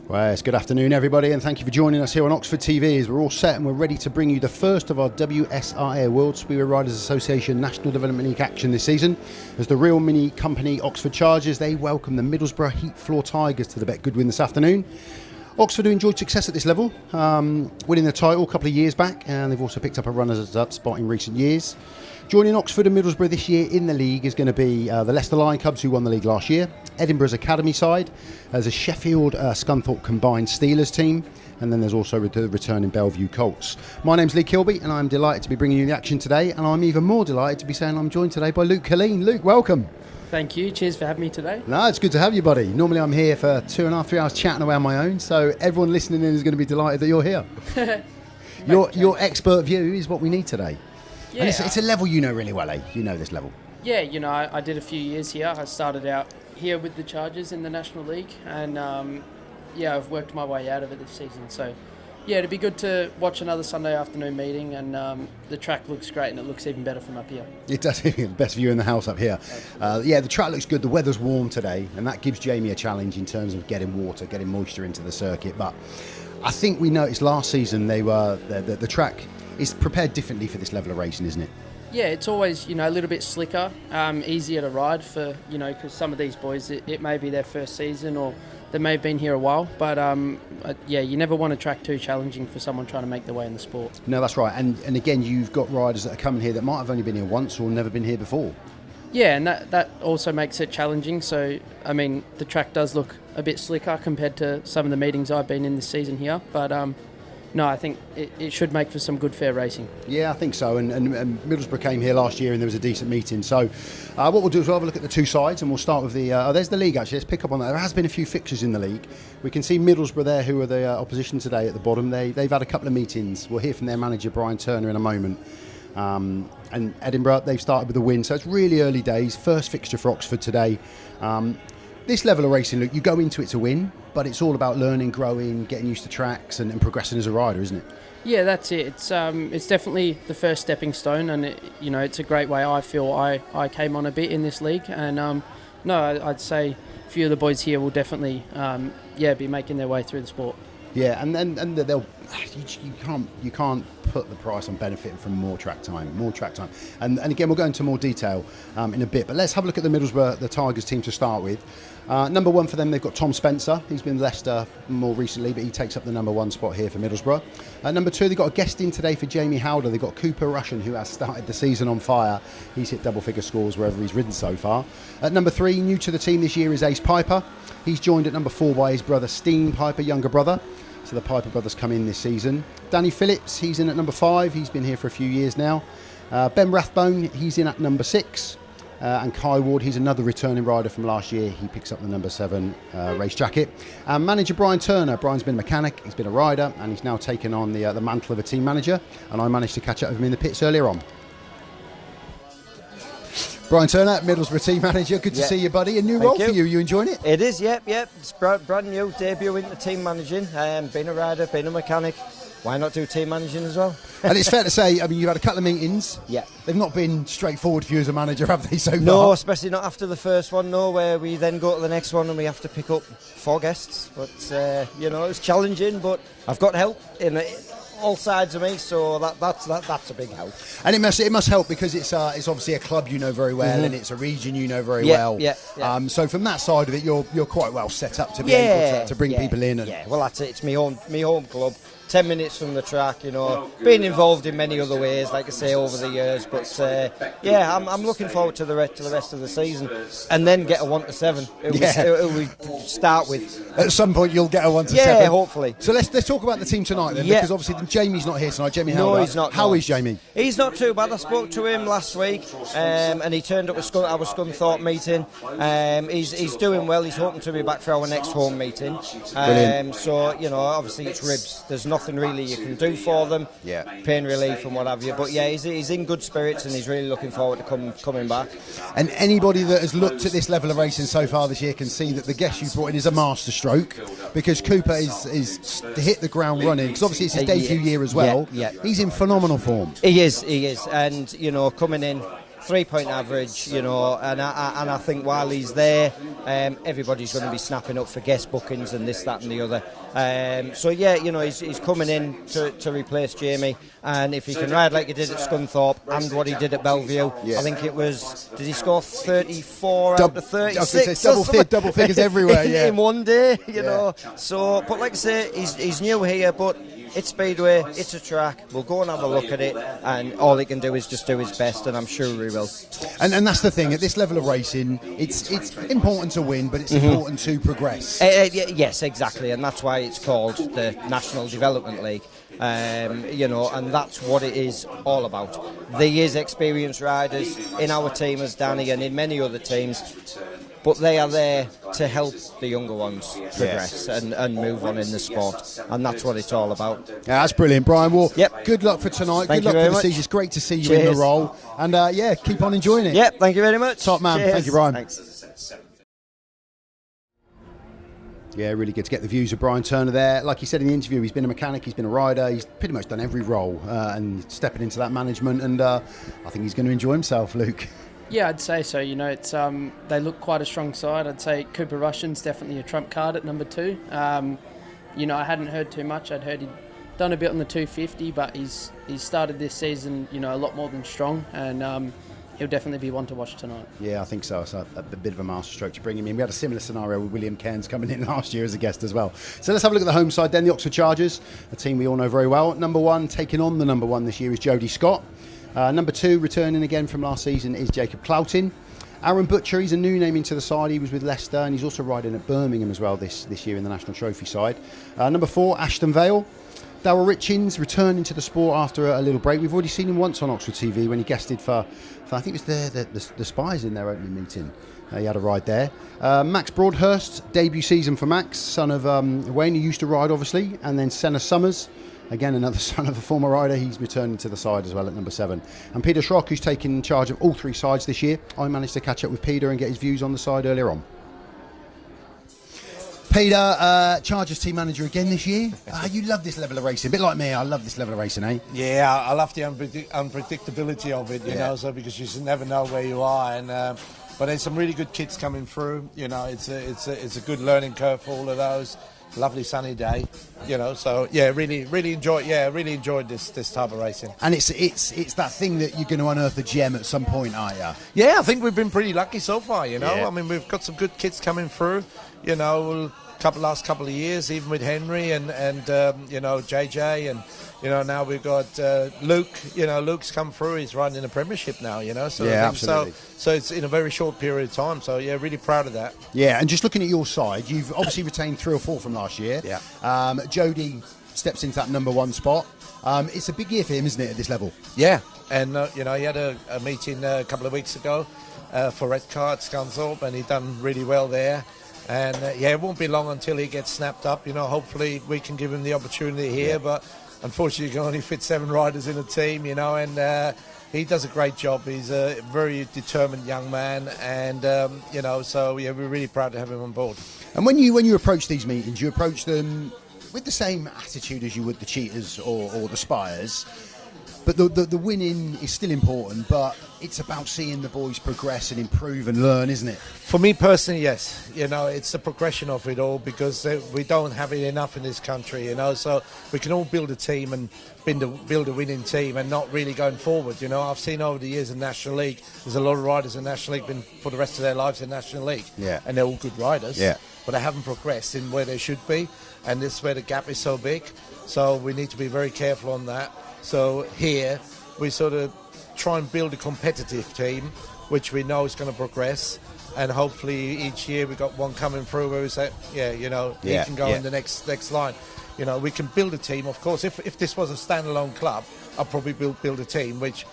Well, it's good afternoon, everybody, and thank you for joining us here on Oxford TV as we're all set and we're ready to bring you the first of our WSRA World Speedway Riders Association National Development League action this season. As the real mini company Oxford Chargers, they welcome the Middlesbrough Heat Floor Tigers to the Bet Goodwin this afternoon. Oxford have enjoyed success at this level, winning the title a couple of years back, and they've also picked up a runners-up spot in recent years. Joining Oxford and Middlesbrough this year in the league is going to be the Leicester Lion Cubs, who won the league last year, Edinburgh's academy side, there's a Sheffield Scunthorpe combined Steelers team, and then there's also the returning Bellevue Colts. My name's Lee Kilby, and I'm delighted to be bringing you the action today, and I'm even more delighted to be saying I'm joined today by Luke Killeen. Luke, welcome. Thank you. Cheers for having me today. No, it's good to have you, buddy. Normally I'm here for 2.5, 3 hours chatting away on my own, so everyone listening in is going to be delighted that you're here. Your expert view is what we need today. Yeah. And it's a level you know really well, eh? You know this level. Yeah, you know, I did a few years here. I started out here with the Chargers in the National League, and I've worked my way out of it this season. So, yeah, it'd be good to watch another Sunday afternoon meeting, and the track looks great, and it looks even better from up here. It does. Best view in the house up here. The track looks good. The weather's warm today, and that gives Jamie a challenge in terms of getting water, getting moisture into the circuit. But I think we noticed last season the track is prepared differently for this level of racing, isn't it? Yeah, it's always, a little bit slicker, easier to ride for, because some of these boys, it may be their first season or they may have been here a while, but you never want a track too challenging for someone trying to make their way in the sport. No, that's right. And again, you've got riders that are coming here that might have only been here once or never been here before. Yeah, and that also makes it challenging. So, the track does look a bit slicker compared to some of the meetings I've been in this season here, but no, I think it should make for some good, fair racing. Yeah, I think so. And Middlesbrough came here last year and there was a decent meeting. So what we'll do is we'll have a look at the two sides and we'll start with there's the league actually. Let's pick up on that. There has been a few fixtures in the league. We can see Middlesbrough there, who are the opposition today at the bottom. They've had a couple of meetings. We'll hear from their manager, Brian Turner, in a moment. And Edinburgh, they've started with a win. So it's really early days. First fixture for Oxford today. This level of racing, look, you go into it to win, but it's all about learning, growing, getting used to tracks and progressing as a rider, isn't it? Yeah, that's it. It's definitely the first stepping stone, and it's a great way I feel I came on a bit in this league. And I'd say a few of the boys here will definitely be making their way through the sport. Yeah, and they'll you can't put the price on benefiting from more track time. And again, we'll go into more detail in a bit. But let's have a look at the Middlesbrough, the Tigers team to start with. Number one for them, they've got Tom Spencer. He's been Leicester more recently, but he takes up the number one spot here for Middlesbrough. Number two, they've got a guest in today for Jamie Howder. They've got Cooper Rushen, who has started the season on fire. He's hit double-figure scores wherever he's ridden so far. At number three, new to the team this year, is Ace Piper. He's joined at number four by his brother Stene PIJPER, younger brother. So the Piper brothers come in this season. Danny Phillips, he's in at number 5. He's been here for a few years now. Ben Rathbone, he's in at number 6. And Haywood, he's another returning rider from last year. He picks up the number 7 race jacket. Manager Brian Turner. Brian's been a mechanic, he's been a rider, and he's now taken on the mantle of a team manager. And I managed to catch up with him in the pits earlier on. Brian Turner, Middlesbrough team manager. Good to see you, buddy. A new role for you. You enjoying it? It is, yep. It's brand new, debut into team managing. Been a rider, been a mechanic. Why not do team managing as well? And it's fair to say, you've had a couple of meetings. Yeah. They've not been straightforward for you as a manager, have they, so far? No, especially not after the first one, where we then go to the next one and we have to pick up 4 guests. But, it's challenging, but I've got help in all sides of me, so that's a big help. And it must help because it's obviously a club you know very well, and it's a region you know very well. Yeah. So from that side of it, you're quite well set up to be able to bring people in. Well, that's it. It's me home club. 10 minutes from the track, been involved in many other ways, like I say, over the years. But I'm looking forward to the rest of the season, and then get a 1 to 7. We start with. At some point, you'll get a 1 to 7. Yeah, hopefully. So let's talk about the team tonight then, because obviously Jamie's not here tonight. Jamie Howder. No, he's not. How is Jamie? He's not too bad. I spoke to him last week, and he turned up at our Scunthorpe meeting. He's doing well. He's hoping to be back for our next home meeting. So obviously it's ribs. There's nothing really you can do for them. Yeah. Pain relief and what have you. But he's in good spirits and he's really looking forward to coming back. And anybody that has looked at this level of racing so far this year can see that the guest you brought in is a masterstroke, because Cooper is hit the ground running, because obviously it's his debut year as well. Yeah. He's in phenomenal form. He is. And coming in 3-point average, you know, and I think while he's there, everybody's going to be snapping up for guest bookings and this, that and the other. So yeah, you know, he's coming in to replace Jamie, and if he can ride like he did at Scunthorpe and what he did at Bellevue, I think it was, did he score 34 out of 36? Double figures everywhere, yeah. In one day, you know. So, but like I say, he's new here, but it's Speedway, it's a track, we'll go and have a look at it, and all he can do is just do his best, and I'm sure he will. And that's the thing, at this level of racing, it's important to win, but it's important to progress. Yes, exactly, and that's why it's called the National Development League. You know, and that's what it is all about. There is experienced riders in our team as Danny and in many other teams, but they are there to help the younger ones progress and move on in the sport, and that's what it's all about. Yeah, that's brilliant, Brian. Well, yep. Good luck for tonight. Thank good luck you for the very season. much. It's great to see you Cheers. in the role, and yeah, keep on enjoying it. Yep, thank you very much. Top man. Cheers. Thank you, Brian. Thanks. Yeah, really good to get the views of Brian Turner there. Like he said in the interview, he's been a mechanic, he's been a rider, he's pretty much done every role and stepping into that management, and I think he's going to enjoy himself, Luke. Yeah, I'd say so. You know, it's they look quite a strong side. I'd say Cooper Rushen's definitely a trump card at number 2. You know, I hadn't heard too much. I'd heard he'd done a bit on the 250, but he's started this season, you know, a lot more than strong, and he'll definitely be one to watch tonight. Yeah, I think so. It's a bit of a masterstroke to bring him in. We had a similar scenario with William Cairns coming in last year as a guest as well. So let's have a look at the home side then, the Oxford Chargers, a team we all know very well. Number 1, taking on the number 1 this year, is Jody SCOTT. Number 2, returning again from last season, is Jacob Clouting. Arran BUTCHER, he's a new name into the side. He was with Leicester, and he's also riding at Birmingham as well this year in the National Trophy side. Number 4, Ashton VALE. Darryl RITCHINGS returning to the sport after a little break. We've already seen him once on Oxford TV when he guested for I think it was the Spies in their opening meeting. He had a ride there. Max Broadhurst, debut season for Max, son of Wayne, who used to ride obviously, and then Senna SUMMERS, again another son of a former rider. He's returning to the side as well at number 7. And Peter Schroeck, who's taken charge of all 3 sides this year. I managed to catch up with Peter and get his views on the side earlier on. Peter, Chargers team manager again this year. You love this level of racing, a bit like me. I love this level of racing, eh? Yeah, I love the unpredictability of it, you know, so because you just never know where you are, and but there's some really good kids coming through. You know, it's a good learning curve for all of those. Lovely sunny day, you know. So yeah, really enjoyed this type of racing. And it's that thing that you're going to unearth a gem at some point, aren't you? Yeah, I think we've been pretty lucky so far. You know, Yeah. I mean, we've got some good kids coming through. You know, last couple of years, even with Henry and you know, JJ, and you know, now we've got Luke. You know, Luke's come through. He's riding in the Premiership now. You know, so Yeah, I think absolutely. So it's in a very short period of time. So yeah, really proud of that. Yeah, and just looking at your side, you've obviously retained 3 or 4 from last year. Yeah. Jody steps into that number 1 spot. It's a big year for him, isn't it, at this level? Yeah, and you know, he had a meeting a couple of weeks ago for Redcar at Scunthorpe, and he done really well there. And yeah, it won't be long until he gets snapped up. You know, hopefully we can give him the opportunity here, but unfortunately you can only fit 7 riders in a team, you know, and he does a great job. He's a very determined young man, and you know, so yeah, we're really proud to have him on board. And when you approach these meetings, you approach them with the same attitude as you would the Cheaters or the Spires. But the winning is still important, but it's about seeing the boys progress and improve and learn, isn't it? For me personally, yes. You know, it's the progression of it all, because we don't have it enough in this country, you know, so we can all build a team and build a winning team and not really going forward. You know, I've seen over the years in National League, there's a lot of riders in National League been for the rest of their lives in National League. Yeah. And they're all good riders. Yeah. But they haven't progressed in where they should be, and this is where the gap is so big. So we need to be very careful on that. So here we sort of try and build a competitive team, which we know is going to progress, and hopefully each year we got one coming through where we say, yeah, you know, he can go in the next line. You know, we can build a team. Of course, if this was a standalone club, I'd probably build a team which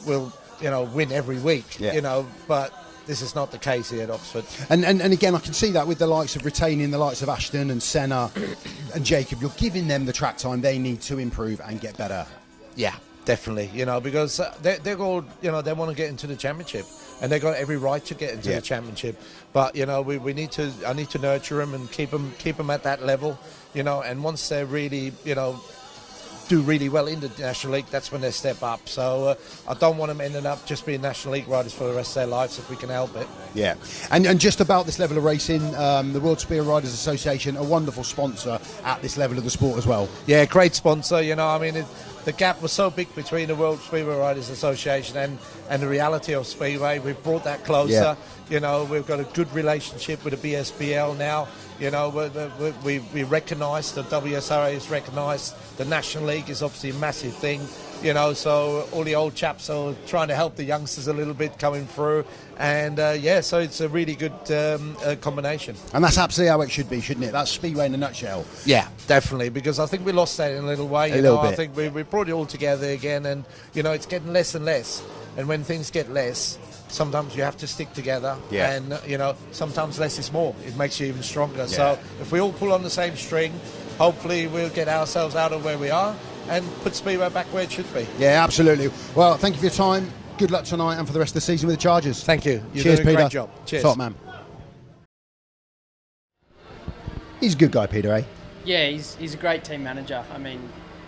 will, you know, win every week. Yeah. You know, but this is not the case here at Oxford. And again, I can see that with the likes of retaining the likes of Ashton and Senna and Jacob. You're giving them the track time they need to improve and get better. Yeah, definitely. You know, because they're all, you know, they want to get into the championship, and they've got every right to get into the championship. But you know, I need to nurture them and keep them at that level. You know, and once they're really, you know, do really well in the National League, that's when they step up. So I don't want them ending up just being National League riders for the rest of their lives if we can help it. Yeah, and just about this level of racing, the World Spear Riders Association, a wonderful sponsor at this level of the sport as well. Yeah, great sponsor. You know, I mean, the gap was so big between the World Speedway Riders Association and the reality of Speedway. We've brought that closer. Yeah. You know, we've got a good relationship with the BSBL now. You know, we recognise, the WSRA is recognised, the National League is obviously a massive thing. You know, so all the old chaps are trying to help the youngsters a little bit coming through. And, so it's a really good combination. And that's absolutely how it should be, shouldn't it? That's Speedway in a nutshell. Yeah, definitely, because I think we lost that in a little way. A little bit. I think we brought it all together again, and, you know, it's getting less and less. And when things get less, sometimes you have to stick together. Yeah. And, you know, sometimes less is more. It makes you even stronger. Yeah. So if we all pull on the same string, hopefully we'll get ourselves out of where we are and put Speedway back where it should be. Yeah, absolutely. Well, thank you for your time. Good luck tonight and for the rest of the season with the Chargers. Thank you. You're Cheers, doing a Peter. great job. Cheers. Top man. He's a good guy, Peter, eh? Yeah, he's a great team manager. I mean,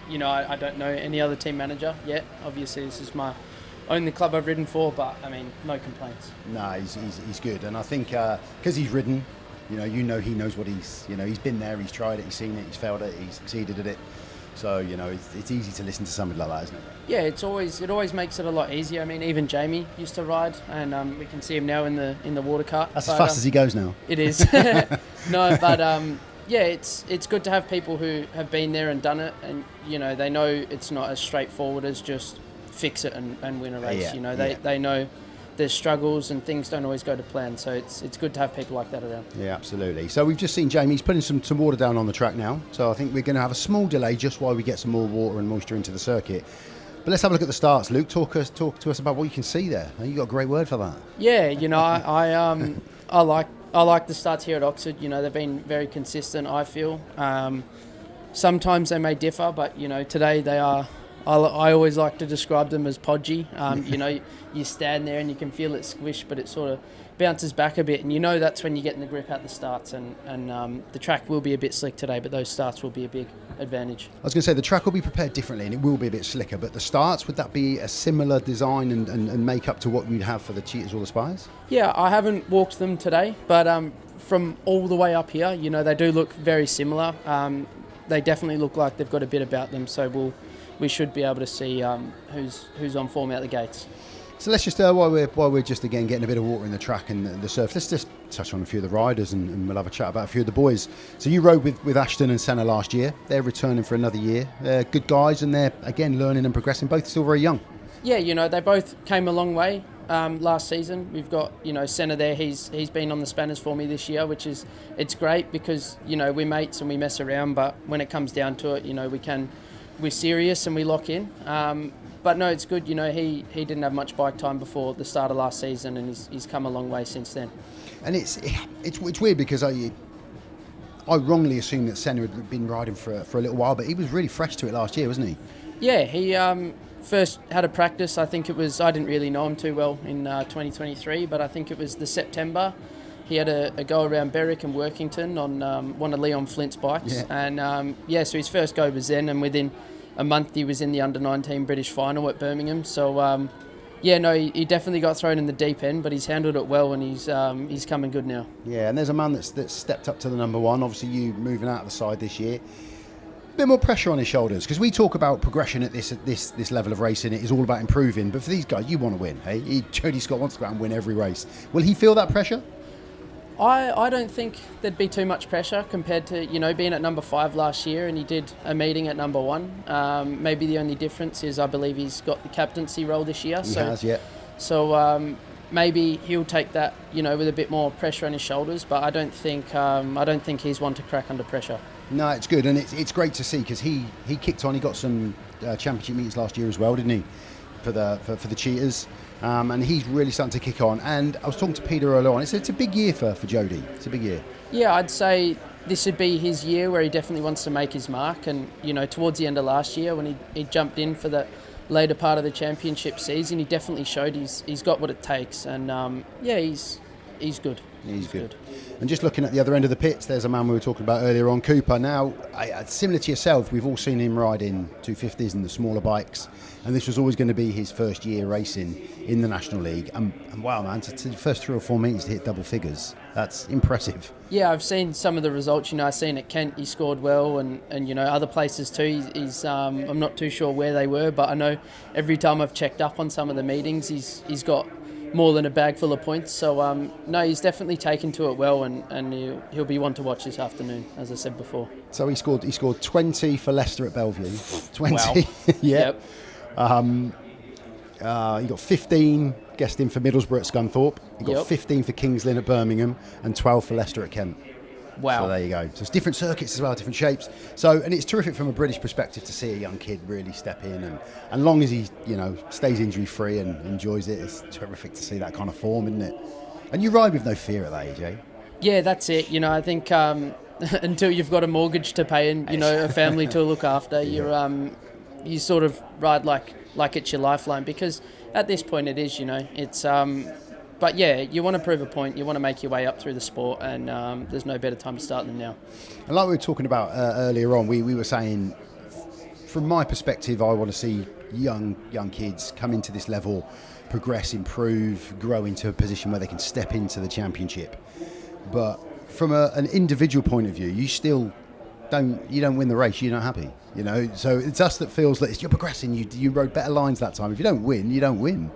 you know, I don't know any other team manager yet. Obviously, this is my only club I've ridden for, but I mean, no complaints. No, he's good, and I think because he's ridden, he knows what he's been there, he's tried it, he's seen it, he's failed it, he's succeeded at it. So it's easy to listen to somebody like that, isn't it? Yeah, it always makes it a lot easier. I mean, even Jamie used to ride, and we can see him now in the water cart. That's as fast as he goes now. It is. No, but yeah, it's good to have people who have been there and done it, and they know it's not as straightforward as just fix it and win a race. Yeah, They know there's struggles and things don't always go to plan, so it's good to have people like that around. Yeah, absolutely. So we've just seen Jamie's putting some water down on the track now, so I think we're going to have a small delay just while we get some more water and moisture into the circuit. But let's have a look at the starts. Luke, talk to us about what you can see there. You got a great word for that. Yeah, I like the starts here at Oxford. They've been very consistent, I feel. Sometimes they may differ, but today they are. I always like to describe them as podgy. You stand there and you can feel it squish, but it sort of bounces back a bit, and that's when you're getting the grip out the starts. And the track will be a bit slick today, but those starts will be a big advantage. I was going to say the track will be prepared differently, and it will be a bit slicker. But the starts, would that be a similar design and make up to what we'd have for the Cheetahs or the Spires? Yeah, I haven't walked them today, but from all the way up here, they do look very similar. They definitely look like they've got a bit about them, so we should be able to see who's on form out the gates. So let's just while we're just again getting a bit of water in the track and the surf, let's just touch on a few of the riders and we'll have a chat about a few of the boys. So you rode with Ashton and Senna last year. They're returning for another year. They're good guys and they're again learning and progressing. Both still very young. Yeah, they both came a long way last season. We've got Senna there. He's been on the spanners for me this year, which it's great because we're mates and we mess around, but when it comes down to it, we're serious and we lock in. But no, it's good. He didn't have much bike time before the start of last season, and he's come a long way since then. And it's weird because I wrongly assumed that Senna had been riding for a little while, but he was really fresh to it last year, wasn't he? Yeah, he first had a practice. I think I didn't really know him too well in 2023, but I think it was the September. He had a go around Berwick and Workington on one of Leon Flint's bikes. Yeah. And so his first go was then, and within a month he was in the under-19 British final at Birmingham. So, he definitely got thrown in the deep end, but he's handled it well and he's coming good now. Yeah, and there's a man that's stepped up to the number one. Obviously you moving out of the side this year. A bit more pressure on his shoulders because we talk about progression at this level of racing. It is all about improving, but for these guys, you want to win. Hey, Jody SCOTT wants to go out and win every race. Will he feel that pressure? I don't think there'd be too much pressure compared to being at number 5 last year, and he did a meeting at number 1. Maybe the only difference is I believe he's got the captaincy role this year. He has, yeah. So maybe he'll take that with a bit more pressure on his shoulders, but I don't think he's one to crack under pressure. No, it's good, and it's great to see because he kicked on. He got some championship meetings last year as well, didn't he? For the Cheetahs. And he's really starting to kick on. And I was talking to Peter earlier on. It's a big year for Jody. It's a big year. Yeah, I'd say this would be his year where he definitely wants to make his mark. And, towards the end of last year when he jumped in for the later part of the championship season, he definitely showed he's got what it takes. And, he's good. He's good. And just looking at the other end of the pits, there's a man we were talking about earlier on, Cooper. Now, similar to yourself, we've all seen him riding 250s and the smaller bikes, and this was always going to be his first year racing in the National League. And wow, man, to the first 3 or 4 meetings to hit double figures, that's impressive. Yeah, I've seen some of the results. I've seen at Kent he scored well, and other places too. He's I'm not too sure where they were, but I know every time I've checked up on some of the meetings, he's got more than a bag full of points. So no, he's definitely taken to it well, and he'll be one to watch this afternoon, as I said before. So he scored 20 for Leicester at Bellevue. 20. Wow. Yeah. Yep. He got 15 guessed in for Middlesbrough at Scunthorpe. He got 15 for Kings Lynn at Birmingham and 12 for Leicester at Kent. Wow. So there you go. So it's different circuits as well, different shapes. So, and it's terrific from a British perspective to see a young kid really step in, and long as he, stays injury free and enjoys it, it's terrific to see that kind of form, isn't it? And you ride with no fear at that age, eh? Yeah, that's it. I think until you've got a mortgage to pay and a family to look after, you sort of ride like it's your lifeline, because at this point it is, it's but yeah, you want to prove a point, you want to make your way up through the sport, and there's no better time to start than now. And like we were talking about earlier on, we were saying, from my perspective, I want to see young kids come into this level, progress, improve, grow into a position where they can step into the championship. But from an individual point of view, you still don't win the race, you're not happy. So it's us that feels that you're progressing. You rode better lines that time. If you don't win, you don't win.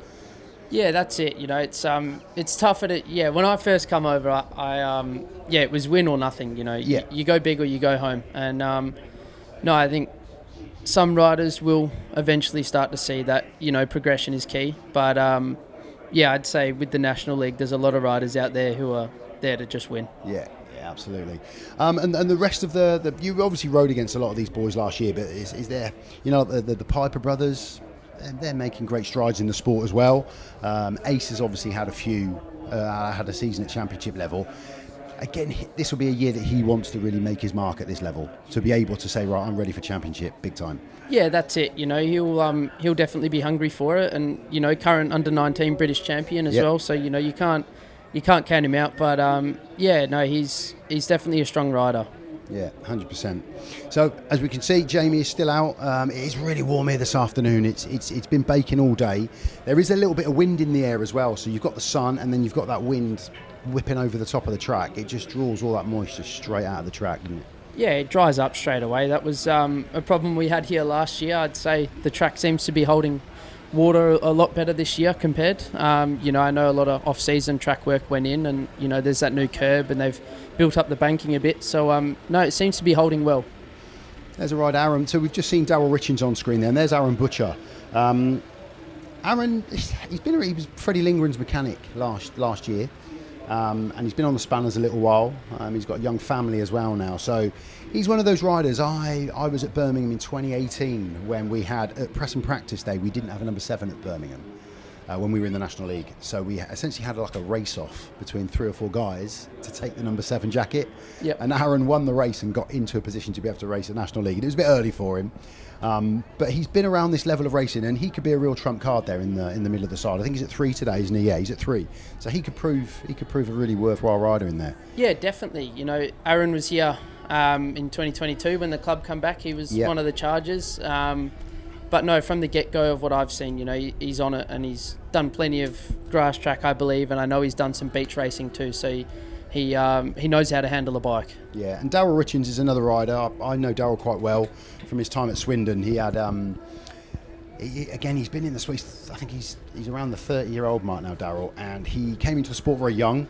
Yeah, that's it. It's tough at it. Yeah, when I first come over, I it was win or nothing. You go big or you go home. And no, I think some riders will eventually start to see that progression is key. But I'd say with the National League, there's a lot of riders out there who are there to just win. Yeah. Absolutely. And the rest of the you obviously rode against a lot of these boys last year, but is there, the Piper brothers, they're making great strides in the sport as well. Ace has obviously had a season at championship level. Again, this will be a year that he wants to really make his mark at this level, to be able to say, right, I'm ready for championship, big time. Yeah, that's it. He'll definitely be hungry for it, and current under-19 British champion as well. So you can't count him out, but he's definitely a strong rider. Yeah, 100%. So as we can see, Jamie is still out. It is really warm here this afternoon. It's been baking all day. There is a little bit of wind in the air as well. So you've got the sun, and then you've got that wind whipping over the top of the track. It just draws all that moisture straight out of the track, doesn't it? Yeah, it dries up straight away. That was a problem we had here last year. I'd say the track seems to be holding water a lot better this year compared. I know a lot of off-season track work went in, and there's that new curb, and they've built up the banking a bit. So no, it seems to be holding well. There's a ride, Arran. So we've just seen Darryl RITCHINGS on screen there, and there's Arran BUTCHER. Arran, he was Freddie Lindgren's mechanic last year. And he's been on the spanners a little while. He's got a young family as well now. So he's one of those riders. I was at Birmingham in 2018 when we had, at press and practice day, we didn't have a number 7 at Birmingham when we were in the National League. So we essentially had like a race-off between 3 or 4 guys to take the number 7 jacket. Yep. And Arran won the race and got into a position to be able to race at National League. And it was a bit early for him. But he's been around this level of racing, and he could be a real trump card there in the middle of the side. I think he's at 3 today, isn't he? Yeah, he's at 3. So he could prove a really worthwhile rider in there. Yeah, definitely. Arran was here in 2022 when the club come back. He was one of the chargers. But no, from the get-go of what I've seen, he's on it, and he's done plenty of grass track, I believe, and I know he's done some beach racing too. So he knows how to handle a bike. Yeah, and Darryl RITCHINGS is another rider. I know Darryl quite well from his time at Swindon. He had, he's been in the Swiss. I think he's around the 30-year-old mark now, Darryl, and he came into the sport very young.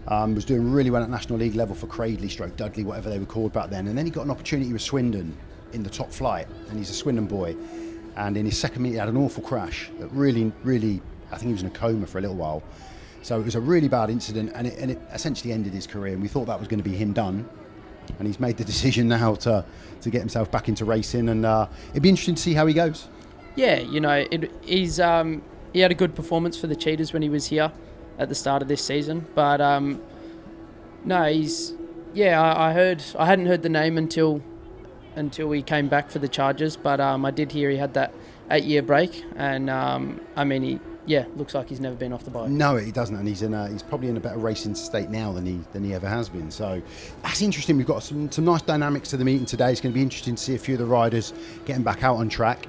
Was doing really well at National League level for Cradley, Dudley, whatever they were called back then. And then he got an opportunity with Swindon in the top flight, and he's a Swindon boy. And in his second meet, he had an awful crash that really, I think he was in a coma for a little while. So it was a really bad incident, and it essentially ended his career. And we thought that was going to be him done. And he's made the decision now to get himself back into racing, and it'd be interesting to see how he goes. Yeah, he had a good performance for the Cheetahs when he was here at the start of this season. But no, I hadn't heard the name until he came back for the Chargers. But I did hear he had that 8-year break, and yeah, looks like he's never been off the bike. No, he doesn't, and he's probably in a better racing state now than he ever has been. So that's interesting. We've got some nice dynamics to the meeting today. It's going to be interesting to see a few of the riders getting back out on track.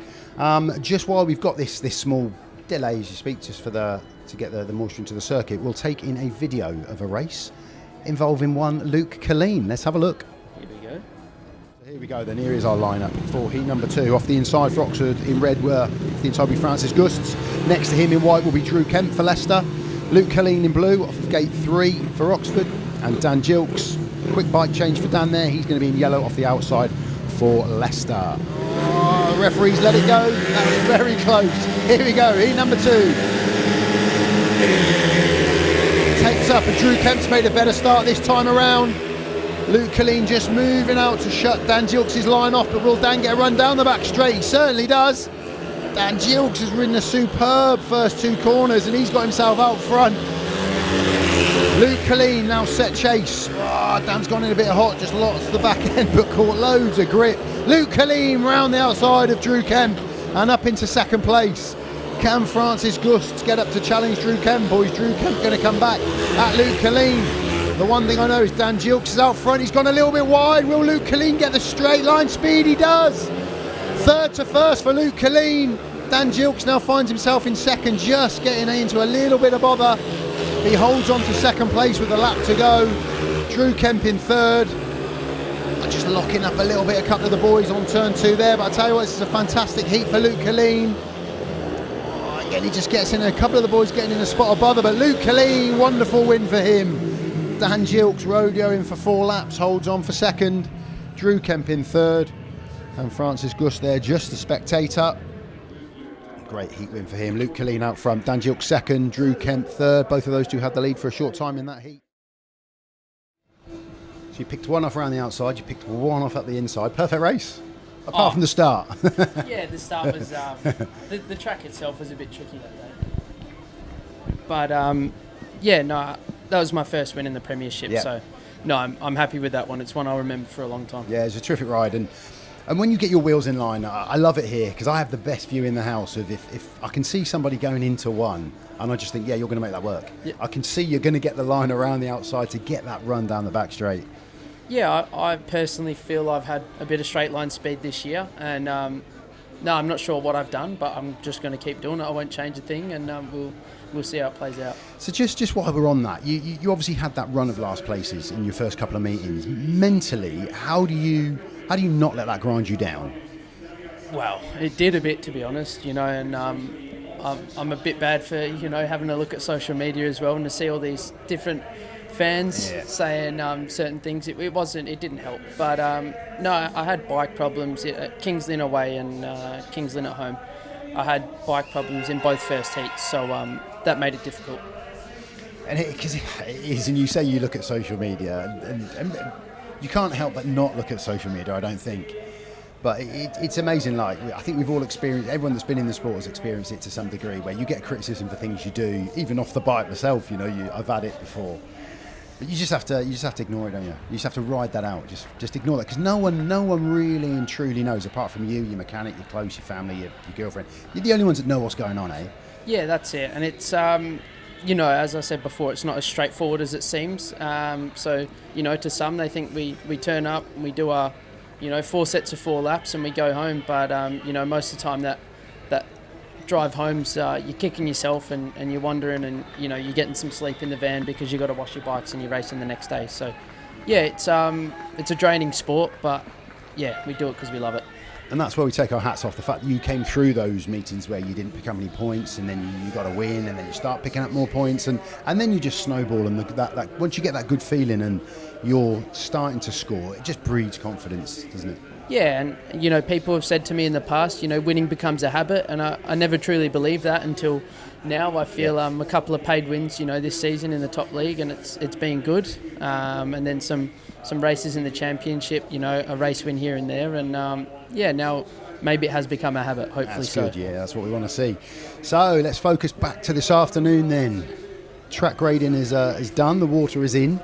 Just while we've got this small delay, as you speak, just to get the moisture into the circuit, we'll take in a video of a race involving one Luke Killeen. Let's have a look. Here we go then, here is our lineup for heat number 2. Off the inside for Oxford in red off the inside will be Francis Gusts. Next to him in white will be Drew Kemp for Leicester. Luke Killeen in blue off of gate 3 for Oxford. And Dan Gilks, quick bike change for Dan there. He's going to be in yellow off the outside for Leicester. Oh, the referees let it go. That was very close. Here we go, heat number 2. Takes up and Drew Kemp's made a better start this time around. Luke Killeen just moving out to shut Dan Gilks' line off, but will Dan get a run down the back straight? He certainly does. Dan Gilks has ridden a superb first 2 corners and he's got himself out front. Luke Killeen now set chase. Oh, Dan's gone in a bit hot, just lost the back end, but caught loads of grip. Luke Killeen round the outside of Drew Kemp and up into second place. Can Francis Gusts get up to challenge Drew Kemp, or is Drew Kemp going to come back at Luke Killeen? The one thing I know is Dan Gilks is out front. He's gone a little bit wide. Will Luke Killeen get the straight line speed? He does. Third to first for Luke Killeen. Dan Gilks now finds himself in second, just getting into a little bit of bother. He holds on to second place with a lap to go. Drew Kemp in third. Just locking up a little bit, a couple of the boys on turn 2 there. But I tell you what, this is a fantastic heat for Luke Killeen. Again, he just gets in, a couple of the boys getting in a spot of bother. But Luke Killeen, wonderful win for him. Dan Gilks rodeoing for 4 laps, holds on for second. Drew Kemp in third. And Francis Gusts there, just a spectator. Great heat win for him. Luke Killeen out front, Dan Gilks second, Drew Kemp third. Both of those two had the lead for a short time in that heat. So you picked one off around the outside, you picked one off up the inside. Perfect race, apart from the start. Yeah, the start was... the track itself was a bit tricky that day. But, yeah, no... That was my first win in the Premiership, so no, I'm happy with that one. It's one I'll remember for a long time. Yeah, it's a terrific ride, and when you get your wheels in line, I love it here because I have the best view in the house of if I can see somebody going into one, and I just think, yeah, you're going to make that work. Yeah. I can see you're going to get the line around the outside to get that run down the back straight. Yeah, I personally feel I've had a bit of straight line speed this year, and no, I'm not sure what I've done, but I'm just going to keep doing it. I won't change a thing, and we'll see how it plays out. So just while we're on that, you obviously had that run of last places in your first couple of meetings. Mentally, how do you not let that grind you down? Well, it did a bit, to be honest, and I'm a bit bad for having a look at social media as well and to see all these different fans saying certain things. It didn't help. But no, I had bike problems at Kings Lynn away and Kings Lynn at home. I had bike problems in both first heats, so that made it difficult. And because it is, and you say you look at social media, and you can't help but not look at social media, I don't think. But it's amazing. Like, I think we've all experienced, everyone that's been in the sport has experienced it to some degree, where you get criticism for things you do, even off the bike myself. I've had it before. But you just have to ignore it, don't you? You just have to ride that out. Just ignore that, because no one really and truly knows, apart from you, your mechanic, your close, your family, your girlfriend. You're the only ones that know what's going on, eh? Yeah, that's it. And it's as I said before, it's not as straightforward as it seems. So to some, they think we turn up and we do our 4 sets of 4 laps and we go home. But most of the time that drive home's you're kicking yourself and you're wondering, and you're getting some sleep in the van because you've got to wash your bikes and you're racing the next day. So yeah, it's a draining sport, but yeah, we do it because we love it. And that's where we take our hats off, the fact that you came through those meetings where you didn't pick up any points, and then you got a win, and then you start picking up more points, and then you just snowball, and that once you get that good feeling and you're starting to score, it just breeds confidence, doesn't it? Yeah, and people have said to me in the past, winning becomes a habit, and I never truly believed that until now. I feel a couple of paid wins, this season in the top league, and it's been good. And then some races in the championship, a race win here and there, and now maybe it has become a habit. Hopefully, that's good. Yeah, that's what we want to see. So let's focus back to this afternoon then. Track grading is done. The water is in.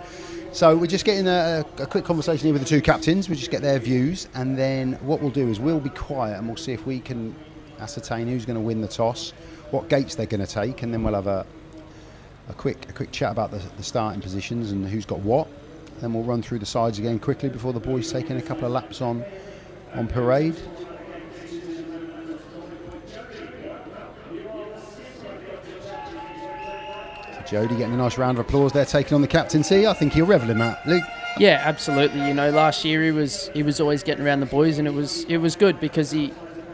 So we're just getting a quick conversation here with the two captains. We'll just get their views, and then what we'll do is we'll be quiet and we'll see if we can ascertain who's going to win the toss. what gates they're going to take, and then we'll have a quick chat about the starting positions and who's got what. Then we'll run through the sides again quickly before the boys taking a couple of laps on parade. So Jody getting a nice round of applause there, taking on the captaincy. I think he'll revel in that, Luke. Yeah, absolutely. You know, last year he was always getting around the boys, and it was good because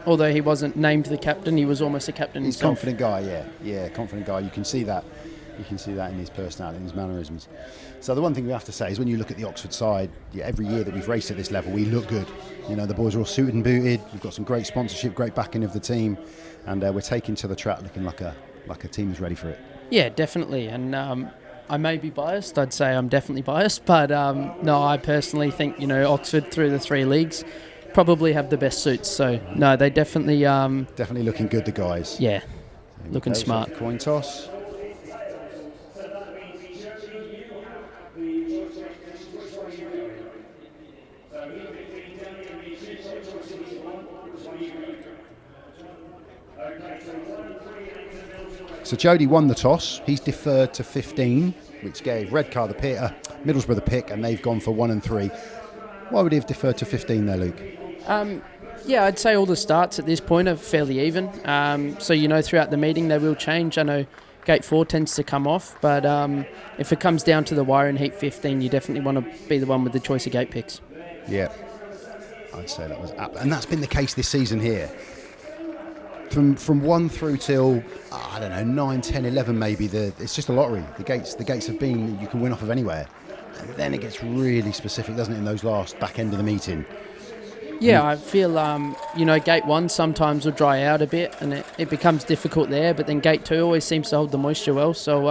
although he wasn't named the captain, he was almost a captain He's a himself. confident guy, yeah, confident guy. You can see that. You can see that in his personality, in his mannerisms. So the one thing we have to say is when you look at the Oxford side, every year that we've raced at this level, we look good. You know, the boys are all suited and booted. We've got some great sponsorship, great backing of the team, and we're taking to the track looking like a team who's ready for it. Yeah, definitely. And I may be biased. I'd say I'm definitely biased, but no, I personally think, you know, Oxford through the 3 leagues probably have the best suits. So no, they definitely definitely looking good, the guys. Yeah, looking smart. So coin toss. So Jody won the toss. He's deferred to 15, which gave Middlesbrough the pick, and they've gone for 1 and 3. Why would he have deferred to 15 there, Luke? Yeah, I'd say all the starts at this point are fairly even. So, you know, throughout the meeting they will change. I know Gate 4 tends to come off, but if it comes down to the wire in Heat 15, you definitely want to be the one with the choice of gate picks. Yeah, I'd say that was apt. And that's been the case this season here. From 1 through till, I don't know, 9, 10, 11 maybe, it's just a lottery. The gates have been, you can win off of anywhere. And then it gets really specific, doesn't it, in those last back end of the meeting? Yeah, I feel, you know, Gate 1 sometimes will dry out a bit and it becomes difficult there, but then Gate 2 always seems to hold the moisture well. So,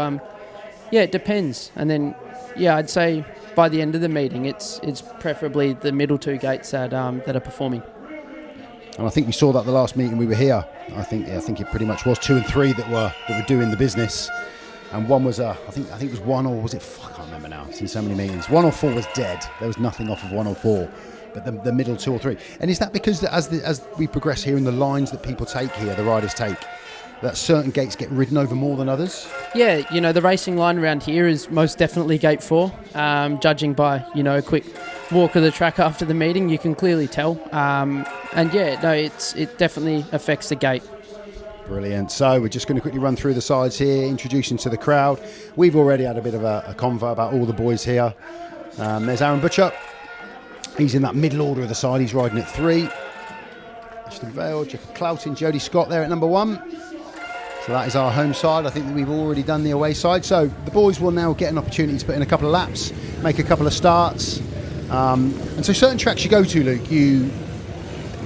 yeah, it depends. And then, yeah, I'd say by the end of the meeting, it's preferably the middle 2 gates that are performing. And I think we saw that the last meeting we were here. I think it pretty much was 2 and 3 that were doing the business, and one was I think it was 1 or was it? I can't remember now. I've seen so many meetings. 1 or 4 was dead. There was nothing off of 1 or 4, but the middle 2 or 3. And is that because as we progress here in the lines that people take here, the riders take, that certain gates get ridden over more than others? Yeah, you know, the racing line around here is most definitely Gate 4. Judging by, you know, a quick walk of the track after the meeting, you can clearly tell. And yeah, no, it definitely affects the gate. Brilliant. So we're just going to quickly run through the sides here, introducing to the crowd. We've already had a bit of a convo about all the boys here. There's Arran BUTCHER. He's in that middle order of the side. He's riding at 3. Ashton VALE, Clouting, Jody SCOTT there at number 1. So that is our home side. I think that we've already done the away side. So the boys will now get an opportunity to put in a couple of laps, make a couple of starts. And so certain tracks you go to, Luke, you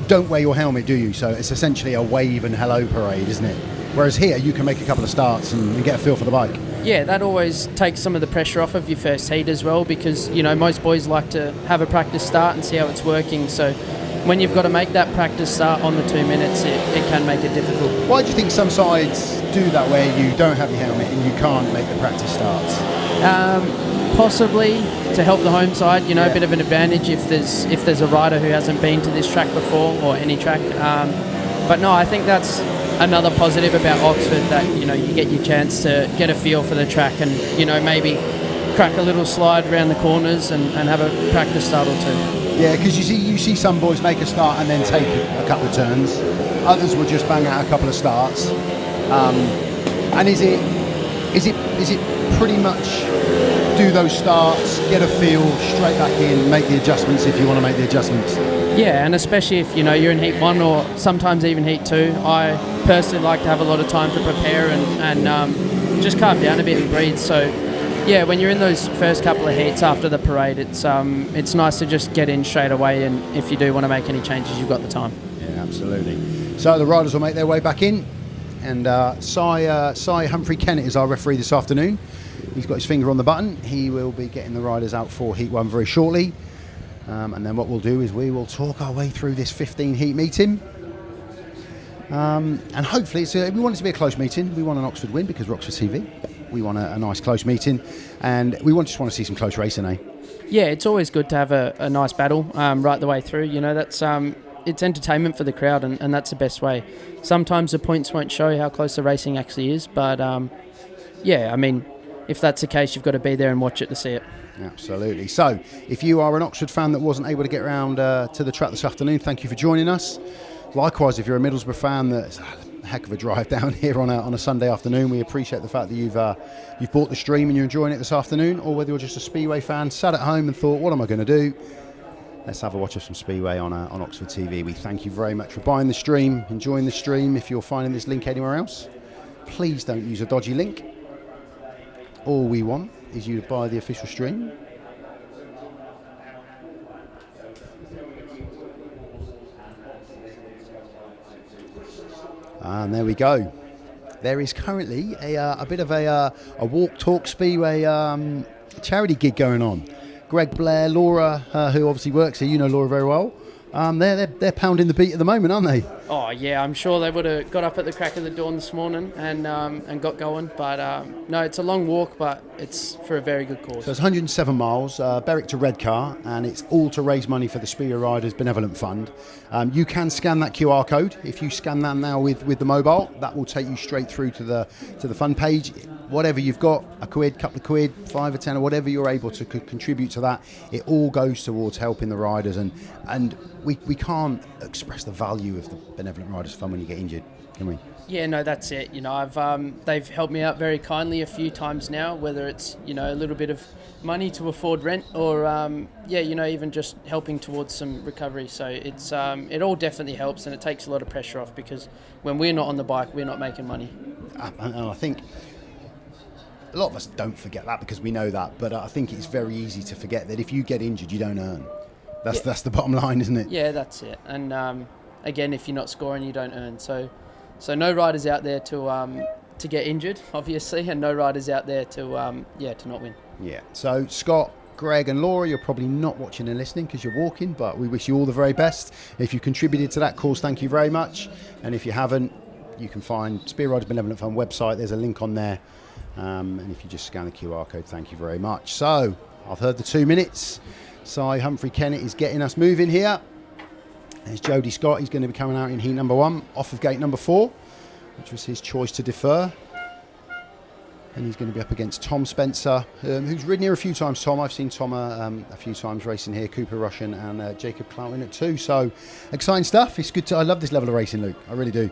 don't wear your helmet, do you? So it's essentially a wave and hello parade, isn't it? Whereas here, you can make a couple of starts and get a feel for the bike. Yeah, that always takes some of the pressure off of your first heat as well, because, you know, most boys like to have a practice start and see how it's working. So when you've got to make that practice start on the 2 minutes, it can make it difficult. Why do you think some sides do that, where you don't have your helmet and you can't make the practice starts? Possibly to help the home side, you know, a bit of an advantage if there's a rider who hasn't been to this track before, or any track. But no, I think that's another positive about Oxford, that, you know, you get your chance to get a feel for the track and, you know, maybe crack a little slide around the corners and have a practice start or 2. Yeah, because you see some boys make a start and then take a couple of turns. Others will just bang out a couple of starts. And is it pretty much do those starts, get a feel, straight back in, make the adjustments if you want to make the adjustments? Yeah, and especially if, you know, you're in Heat 1 or sometimes even Heat 2, I personally like to have a lot of time to prepare and just calm down a bit and breathe. So yeah, when you're in those first couple of heats after the parade, it's nice to just get in straight away, and if you do want to make any changes, you've got the time. Yeah, absolutely. So the riders will make their way back in, and HUMPHREY-KENNETT is our referee this afternoon. He's got his finger on the button. He will be getting the riders out for Heat 1 very shortly. And then what we'll do is we will talk our way through this 15 heat meeting. And hopefully, we want it to be a close meeting. We want an Oxford win because we're Oxford TV. We want a nice close meeting. And we just want to see some close racing, eh? Yeah, it's always good to have a nice battle right the way through. You know, that's it's entertainment for the crowd, and that's the best way. Sometimes the points won't show how close the racing actually is, but yeah, I mean, if that's the case, you've got to be there and watch it to see it. Absolutely. So, if you are an Oxford fan that wasn't able to get around to the track this afternoon, thank you for joining us. Likewise, if you're a Middlesbrough fan, that's a heck of a drive down here on a Sunday afternoon. We appreciate the fact that you've bought the stream and you're enjoying it this afternoon, or whether you're just a Speedway fan, sat at home and thought, what am I going to do? Let's have a watch of some Speedway on Oxford TV. We thank you very much for buying the stream, enjoying the stream. If you're finding this link anywhere else, please don't use a dodgy link. All we want is you to buy the official stream. And there we go. There is currently a bit of a Walk Talk Speedway charity gig going on. Greg Blair, Laura, who obviously works here, you know Laura very well. They're pounding the beat at the moment, aren't they? Oh yeah, I'm sure they would have got up at the crack of the dawn this morning and got going. But no, it's a long walk, but it's for a very good cause. So it's 107 miles, Berwick to Redcar, and it's all to raise money for the Speedway Riders Benevolent Fund. You can scan that QR code. If you scan that now with the mobile, that will take you straight through to the fund page. Whatever you've got, a quid, couple of quid, 5 or 10, or whatever you're able to contribute to that, it all goes towards helping the riders. And we can't express the value of the Benevolent Riders Fund when you get injured, can we? Yeah, no, that's it. You know, they've helped me out very kindly a few times now, whether it's, you know, a little bit of money to afford rent or, yeah, you know, even just helping towards some recovery. So it's it all definitely helps, and it takes a lot of pressure off, because when we're not on the bike, we're not making money. And I think a lot of us don't forget that, because we know that, but I think it's very easy to forget that if you get injured, you don't earn. That's the bottom line, isn't it? Yeah, that's it. And again, if you're not scoring, you don't earn. So no riders out there to get injured, obviously, and no riders out there to not win. Yeah. So Scott, Greg and Laura, you're probably not watching and listening because you're walking, but we wish you all the very best. If you contributed to that cause, thank you very much. And if you haven't, you can find Speedway Riders Benevolent Fund website. There's a link on there. And if you just scan the QR code, thank you very much. So I've heard the 2 minutes. So Humphrey-KENNETT is getting us moving here. There's Jody SCOTT. He's going to be coming out in heat number 1, off of gate number 4, which was his choice to defer. And he's going to be up against Tom Spencer, who's ridden here a few times. Tom, I've seen Tom a few times racing here. Cooper Rushen and Jacob Clouting at 2. So exciting stuff. It's good. I love this level of racing, Luke. I really do.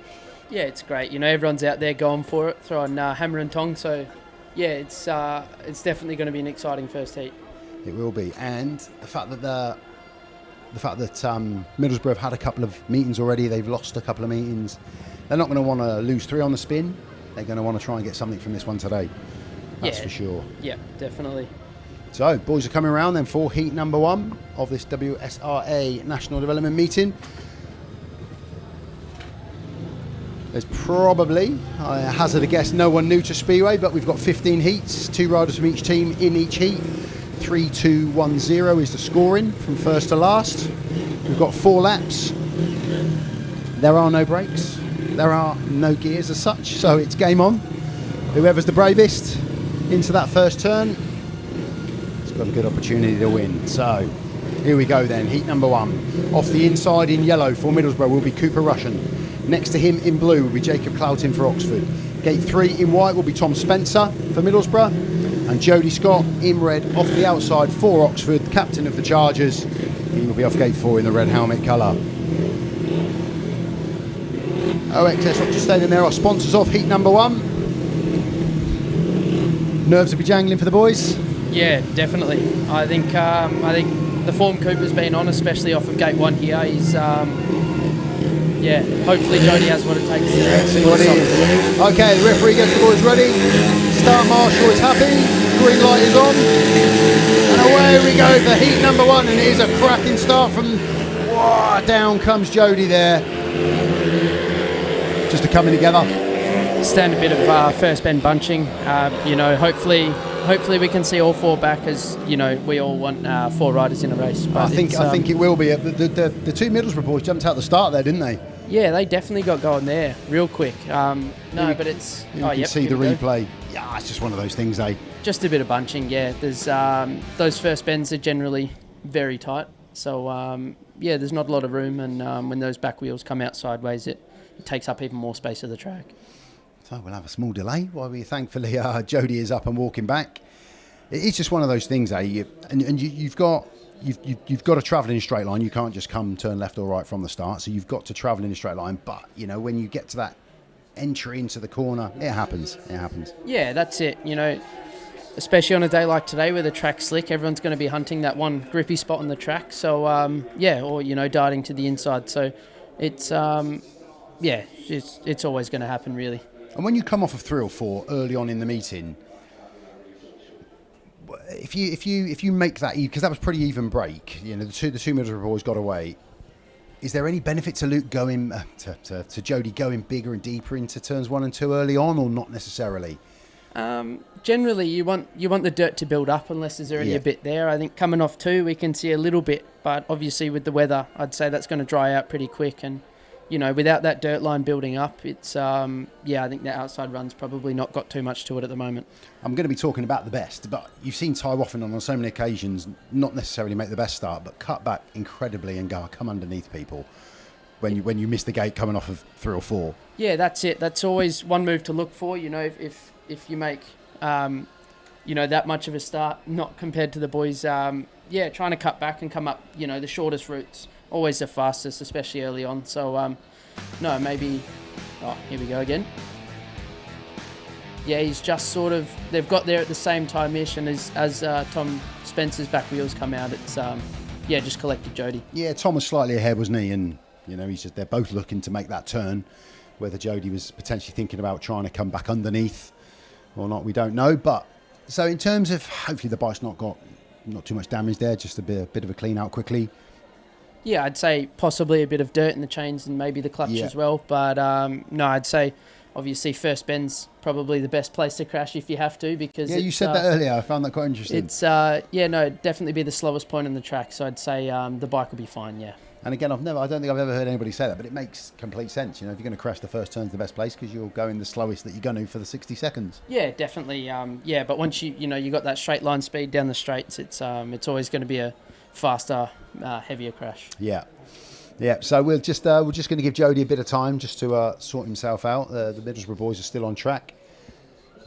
Yeah, it's great. You know, everyone's out there going for it, throwing hammer and tong. So yeah, it's definitely going to be an exciting first heat. It will be, and the fact that Middlesbrough have had a couple of meetings already, they've lost a couple of meetings. They're not going to want to lose 3 on the spin. They're going to want to try and get something from this one today. That's for sure. Yeah, definitely. So, boys are coming around then for heat number 1 of this WSRA National Development Meeting. There's probably, I hazard a guess, no one new to Speedway, but we've got 15 heats, 2 riders from each team in each heat. 3-2-1-0 is the scoring from first to last. We've got 4 laps. There are no brakes. There are no gears as such, so it's game on. Whoever's the bravest into that first turn has got a good opportunity to win. So here we go then, heat number 1. Off the inside in yellow for Middlesbrough will be Cooper Rushen. Next to him in blue will be Jacob Clouting for Oxford. Gate 3 in white will be Tom Spencer for Middlesbrough. And Jody SCOTT in red off the outside for Oxford, captain of the Chargers. He will be off gate 4 in the red helmet colour. OXS Oxford Stadium there, our sponsors of heat number 1. Nerves will be jangling for the boys. Yeah, definitely. I think the form Cooper's been on, especially off of gate 1 here. He's hopefully Jody has what it takes. Okay, the referee gets the boys ready. Start marshal is happy. Green light is on. And away we go for heat number 1. And it is a cracking start from... Whoa, down comes Jody there. Just a coming together. Stand a bit of first bend bunching. You know, hopefully we can see all 4 back, as you know we all want 4 riders in a race. But I think it will be. The 2 Middlesbrough boys jumped out the start there, didn't they? Yeah, they definitely got going there real quick. But it's... You can see the replay. Yeah, it's just one of those things, eh? Just a bit of bunching, yeah. There's those first bends are generally very tight. So, yeah, there's not a lot of room, and when those back wheels come out sideways, it takes up even more space of the track. So we'll have a small delay while we thankfully Jody is up and walking back. It's just one of those things, you've got to travel in a straight line. You can't just turn left or right from the start. So you've got to travel in a straight line. But when you get to that entry into the corner, it happens. Yeah, that's it. Especially on a day like today where the track's slick, everyone's going to be hunting that one grippy spot on the track. So or darting to the inside. So it's it's always going to happen, really. And when you come off of 3 or 4 early on in the meeting, if you make that, because that was pretty even break, the two Middlesbrough boys got away. Is there any benefit to Luke going to Jody going bigger and deeper into turns 1 and 2 early on, or not necessarily? Generally, you want the dirt to build up unless there's already a bit there. I think coming off 2, we can see a little bit, but obviously with the weather, I'd say that's going to dry out pretty quick. And without that dirt line building up, it's I think the outside run's probably not got too much to it at the moment. I'm going to be talking about the best, but you've seen Ty Woffin on so many occasions not necessarily make the best start, but cut back incredibly and come underneath people when you miss the gate coming off of 3 or 4. Yeah, that's it. That's always one move to look for. If you make that much of a start, not compared to the boys, trying to cut back and come up, the shortest routes. Always the fastest, especially early on. So, maybe... Oh, here we go again. Yeah, he's just they've got there at the same time-ish, and as Tom Spencer's back wheels come out, it's, just collected Jody. Yeah, Tom was slightly ahead, wasn't he? And, they're both looking to make that turn. Whether Jody was potentially thinking about trying to come back underneath or not, we don't know. But, so in terms of, hopefully the bike's not too much damage there, just a bit of a clean out quickly. Yeah, I'd say possibly a bit of dirt in the chains and maybe the clutch as well. But I'd say obviously first bend's probably the best place to crash if you have to, because you said that earlier. I found that quite interesting. It's definitely be the slowest point on the track. So I'd say the bike will be fine. Yeah. And again, I don't think I've ever heard anybody say that, but it makes complete sense. If you're going to crash, the first turn's the best place because you're going the slowest that you're going to for the 60 seconds. Yeah, definitely. But once you got that straight line speed down the straights, it's always going to be a faster, heavier crash. Yeah. So we're just going to give Jody a bit of time just to sort himself out. The Middlesbrough boys are still on track.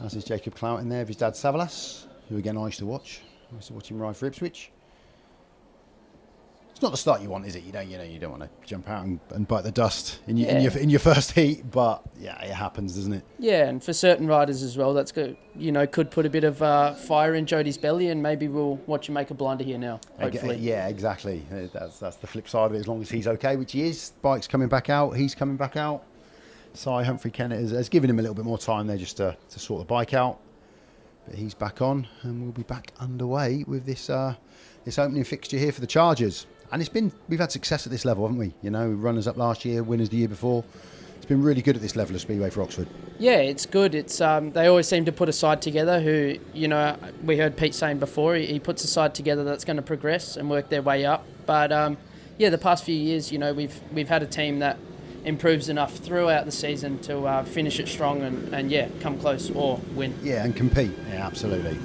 As is Jacob Clouting there, with his dad Savalas, who again I used to watch. I used to watch him ride for Ipswich. It's not the start you want, is it? You don't want to jump out and bite the dust in your first heat, but yeah, it happens, doesn't it? Yeah, and for certain riders as well, that's good. Could put a bit of fire in Jody's belly, and maybe we'll watch him make a blinder here now. Hopefully, yeah, exactly. That's the flip side of it. As long as he's okay, which he is, bike's coming back out, he's coming back out. So HUMPHREY-KENNETT has given him a little bit more time there just to sort the bike out, but he's back on, and we'll be back underway with this opening fixture here for the Chargers. And we've had success at this level, haven't we? Runners up last year, winners the year before. It's been really good at this level of Speedway for Oxford. Yeah, it's good. It's they always seem to put a side together who, we heard Pete saying before, he puts a side together that's going to progress and work their way up. But the past few years, we've had a team that improves enough throughout the season to finish it strong and come close or win. Yeah, and compete. Yeah, absolutely.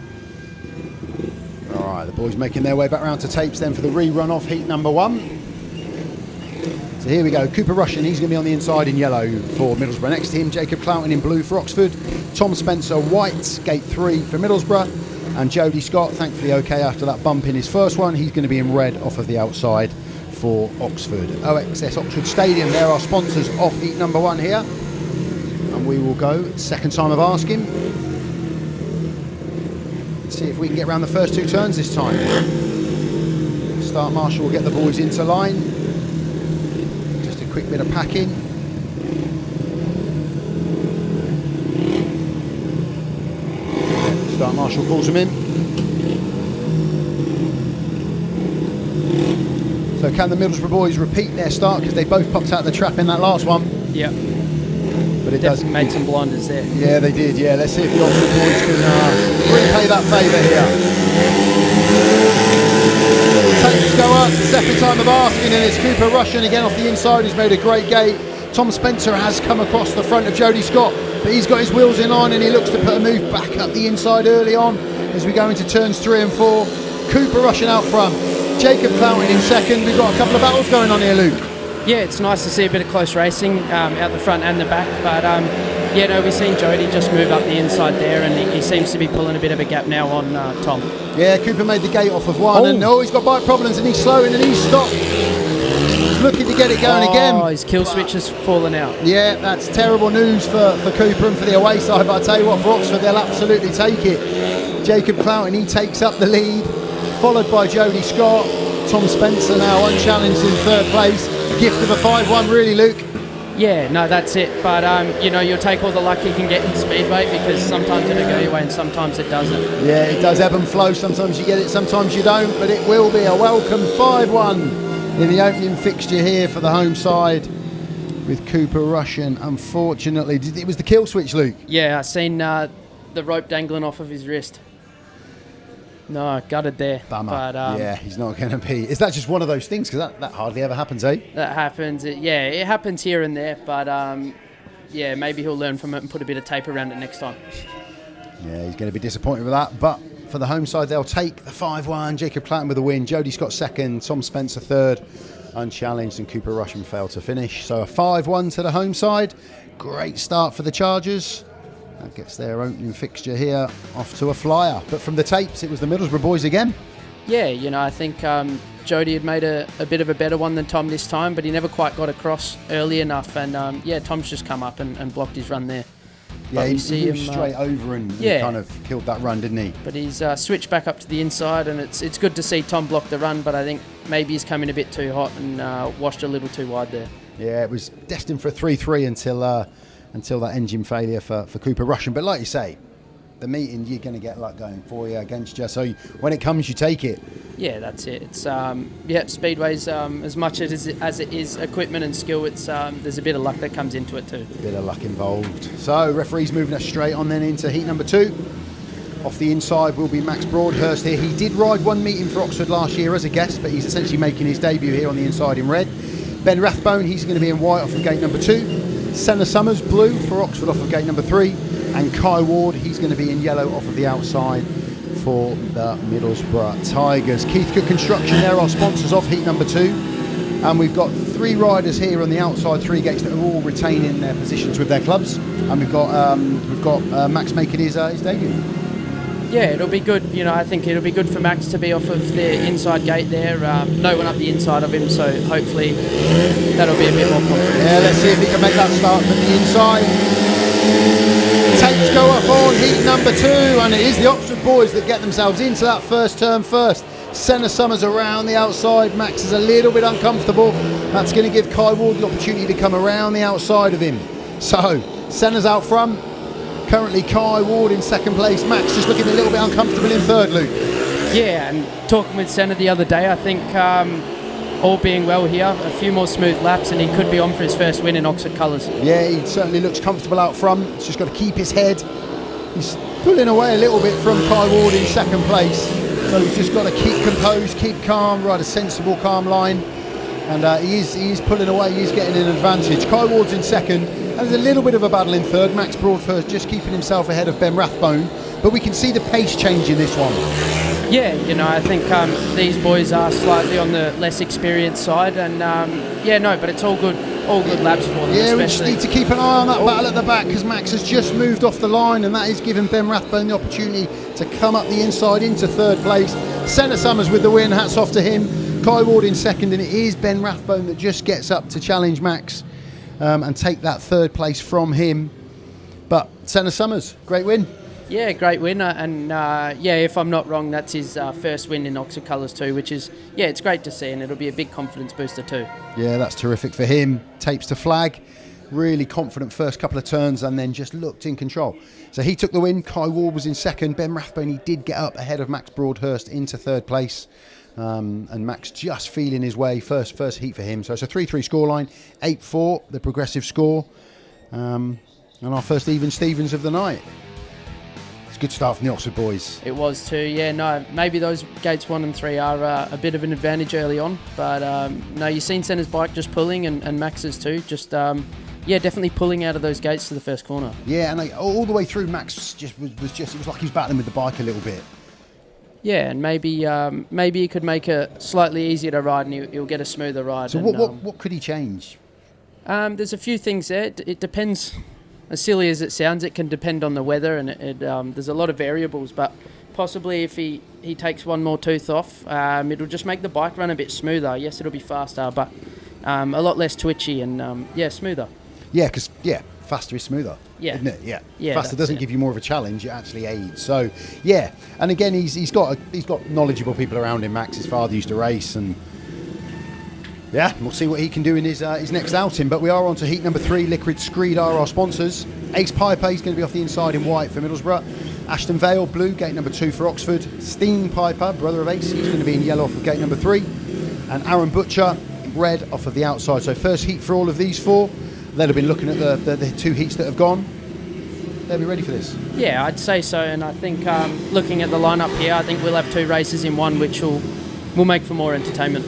All right, the boys making their way back round to tapes then for the rerun off heat number 1. So here we go. Cooper Rushen, he's going to be on the inside in yellow for Middlesbrough. Next to him, Jacob Clouting in blue for Oxford. Tom Spencer white, gate 3 for Middlesbrough. And Jody SCOTT, thankfully okay after that bump in his first one. He's going to be in red off of the outside for Oxford. OXS Oxford Stadium, they're our sponsors of heat number 1 here. And we will go, second time of asking. See if we can get around the first 2 turns this time. Start marshal will get the boys into line. Just a quick bit of packing. Start marshal calls them in. So can the Middlesbrough boys repeat their start, because they both popped out of the trap in that last one? Yeah. But it does make some blunders there. Yeah, they did. Yeah, let's see if the Oxford boys can repay that favour here. Tapes go up, second time of asking, and it's Cooper Rushen again off the inside, who's made a great gate. Tom Spencer has come across the front of Jody SCOTT, but he's got his wheels in on, and he looks to put a move back up the inside early on as we go into turns 3 and 4. Cooper Rushen out front. Jacob Clouting in second. We've got a couple of battles going on here, Luke. Yeah, it's nice to see a bit of close racing out the front and the back, but yeah, no, we've seen Jody just move up the inside there, and he seems to be pulling a bit of a gap now on Tom. Yeah, Cooper made the gate off of one, and he's got bike problems, and he's slowing, and he's stopped. He's looking to get it going again. Oh, his kill switch has fallen out. Yeah, that's terrible news for Cooper and for the away side, but I tell you what, for Oxford, they'll absolutely take it. Jacob Clouting, he takes up the lead, followed by Jody SCOTT. Tom Spencer now unchallenged in third place. Gift of a 5-1, really, Luke. Yeah, no, that's it. But, you know, you'll take all the luck you can get in Speedway, because sometimes it'll go your way and sometimes it doesn't. Yeah, it does ebb and flow. Sometimes you get it, sometimes you don't. But it will be a welcome 5-1 in the opening fixture here for the home side with Cooper Rushen. Unfortunately, it was the kill switch, Luke. Yeah, I seen the rope dangling off of his wrist. No, gutted there. Bummer. But, yeah, he's not going to be. Is that just one of those things? Because that hardly ever happens, eh? That happens. It happens here and there. But, yeah, maybe he'll learn from it and put a bit of tape around it next time. Yeah, he's going to be disappointed with that. But for the home side, they'll take the 5-1. Jacob Clouting with a win. Jody SCOTT second. Tom Spencer third. Unchallenged, and Cooper Rushen failed to finish. So a 5-1 to the home side. Great start for the Chargers. That gets their opening fixture here off to a flyer. But from the tapes, it was the Middlesbrough boys again. Yeah, you know, I think Jody had made a bit of a better one than Tom this time, but he never quite got across early enough. And, yeah, Tom's just come up and blocked his run there. Yeah, he moved straight over and kind of killed that run, didn't he? But he's switched back up to the inside, and it's good to see Tom block the run, but I think maybe he's come in a bit too hot and washed a little too wide there. Yeah, it was destined for a 3-3 until that engine failure for Cooper Rushen. But like you say, the meeting, you're going to get luck going for you, against you. So when it comes, you take it. Yeah, that's it. It's Speedway's as much as it is equipment and skill. It's there's a bit of luck that comes into it too. A bit of luck involved. So referee's moving us straight on then into heat number 2. Off the inside will be Max Broadhurst here. He did ride one meeting for Oxford last year as a guest, but he's essentially making his debut here on the inside in red. Ben Rathbone, he's going to be in white off of gate number 2. Senna SUMMERS, blue for Oxford off of gate number 3. And Kai Ward, he's going to be in yellow off of the outside for the Middlesbrough Tigers. Keith Cook Construction, they're our sponsors of heat number 2. And we've got 3 riders here on the outside 3 gates that are all retaining their positions with their clubs. And we've got Max making his debut. Yeah, it'll be good. You know, I think it'll be good for Max to be off of the inside gate there. No one up the inside of him, so hopefully that'll be a bit more confident. Yeah, let's see if he can make that start from the inside. Tapes go up on heat number 2, and it is the Oxford boys that get themselves into that first turn first. Senna SUMMERS around the outside. Max is a little bit uncomfortable. That's going to give Kai Ward the opportunity to come around the outside of him. So, Senna's out front. Currently Kai Ward in second place. Max just looking a little bit uncomfortable in third, Luke. Yeah, and talking with Senna the other day, I think all being well here, a few more smooth laps and he could be on for his first win in Oxford colours. Yeah, he certainly looks comfortable out front. He's just got to keep his head. He's pulling away a little bit from Kai Ward in second place. So he's just got to keep composed, keep calm, ride a sensible, calm line. And he is pulling away, he's getting an advantage. Kai Ward's in second. And there's a little bit of a battle in third. Max Broadhurst just keeping himself ahead of Ben Rathbone. But we can see the pace change in this one. Yeah, you know, I think these boys are slightly on the less experienced side. And, yeah, no, but it's all good laps for them. Yeah, we just need to keep an eye on that battle at the back because Max has just moved off the line and that is giving Ben Rathbone the opportunity to come up the inside into third place. Senna SUMMERS with the win, hats off to him. Kai Ward in second, and it is Ben Rathbone that just gets up to challenge Max and take that third place from him. But Senna SUMMERS, great win. Yeah, great win, and yeah, if I'm not wrong, that's his first win in Oxford colours too, which is, yeah, it's great to see, and it'll be a big confidence booster too. Yeah, that's terrific for him. Tapes to flag, really confident first couple of turns, and then just looked in control. So he took the win. Kai Ward was in second. Ben Rathbone, he did get up ahead of Max Broadhurst into third place. And Max just feeling his way, first heat for him. So it's a 3-3 scoreline, 8-4 the progressive score, and our first even Stevens of the night. It's a good start from the Oxford boys. It was too, yeah. No, maybe those gates 1 and 3 are a bit of an advantage early on, but no, you've seen Senna's bike just pulling, and Max's too, just yeah, definitely pulling out of those gates to the first corner. Yeah, and all the way through, Max was like he was battling with the bike a little bit. Yeah, and maybe he could make it slightly easier to ride, and he'll get a smoother ride. So and, what could he change? There's a few things there. It depends. As silly as it sounds, it can depend on the weather, and there's a lot of variables. But possibly if he takes one more tooth off, it'll just make the bike run a bit smoother. Yes, it'll be faster, but a lot less twitchy and smoother. Yeah, because faster is smoother. Yeah. Isn't it? Yeah. Yeah, Faster doesn't give you more of a challenge; it actually aids. So, yeah. And again, he's got knowledgeable people around him. Max, his father, used to race, and yeah, we'll see what he can do in his next outing. But we are on to heat number 3. Liquid Screed are our sponsors. Ace Piper, he's going to be off the inside in white for Middlesbrough. Ashton Vale, blue, gate number 2 for Oxford. Stene PIJPER, brother of Ace, he's going to be in yellow off of gate number 3. And Arran BUTCHER, red off of the outside. So first heat for all of these 4. They'll have been looking at the 2 heats that have gone. They'll be ready for this. Yeah, I'd say so. And I think looking at the lineup here, I think we'll have 2 races in one, which will make for more entertainment.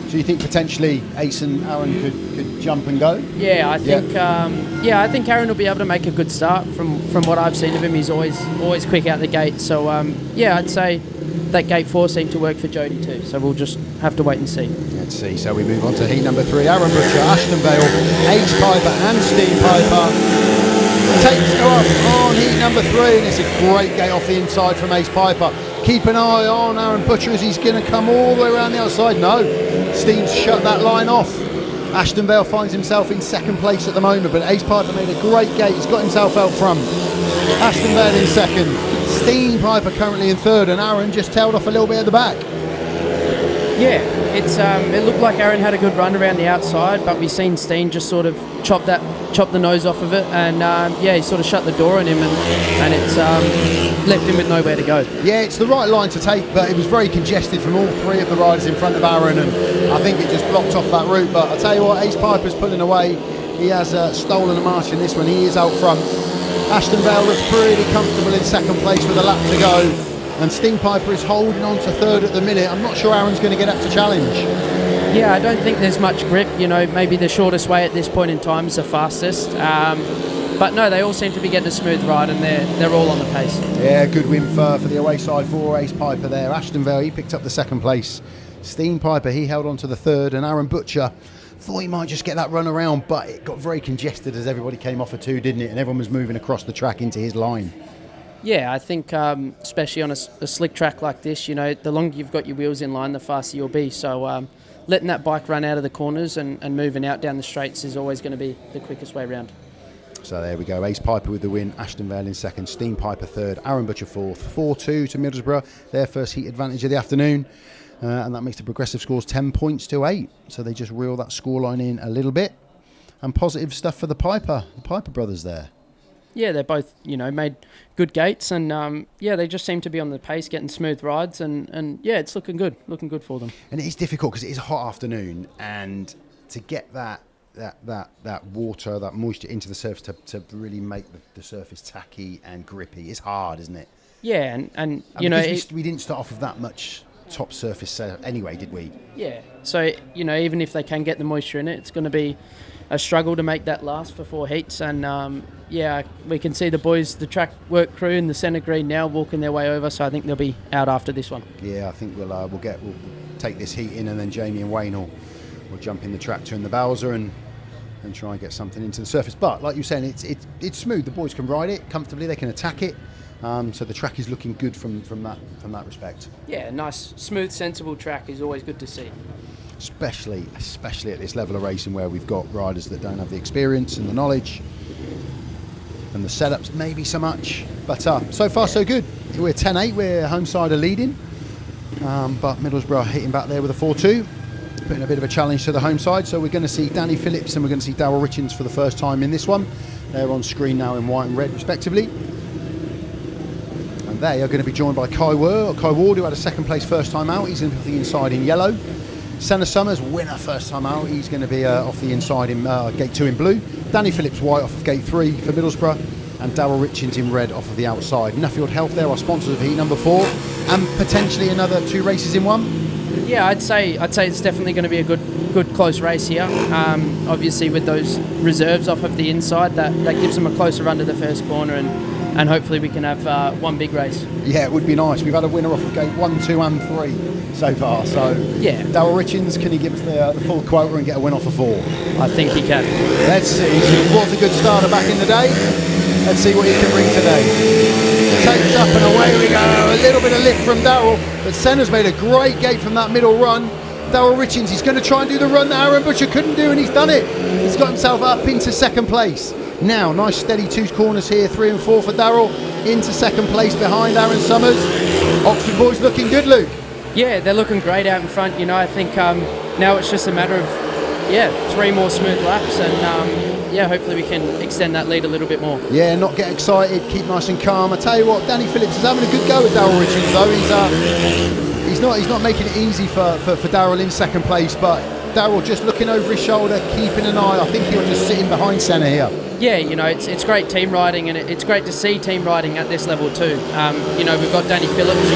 So you think potentially Ace and Arran could jump and go? Yeah, I think I think Arran will be able to make a good start from what I've seen of him. He's always quick out the gate. So I'd say that gate 4 seemed to work for Jody too. So we'll just have to wait and see. Let's see. So we move on to heat number 3. Arran BUTCHER, Ashton Vale, Ace Piper and Stene PIJPER. Takes go up on heat number 3, and it's a great gate off the inside from Ace Piper. Keep an eye on Arran BUTCHER as he's going to come all the way around the outside. No, Stene's shut that line off. Ashton Vale finds himself in 2nd place at the moment, but Ace Piper made a great gate. He's got himself out front. Ashton Vale in 2nd. Stene PIJPER currently in 3rd, and Arran just tailed off a little bit at the back. Yeah, it looked like Arran had a good run around the outside, but we've seen Stene just sort of chop the nose off of it, and he sort of shut the door on him, and it's left him with nowhere to go. Yeah, it's the right line to take, but it was very congested from all 3 of the riders in front of Arran, and I think it just blocked off that route. But I tell you what, Ace Piper's pulling away. He has stolen a march in this one. He is out front. Ashton Vale looks pretty comfortable in 2nd place with a lap to go. And Stene PIJPER is holding on to 3rd at the minute. I'm not sure Aaron's going to get up to challenge. Yeah, I don't think there's much grip. Maybe the shortest way at this point in time is the fastest. But no, they all seem to be getting a smooth ride, and they're all on the pace. Yeah, good win for the away side for Ace Piper there. Ashton Vale, he picked up the 2nd place. Stene PIJPER, he held on to the 3rd, and Arran BUTCHER thought he might just get that run around, but it got very congested as everybody came off a 2, didn't it? And everyone was moving across the track into his line. Yeah, I think especially on a slick track like this, the longer you've got your wheels in line, the faster you'll be. So letting that bike run out of the corners and moving out down the straights is always going to be the quickest way around. So there we go. Ace Piper with the win, Ashton Vale in 2nd, Stene PIJPER 3rd, Arran BUTCHER 4th, 4-2 to Middlesbrough, their first heat advantage of the afternoon. And that makes the progressive scores 10 points to 8. So they just reel that scoreline in a little bit. And positive stuff for the Piper brothers there. Yeah, they're both, made good gates, and they just seem to be on the pace, getting smooth rides, and it's looking good for them. And it is difficult because it is a hot afternoon, and to get that water, that moisture into the surface to really make the surface tacky and grippy is hard, isn't it? Yeah, and we didn't start off with that much top surface anyway, did we? Yeah, so even if they can get the moisture in it, it's going to be a struggle to make that last for 4 heats, and we can see the boys, the track work crew in the centre green now walking their way over, so I think they'll be out after this one. Yeah, I think we'll take this heat in, and then Jamie and Wayne will jump in the tractor and the Bowser and try and get something into the surface. But like you're saying, it's smooth. The boys can ride it comfortably, they can attack it. So the track is looking good from that respect. Yeah, nice, smooth, sensible track is always good to see. Especially at this level of racing where we've got riders that don't have the experience and the knowledge and the setups maybe so much, but so far so good. We're 10-8, we're home side are leading, but Middlesbrough hitting back there with a 4-2, putting a bit of a challenge to the home side. So we're going to see Danny Phillips and we're going to see Darryl RITCHINGS for the first time in this one. They're on screen now in white and red respectively, and they are going to be joined by Kai Ward, who had a 2nd place first time out. He's going to be the inside in yellow. Senna SUMMERS, winner first time out. He's going to be off the inside in gate 2 in blue. Danny Phillips white off of gate 3 for Middlesbrough, and Darryl RITCHINGS in red off of the outside. Nuffield Health there are sponsors of heat number 4, and potentially another 2 races in one. Yeah, I'd say it's definitely going to be a good close race here. Obviously with those reserves off of the inside, that gives them a closer run to the first corner, and and hopefully we can have one big race. Yeah, it would be nice. We've had a winner off of gate 1, 2 and 3 so far. So yeah, Darryl RITCHINGS, can he give us the full quota and get a win off of 4? I think he can. Let's see. He was a good starter back in the day. Let's see what he can bring today. Takes up and away we go. A little bit of lift from Darryl, but Senna's made a great gate from that middle run. Darryl RITCHINGS, he's going to try and do the run that Arran BUTCHER couldn't do, and he's done it. He's got himself up into second place. Now, nice steady 2 corners here, 3 and 4 for Darryl, into second place behind Aaron Summers. Oxford boys looking good, Luke. Yeah, they're looking great out in front. You know, I think now it's just a matter of 3 more smooth laps, and hopefully we can extend that lead a little bit more. Yeah, not get excited, keep nice and calm. I tell you what, Danny Phillips is having a good go at Darryl RITCHINGS though. He's not making it easy for Darryl in second place, but Darryl just looking over his shoulder, keeping an eye. I think he'll just sit in behind Senna here. Yeah, you know, it's great team riding, and it's great to see team riding at this level too. You know, we've got Danny Phillips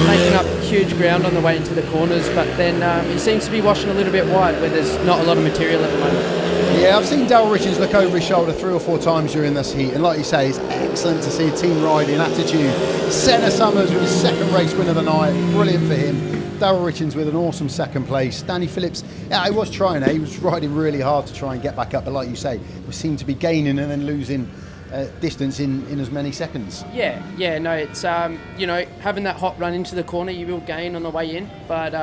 making up huge ground on the way into the corners, but then he seems to be washing a little bit wide where there's not a lot of material at the moment. Yeah, I've seen Darryl RITCHINGS look over his shoulder 3 or 4 times during this heat, and like you say, it's excellent to see a team riding attitude. Senna Summers with his second race win of the night, brilliant for him. Darryl RITCHINGS with an awesome second place. Danny Phillips, yeah, he was trying, he was riding really hard to try and get back up, but like you say, we seem to be gaining and then losing distance in as many seconds. Yeah, no, it's you know, having that hot run into the corner, you will gain on the way in, but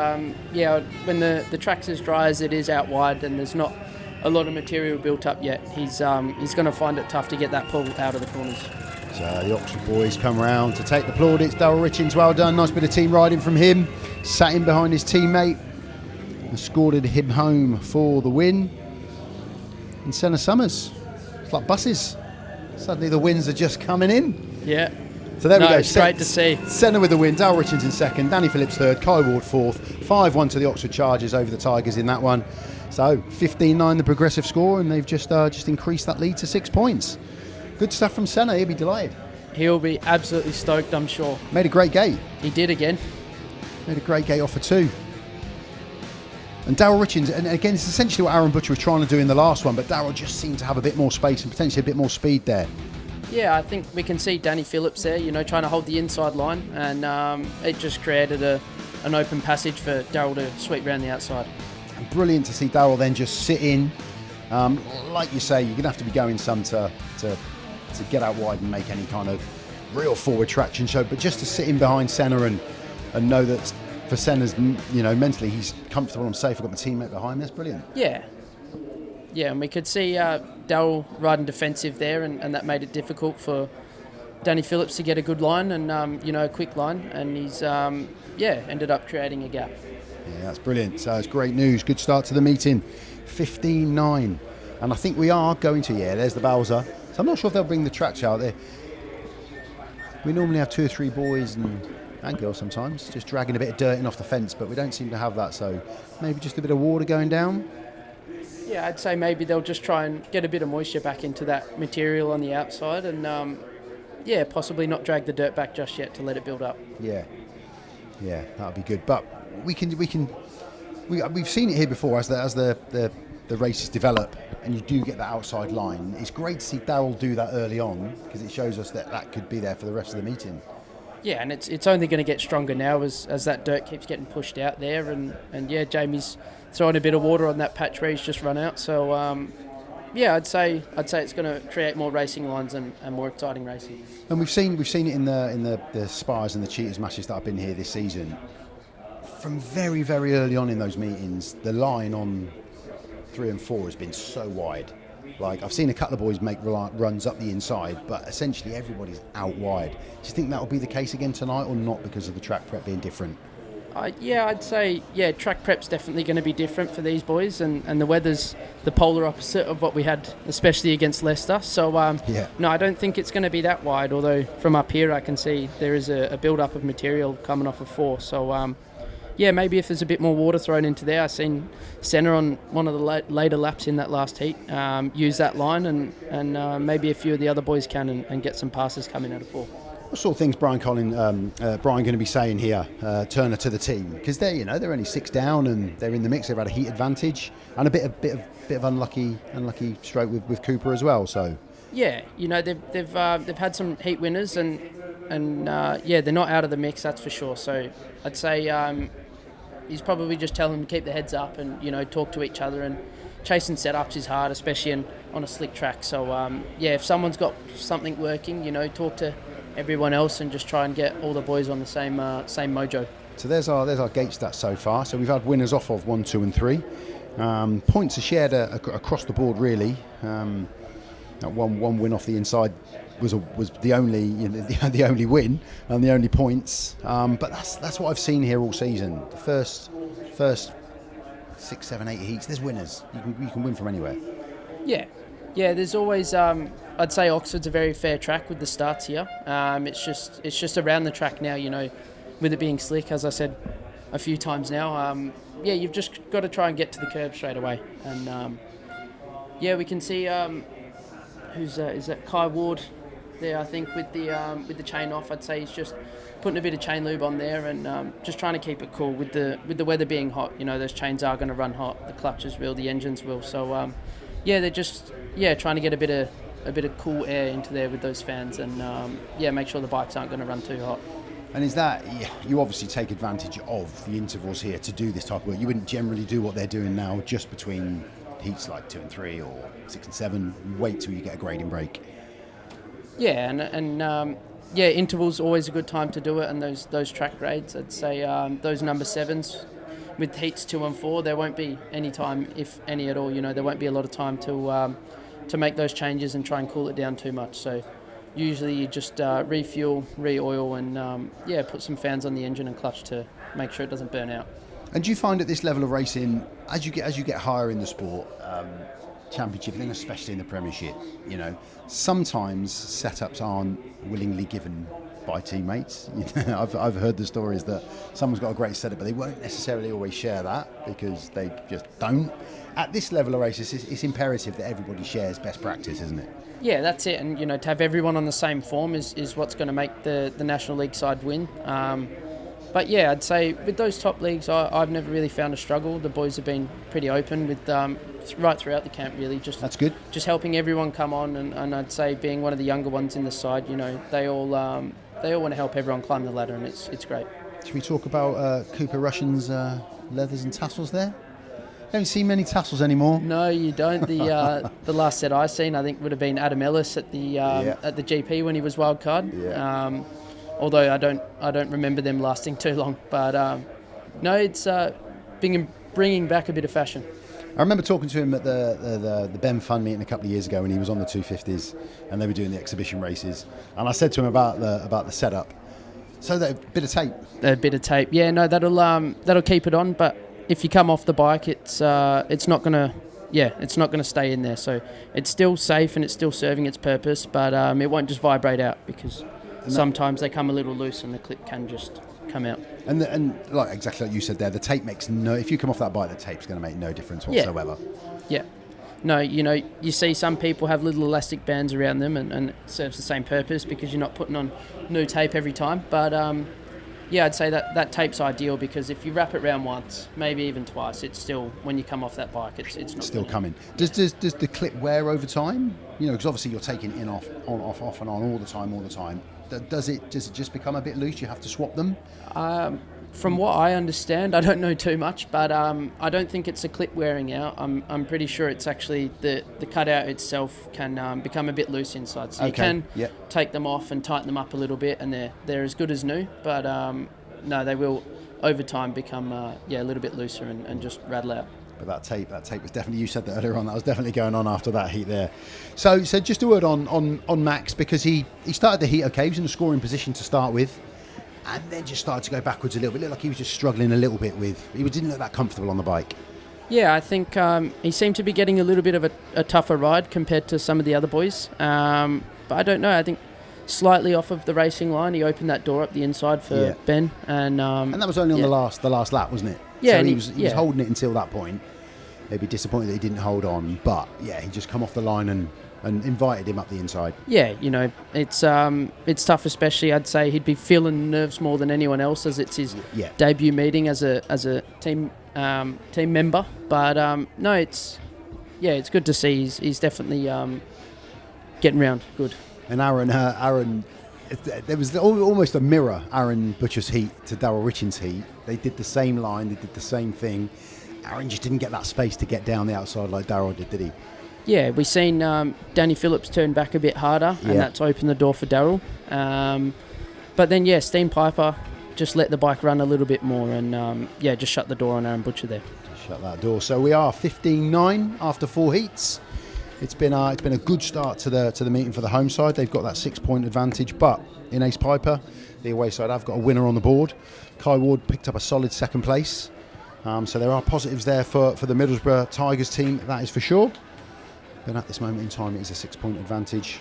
when the track's as dry as it is out wide and there's not a lot of material built up yet, he's going to find it tough to get that pull out of the corners. So the Oxford boys come round to take the plaudits. Darryl RITCHINGS, well done, nice bit of team riding from him. Sat in behind his teammate and scored him home for the win. And Senna Summers, it's like buses. Suddenly the wins are just coming in. Yeah. So there we go. It's great to see. Senna with the win, Darryl RITCHINGS in second, Danny Phillips third, Kai Ward fourth, 5-1 to the Oxford Chargers over the Tigers in that one. So 15-9 the progressive score, and they've just increased that lead to 6 points. Good stuff from Senna, he'll be delighted. He'll be absolutely stoked, I'm sure. Made a great gate. He did again. Made a great gate off for 2. And Darryl RITCHINGS, and again, it's essentially what Arran BUTCHER was trying to do in the last one, but Darryl just seemed to have a bit more space and potentially a bit more speed there. Yeah, I think we can see Danny Phillips there, you know, trying to hold the inside line, and it just created an open passage for Darryl to sweep around the outside. And brilliant to see Darryl then just sit in. Like you say, you're going to have to be going some to get out wide and make any kind of real forward traction show, but just to sit in behind Senna and know that for Senna's, you know, mentally he's comfortable and safe. I've got my teammate behind me. That's brilliant. Yeah, and we could see Darryl riding defensive there, and that made it difficult for Danny Phillips to get a good line and you know, a quick line, and he's ended up creating a gap. Yeah, that's brilliant. So it's great news. Good start to the meeting. 15-9, and I think we are going to. Yeah, there's the Bowser. So I'm not sure if they'll bring the tracks out there. We normally have 2 or 3 boys and girls sometimes just dragging a bit of dirt in off the fence, but we don't seem to have that, so maybe just a bit of water going down. Yeah, I'd say maybe they'll just try and get a bit of moisture back into that material on the outside, and possibly not drag the dirt back just yet to let it build up. Yeah, that'll be good. But we've seen it here before as the races develop and you do get that outside line. It's great to see Darryl do that early on because it shows us that could be there for the rest of the meeting. Yeah, and it's only going to get stronger now as that dirt keeps getting pushed out there, and Jamie's throwing a bit of water on that patch where he's just run out. So I'd say it's going to create more racing lines and more exciting racing. And we've seen it in the Spires and the Cheaters matches that have been here this season. From very, very early on in those meetings, the line on 3 and 4 has been so wide. Like, I've seen a couple of boys make runs up the inside, but essentially everybody's out wide. Do you think that will be the case again tonight or not because of the track prep being different? I'd say, track prep's definitely going to be different for these boys, and the weather's the polar opposite of what we had, especially against Leicester. So, no, I don't think it's going to be that wide, although from up here I can see there is a build-up of material coming off of 4. So, maybe if there's a bit more water thrown into there. I've seen Senna on one of the later laps in that last heat use that line, and maybe a few of the other boys can and get some passes coming out of 4. What sort of things Brian going to be saying here, Turner, to the team? Because they're only 6 down and they're in the mix. They've had a heat advantage and a bit of unlucky stroke with Cooper as well. So Yeah, they've had some heat winners and they're not out of the mix, that's for sure. So I'd say he's probably just telling them to keep their heads up and talk to each other, and chasing setups is hard, especially on a slick track. So if someone's got something working, talk to everyone else and just try and get all the boys on the same mojo. So there's our gate stats so far. So we've had winners off of 1, 2 and 3. Points are shared across the board really. One win off the inside was the only the only win and the only points. But that's what I've seen here all season. The first 6, 7, 8 heats, there's winners. You can win from anywhere. Yeah. There's always. I'd say Oxford's a very fair track with the starts here. It's just around the track now. With it being slick, as I said a few times now. You've just got to try and get to the curb straight away. And we can see. Is that Kai Ward there, I think, with the chain off. I'd say he's just putting a bit of chain lube on there and just trying to keep it cool with the weather being hot. Those chains are going to run hot. The clutches will, the engines will. So they're just trying to get a bit of cool air into there with those fans and make sure the bikes aren't going to run too hot. And is that, you obviously take advantage of the intervals here to do this type of work. You wouldn't generally do what they're doing now just between heats like 2 and 3 or 6 and 7. You wait till you get a grading break. Yeah, and intervals always a good time to do it, and those track grades. I'd say those number 7s with heats 2 and 4, there won't be any time, if any at all. There won't be a lot of time to make those changes and try and cool it down too much. So usually you just refuel, re-oil, and put some fans on the engine and clutch to make sure it doesn't burn out. And do you find at this level of racing, as you get higher in the sport, championship, and then especially in the Premiership, sometimes setups aren't willingly given by teammates. I've heard the stories that someone's got a great setup, but they won't necessarily always share that because they just don't. At this level of races, it's imperative that everybody shares best practice, isn't it? Yeah, that's it. And to have everyone on the same form is what's going to make the National League side win. But I'd say with those top leagues, I've never really found a struggle. The boys have been pretty open with right throughout the camp, really. That's good. Just helping everyone come on, and I'd say being one of the younger ones in the side, they all want to help everyone climb the ladder, and it's great. Should we talk about Cooper Rushen's leathers and tassels there? Don't see many tassels anymore. No, you don't. The last set I seen, I think, would have been Adam Ellis at the GP when he was wildcard. Yeah. Although I don't remember them lasting too long, but no, it's bringing back a bit of fashion. I remember talking to him at the Ben Fun meeting a couple of years ago when he was on the 250s and they were doing the exhibition races, and I said to him about the setup. So that a bit of tape. Yeah, no, that'll keep it on, but if you come off the bike, it's not gonna stay in there. So it's still safe and it's still serving its purpose, but it won't just vibrate out because sometimes they come a little loose and the clip can just come out. And like exactly like you said there, the tape makes if you come off that bike, the tape's going to make no difference whatsoever. Yeah. No, you see some people have little elastic bands around them and it serves the same purpose because you're not putting on new tape every time. But I'd say that tape's ideal because if you wrap it around once, maybe even twice, it's still, when you come off that bike, it's not still coming. Does the clip wear over time? Because obviously you're taking in off and on all the time. Does it just become a bit loose? You have to swap them? From what I understand, I don't know too much, but I don't think it's a clip wearing out. I'm pretty sure it's actually the cutout itself can become a bit loose inside. So you can take them off and tighten them up a little bit, and they're as good as new. But no, they will over time become a little bit looser and just rattle out. But that tape was definitely, you said that earlier on, that was definitely going on after that heat there. So just a word on Max, because he started the heat okay, he was in a scoring position to start with, and then just started to go backwards a little bit. It looked like he was just struggling a little bit didn't look that comfortable on the bike. Yeah, I think he seemed to be getting a little bit of a tougher ride compared to some of the other boys. But I don't know, I think slightly off of the racing line, he opened that door up the inside for Ben. And that was only on the last lap, wasn't it? Yeah, so he was holding it until that point. They'd be disappointed that he didn't hold on, but he just come off the line and invited him up the inside. Yeah, it's tough, especially I'd say he'd be feeling nerves more than anyone else as it's his debut meeting as a team member. But no, it's good to see he's definitely getting round. Good. And Arran, there was almost a mirror, Arran Butcher's heat to Darryl Ritchings' heat. They did the same line, they did the same thing. Arran just didn't get that space to get down the outside like Darryl did he? Yeah, we've seen Danny Phillips turn back a bit harder, and that's opened the door for Darryl. But then, Stene PIJPER just let the bike run a little bit more, and just shut the door on Arran Butcher there. Shut that door. So we are 15-9 after 4 heats. It's been a good start to the meeting for the home side. They've got that 6-point advantage, but in Ace PIJPER, the away side have got a winner on the board. Kai Ward picked up a solid second place. So there are positives there for the Middlesbrough Tigers team, that is for sure. But at this moment in time, it is a 6-point advantage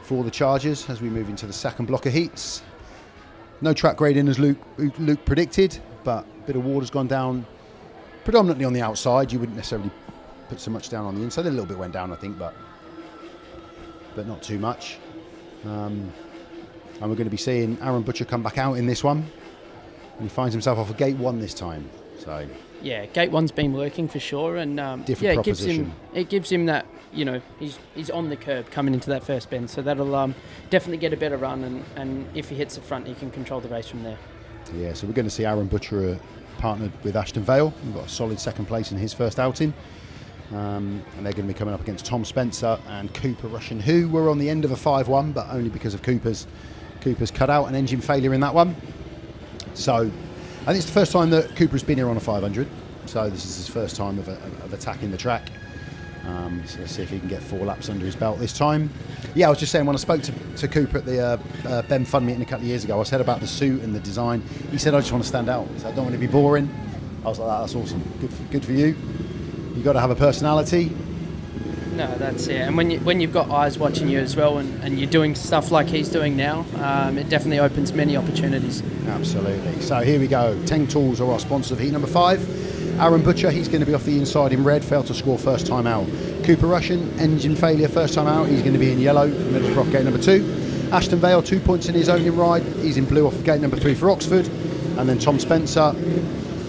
for the Chargers as we move into the second block of heats. No track grading as Luke predicted, but a bit of water's gone down predominantly on the outside. You wouldn't necessarily put so much down on the inside. A little bit went down, I think, but not too much. And we're going to be seeing Arran Butcher come back out in this one. And he finds himself off of gate 1 this time. So yeah, gate 1's been working for sure, and different proposition. It gives him that, he's on the curb coming into that first bend, so that'll definitely get a better run, and if he hits the front, he can control the race from there. Yeah, so we're going to see Arran Butcher partnered with Ashton VALE. We've got a solid second place in his first outing. And they're going to be coming up against Tom Spencer and Cooper Rushen, who were on the end of a 5-1, but only because of Cooper's cut out and engine failure in that one. So I think it's the first time that Cooper's been here on a 500. So this is his first time of attacking the track. So let's see if he can get 4 laps under his belt this time. Yeah, I was just saying, when I spoke to Cooper at the Ben Fun meeting a couple of years ago, I said about the suit and the design. He said, I just want to stand out. So I don't want to be boring. I was like, that's awesome. Good for you. You've got to have a personality. No, that's it. And when you've got eyes watching you as well, and you're doing stuff like he's doing now, it definitely opens many opportunities. Absolutely. So here we go. Teng Tools are our sponsor of heat number 5. Arran Butcher, he's going to be off the inside in red, failed to score first time out. Cooper Rushen, engine failure first time out, he's going to be in yellow for Middlesbrough gate number 2. Ashton VALE, 2 points in his own ride, he's in blue off gate number 3 for Oxford. And then Tom Spencer,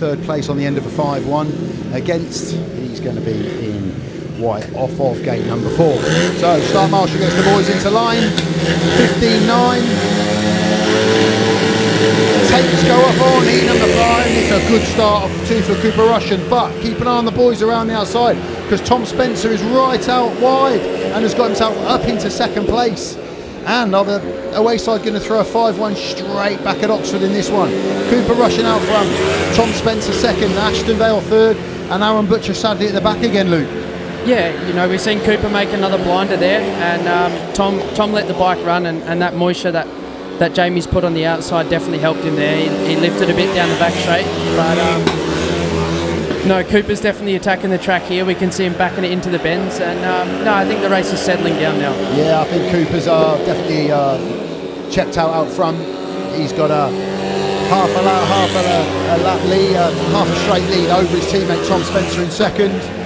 3rd place on the end of a 5-1 against, he's going to be in white off of gate number 4. So Start Marshall gets the boys into line, 15-9. Tapes go up on heat number 5. It's a good start off 2 for Cooper Rushen, but keep an eye on the boys around the outside, because Tom Spencer is right out wide and has got himself up into 2nd place. And are the away side going to throw a 5-1 straight back at Oxford in this one? Cooper Rushen out front, Tom Spencer 2nd, Ashton VALE 3rd, and Arran Butcher sadly at the back again, Luke. Yeah, we've seen Cooper make another blinder there, and Tom let the bike run, and that moisture that Jamie's put on the outside definitely helped him there. He lifted a bit down the back straight, but no, Cooper's definitely attacking the track here. We can see him backing it into the bends, and I think the race is settling down now. Yeah, I think Cooper's definitely checked out front. He's got a half a lap lead, half a straight lead over his teammate Tom Spencer in 2nd.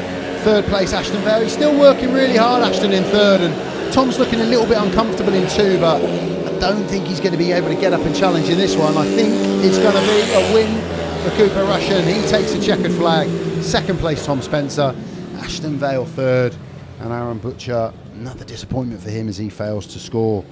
3rd place Ashton VALE. He's still working really hard, Ashton in 3rd, and Tom's looking a little bit uncomfortable in 2, but I don't think he's going to be able to get up and challenge in this one. I think it's going to be a win for Cooper Rushen. He takes a checkered flag. 2nd place Tom Spencer, Ashton VALE 3rd, and Arran Butcher, another disappointment for him as he fails to score.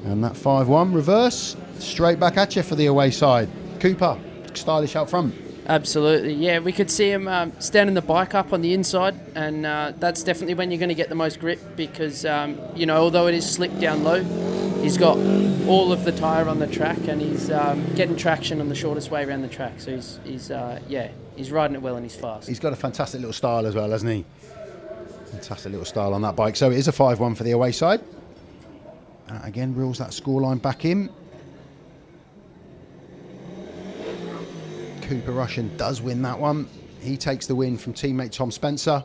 And that 5-1 reverse, straight back at you for the away side. Cooper, stylish out front. Absolutely, yeah. We could see him standing the bike up on the inside, and that's definitely when you're going to get the most grip, because, although it is slick down low, he's got all of the tyre on the track, and he's getting traction on the shortest way around the track. So he's riding it well, and he's fast. He's got a fantastic little style as well, hasn't he? Fantastic little style on that bike. So it is a 5-1 for the away side. Again, reels that scoreline back in. Cooper Rushen does win that one. He takes the win from teammate Tom Spencer.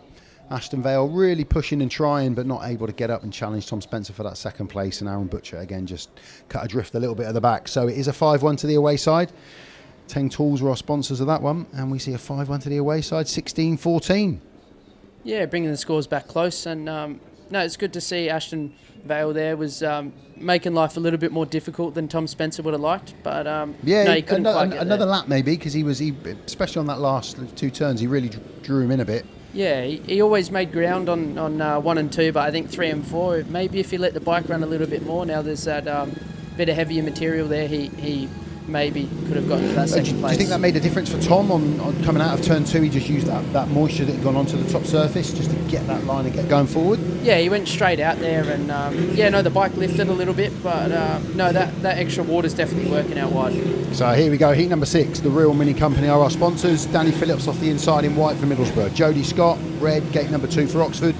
Ashton VALE really pushing and trying, but not able to get up and challenge Tom Spencer for that 2nd place. And Arran Butcher again just cut adrift a little bit at the back. So it is a 5-1 to the away side. Teng Tools were our sponsors of that one, and we see a 5-1 to the away side, 16-14. Yeah, bringing the scores back close, and it's good to see Ashton VALE there was making life a little bit more difficult than Tom Spencer would have liked, but he couldn't quite get another there. lap maybe, because he especially on that last 2 turns, he really drew him in a bit. Yeah, he always made ground on 1 and 2, but I think 3 and 4, maybe if he let the bike run a little bit more, now there's that bit of heavier material there, he maybe could have gotten to that second place. Do you think that made a difference for Tom on coming out of turn 2? He just used that moisture that had gone onto the top surface just to get that line and get going forward? Yeah, he went straight out there, and the bike lifted a little bit, but that extra water's definitely working out wide. So here we go, heat number 6. The Real Mini Company are our sponsors. Danny Phillips off the inside in white for Middlesbrough. Jody SCOTT, red, gate number 2 for Oxford.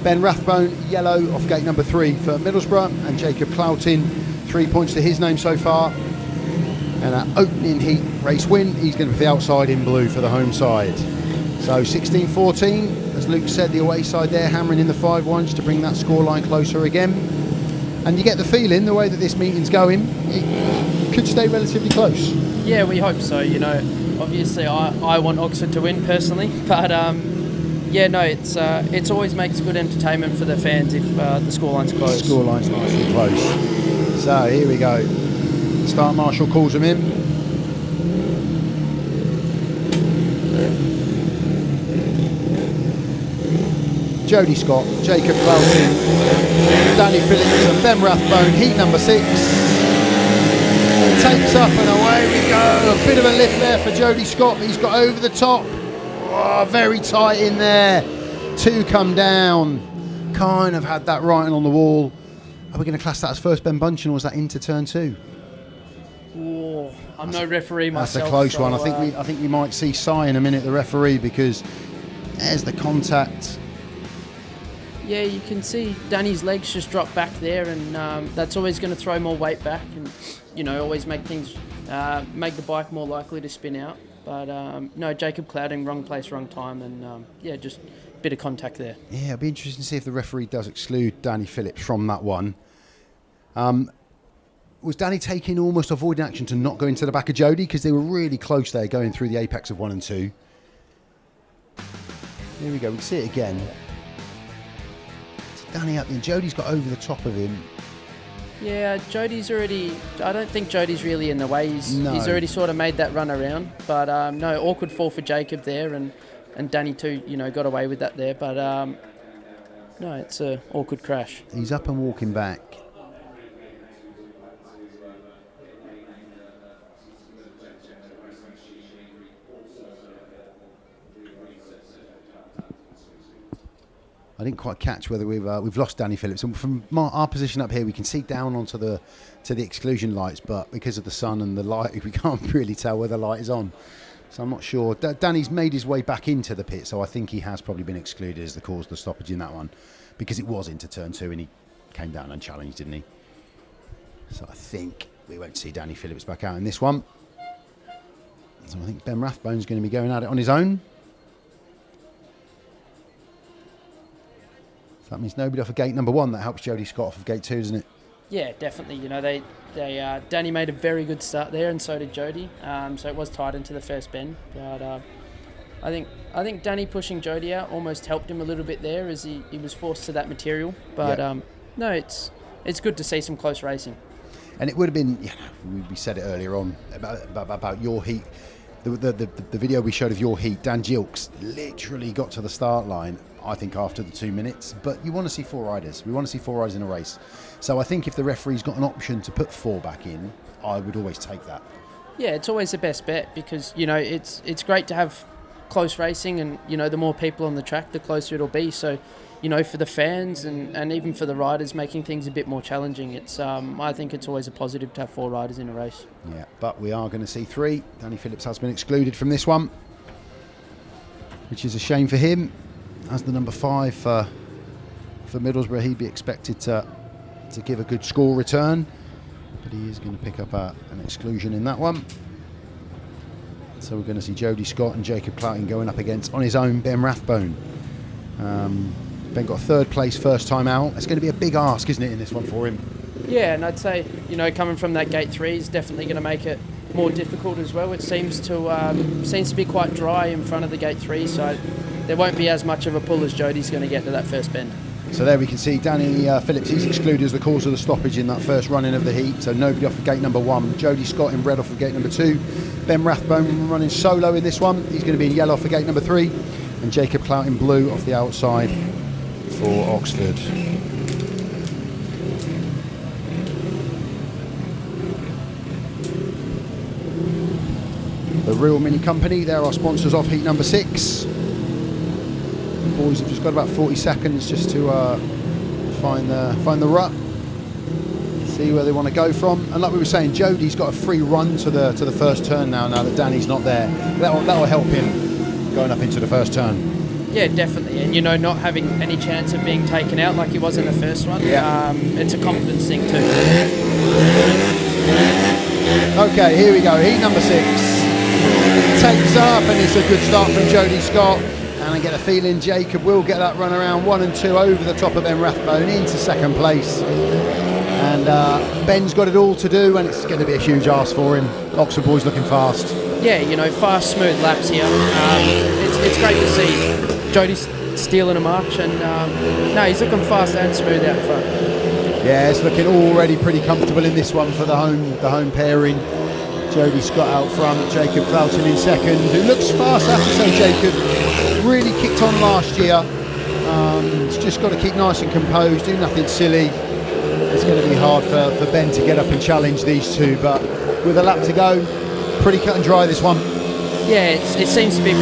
Ben Rathbone, yellow, off gate number 3 for Middlesbrough. And Jacob Clouting, 3 points to his name so far. And our opening heat race win, he's going to be the outside in blue for the home side. So 16-14, as Luke said, the away side there hammering in the 5-1s to bring that scoreline closer again. And you get the feeling, the way that this meeting's going, it could stay relatively close. Yeah, we hope so. Obviously I want Oxford to win personally, but it's always makes good entertainment for the fans if the scoreline's close. The scoreline's nicely close. So here we go. Start marshal calls him in. Jody SCOTT, Jacob Clouting, Danny Phillips and Ben Rathbone, heat number 6. Takes up and away we go. A bit of a lift there for Jody SCOTT, but he's got over the top. Oh, very tight in there. 2 come down. Kind of had that writing on the wall. Are we going to class that as first Ben bunching, or was that into turn 2? I'm no referee myself. That's a close one. I think we might see Cy in a minute, the referee, because there's the contact. Yeah, you can see Danny's legs just drop back there, and that's always going to throw more weight back, and always make things make the bike more likely to spin out. But no, Jacob Clouting, wrong place, wrong time, and just a bit of contact there. Yeah, it'll be interesting to see if the referee does exclude Danny Phillips from that one. Was Danny taking almost avoiding action to not go into the back of Jody, because they were really close there going through the apex of 1 and 2. Here we go, we see it again. It's Danny up there, Jody's got over the top of him. Yeah, I don't think Jody's really in the way. He's already sort of made that run around. But no, awkward fall for Jacob there, and Danny too, got away with that there. But no, it's an awkward crash. He's up and walking back. I didn't quite catch whether we've lost Danny Phillips. And from our position up here, we can see down onto the exclusion lights, but because of the sun and the light, we can't really tell whether the light is on. So I'm not sure. Danny's made his way back into the pit, so I think he has probably been excluded as the cause of the stoppage in that one, because it was into turn 2 and he came down unchallenged, didn't he? So I think we won't see Danny Phillips back out in this one. So I think Ben Rathbone's going to be going at it on his own. That means nobody off of gate number 1. That helps Jody SCOTT off of gate 2, doesn't it? Yeah, definitely. Danny made a very good start there, and so did Jody. So it was tied into the first bend. But I think Danny pushing Jody out almost helped him a little bit there, as he was forced to that material. But no, it's good to see some close racing. And it would have been, we said it earlier on about your heat. The video we showed of your heat, Dan Gilks literally got to the start line, I think, after the 2 minutes. But you want to see 4 riders. We want to see 4 riders in a race. So I think if the referee's got an option to put 4 back in, I would always take that. Yeah, it's always the best bet, because it's great to have close racing, and the more people on the track, the closer it'll be. So for the fans and even for the riders, making things a bit more challenging. It's I think it's always a positive to have 4 riders in a race. Yeah, but we are going to see 3. Danny Phillips has been excluded from this one, which is a shame for him. As the number 5 for Middlesbrough, he'd be expected to give a good score return, but he is going to pick up an exclusion in that one. So we're going to see Jody SCOTT and Jacob Clouting going up against, on his own, Ben Rathbone. Ben got 3rd place first time out. It's going to be a big ask, isn't it, in this one for him? Yeah, and I'd say, coming from that gate 3 is definitely going to make it more difficult as well. It seems to be quite dry in front of the gate 3, so there won't be as much of a pull as Jody's going to get to that first bend. So there we can see Danny Phillips, he's excluded as the cause of the stoppage in that first running of the heat. So nobody off of gate number 1. Jody SCOTT in red off of gate number 2. Ben Rathbone running solo in this one. He's going to be in yellow off of gate number 3. and Jacob Clouting blue off the outside for Oxford. The Real Mini Company, they're our sponsors of heat number 6. The boys have just got about 40 seconds just to find the rut, see where they want to go from. And like we were saying, Jody's got a free run to the first turn now that Danny's not there. That'll help him going up into the first turn. Yeah, definitely. And not having any chance of being taken out like he was in the first one. Yeah. It's a confidence thing too. Okay, here we go. Heat number 6. Takes up, and it's a good start from Jody SCOTT. And I get a feeling Jacob will get that run around 1 and 2 over the top of Ben Rathbone into second place. And Ben's got it all to do, and it's going to be a huge ask for him. Oxford boys looking fast. Yeah, fast, smooth laps here. It's great to see Jody stealing a march, and no, he's looking fast and smooth out front. Yeah, it's looking already pretty comfortable in this one for the home pairing. Jody SCOTT out front, Jacob Clouting in second, who looks fast, I have to say. Jacob really kicked on last year. He's just got to keep nice and composed, do nothing silly. It's going to be hard for Ben to get up and challenge these two, but with a lap to go, pretty cut and dry this one. Yeah, it seems to be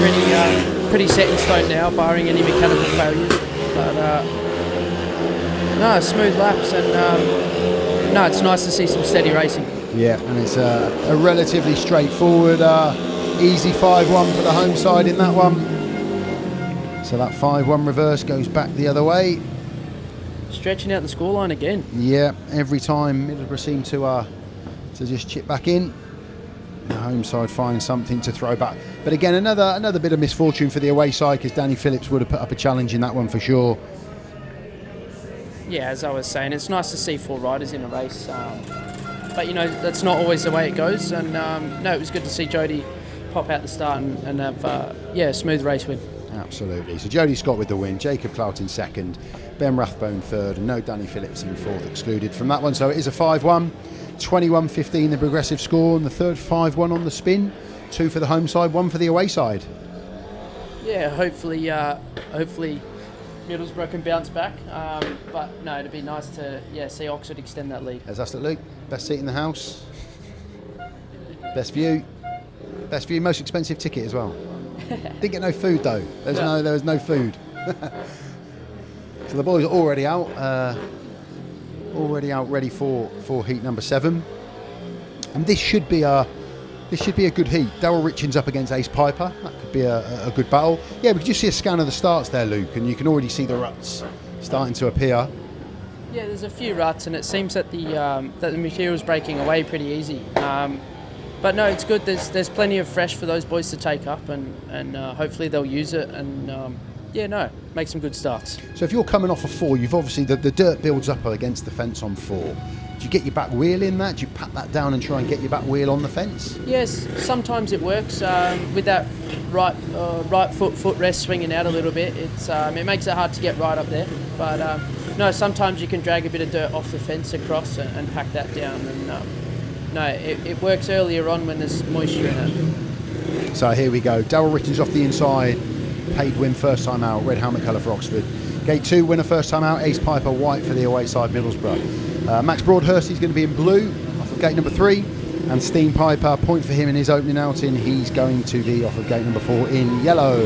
pretty set in stone now, barring any mechanical failures. But no, smooth laps, and no, it's nice to see some steady racing. Yeah, and it's a relatively straightforward, easy 5-1 for the home side in that one. So that 5-1 reverse goes back the other way. Stretching out the scoreline again. Yeah, every time Middlesbrough seem to just chip back in. The home side finds something to throw back. But again, another bit of misfortune for the away side, because Danny Phillips would have put up a challenge in that one for sure. Yeah, as I was saying, it's nice to see 4 riders in a race. But that's not always the way it goes, and no, it was good to see Jody pop out the start and have a smooth race win. Absolutely. So Jody SCOTT with the win, Jacob Clouting second, Ben Rathbone third, and no Danny Phillips in fourth, excluded from that one. So it is a 5-1, 21-15 the progressive score, and the third 5-1 on the spin, 2 for the home side, 1 for the away side. Yeah, hopefully Middlesbrough can bounce back, but no, it'd be nice to see Oxford extend that lead. As that's it, Luke. Best seat in the house, best view, most expensive ticket as well. Didn't get no food though. There was no food. So the boys are already out ready for heat number 7, and this should be a good heat. Darryl RITCHINGS up against Ace Piper. That could be a good battle. Yeah, we could just see a scan of the starts there, Luke, and you can already see the ruts starting to appear. Yeah, there's a few ruts, and it seems that the material's breaking away pretty easy. But no, it's good. There's plenty of fresh for those boys to take up, and hopefully they'll use it, and make some good starts. So if you're coming off a 4, you've obviously the dirt builds up against the fence on 4. Do you get your back wheel in that? Do you pat that down and try and get your back wheel on the fence? Yes, sometimes it works with that right foot rest swinging out a little bit. It makes it hard to get right up there, but no, sometimes you can drag a bit of dirt off the fence across and pack that down. And no, it works earlier on when there's moisture in it. So here we go. Darryl RITCHINGS off the inside. Paid win first time out. Red helmet colour for Oxford. Gate 2 winner first time out. Ace Piper white for the away side Middlesbrough. Max Broadhurst, he's going to be in blue off of gate number 3. And Stene PIJPER, point for him in his opening outing. He's going to be off of gate number 4 in yellow.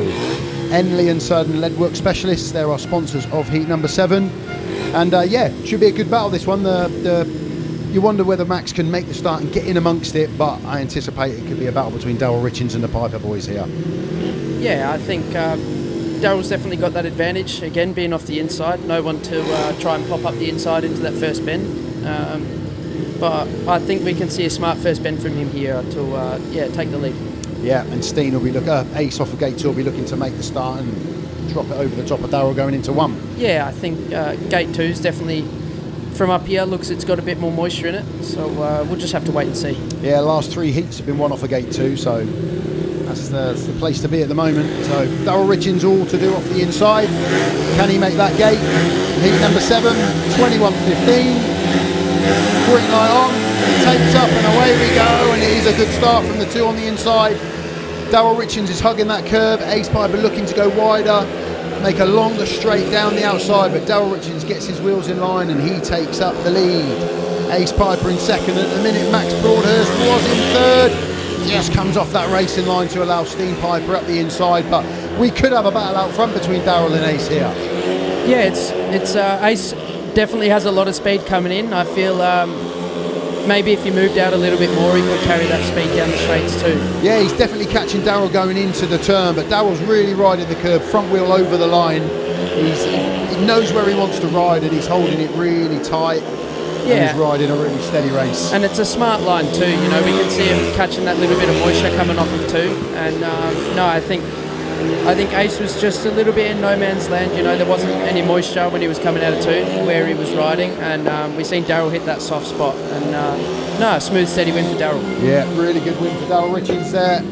Enley and Sudden Leadwork Specialists. They're our sponsors of heat number 7. And should be a good battle this one. You wonder whether Max can make the start and get in amongst it, but I anticipate it could be a battle between Darryl RITCHINGS and the Piper boys here. Yeah, I think Darryl's definitely got that advantage, again, being off the inside. No one to try and pop up the inside into that first bend. But I think we can see a smart first bend from him here to take the lead. Yeah, and Stene will be Ace off of gate 2 will be looking to make the start and drop it over the top of Darryl going into 1. Yeah, I think gate 2 is definitely, from up here, it's got a bit more moisture in it, so we'll just have to wait and see. Yeah, last 3 heats have been won off of gate 2, so that's the place to be at the moment. So Darryl RITCHINGS all to do off the inside. Can he make that gate? Heat number 7, 21-15. Green light on, tapes up, and away we go, and it is a good start from the 2 on the inside. Darryl Richings is hugging that curb. Ace Piper looking to go wider, make a longer straight down the outside, but Darryl Richings gets his wheels in line and he takes up the lead. Ace Piper in second at the minute. Max Broadhurst was in third. Just comes off that racing line to allow Stene Piper up the inside, but we could have a battle out front between Darryl and Ace here. Yeah, it's Ace definitely has a lot of speed coming in. I feel maybe if he moved out a little bit more, he could carry that speed down the straights too. Yeah, he's definitely catching Darryl going into the turn, but Darryl's really riding the curb, front wheel over the line. He knows where he wants to ride and he's holding it really tight. Yeah. And he's riding a really steady race. And it's a smart line too, you know, we can see him catching that little bit of moisture coming off of 2. And no, I think Ace was just a little bit in no man's land. You know, there wasn't any moisture when he was coming out of 2 where he was riding, and we've seen Darryl hit that soft spot. And no, smooth, steady win for Darryl. Yeah, really good win for Darryl Richings there.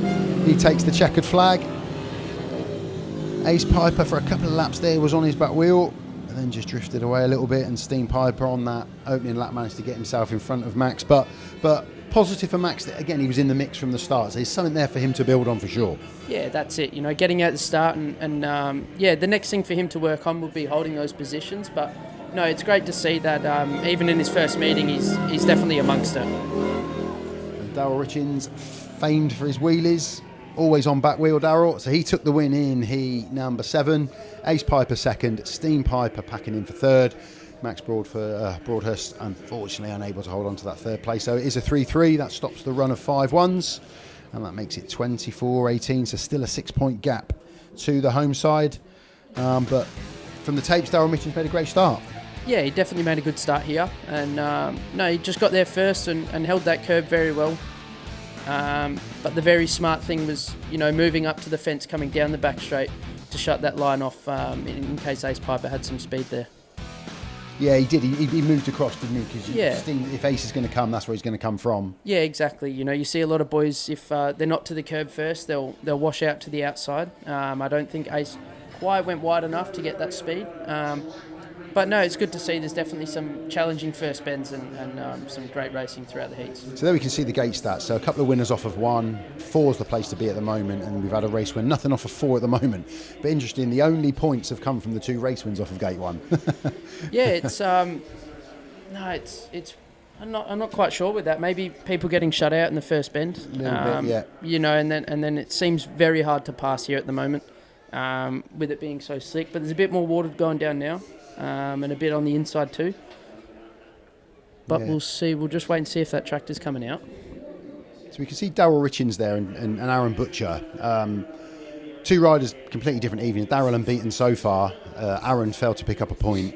He takes the checkered flag. Ace Piper for a couple of laps there was on his back wheel, and then just drifted away a little bit. And Stene Piper on that opening lap managed to get himself in front of Max, but positive for Max that again he was in the mix from the start, so there's something there for him to build on for sure. Yeah, that's it, you know, getting out at the start and yeah, the next thing for him to work on would be holding those positions, but no, it's great to see that even in his first meeting he's definitely amongst it. Darryl Richings, famed for his wheelies, always on back wheel Darryl, so he took the win in number 7. Ace Piper second, Stene Piper packing in for third. Max Broadhurst unfortunately unable to hold on to that third place, so it is a 3-3. That stops the run of 5-1s, and that makes it 24-18, so still a 6-point gap to the home side. But from the tapes, Darryl Richings made a great start. Yeah, he definitely made a good start here, and no, he just got there first and held that curb very well. But the very smart thing was, you know, moving up to the fence, coming down the back straight to shut that line off in case Ace Piper had some speed there. Yeah, he did. He moved across, didn't he? Because yeah. If Ace is going to come, that's where he's going to come from. Yeah, exactly. You know, you see a lot of boys, if they're not to the curb first, they'll wash out to the outside. I don't think Ace quite went wide enough to get that speed. But no, it's good to see there's definitely some challenging first bends and some great racing throughout the heats. So there we can see the gate stats. So a couple of winners off of 1, 4's the place to be at the moment, and we've had a race win, nothing off of 4 at the moment. But interesting, the only points have come from the 2 race wins off of gate 1. Yeah, it's no, it's I'm not quite sure with that. Maybe people getting shut out in the first bend. A little bit, yeah. You know, and then it seems very hard to pass here at the moment, with it being so slick. But there's a bit more water going down now. And a bit on the inside too. But yeah. We'll see. We'll just wait and see if that tractor's coming out. So we can see Darryl Richings there and Arran BUTCHER. 2 riders, completely different evenings. Darryl unbeaten so far. Arran failed to pick up a point.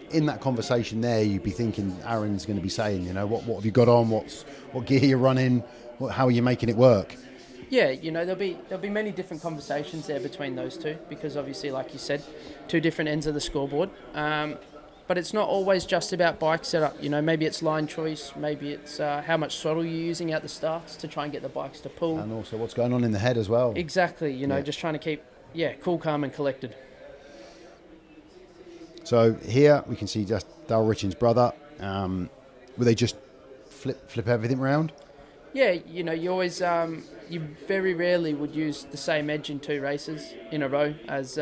In that conversation there, you'd be thinking Aaron's going to be saying, you know, what have you got on? What gear you're running? How are you making it work? Yeah, you know, there'll be many different conversations there between those 2, because obviously, like you said, 2 different ends of the scoreboard. But it's not always just about bike setup. You know, maybe it's line choice, maybe it's how much throttle you're using at the starts to try and get the bikes to pull. And also what's going on in the head as well. Exactly, you know, just trying to keep, cool, calm and collected. So here we can see just Darryl Richings' brother. Will they just flip everything around? Yeah, you know, you always, you very rarely would use the same edge in 2 races in a row, as,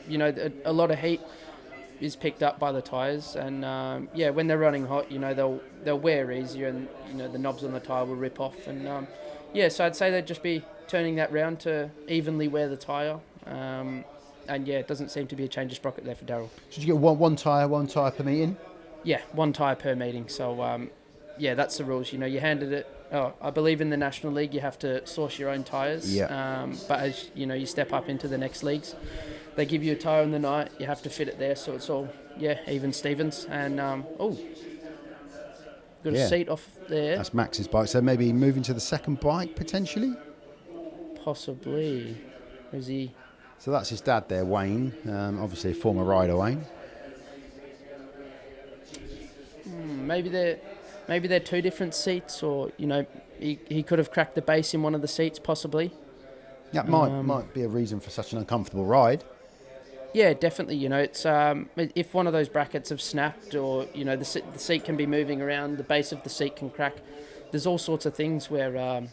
you know, a lot of heat is picked up by the tyres, and, when they're running hot, you know, they'll wear easier, and, you know, the knobs on the tyre will rip off, and, so I'd say they'd just be turning that round to evenly wear the tyre, and, it doesn't seem to be a change of sprocket there for Darryl. So did you get one tyre per meeting? Yeah, 1 tyre per meeting, so, that's the rules. You know, you handed it. I believe in the National League you have to source your own tyres. Yeah. But as you know, you step up into the next leagues, they give you a tyre in the night. You have to fit it there, so it's all even Stevens. And got a seat off there. That's Max's bike. So maybe moving to the second bike potentially. Possibly. Is he? So that's his dad there, Wayne. Obviously a former rider, Wayne. Maybe they're 2 different seats, or, you know, he could have cracked the base in one of the seats, possibly. That might be a reason for such an uncomfortable ride. Yeah, definitely. You know, it's if one of those brackets have snapped, or, you know, the seat can be moving around, the base of the seat can crack. There's all sorts of things where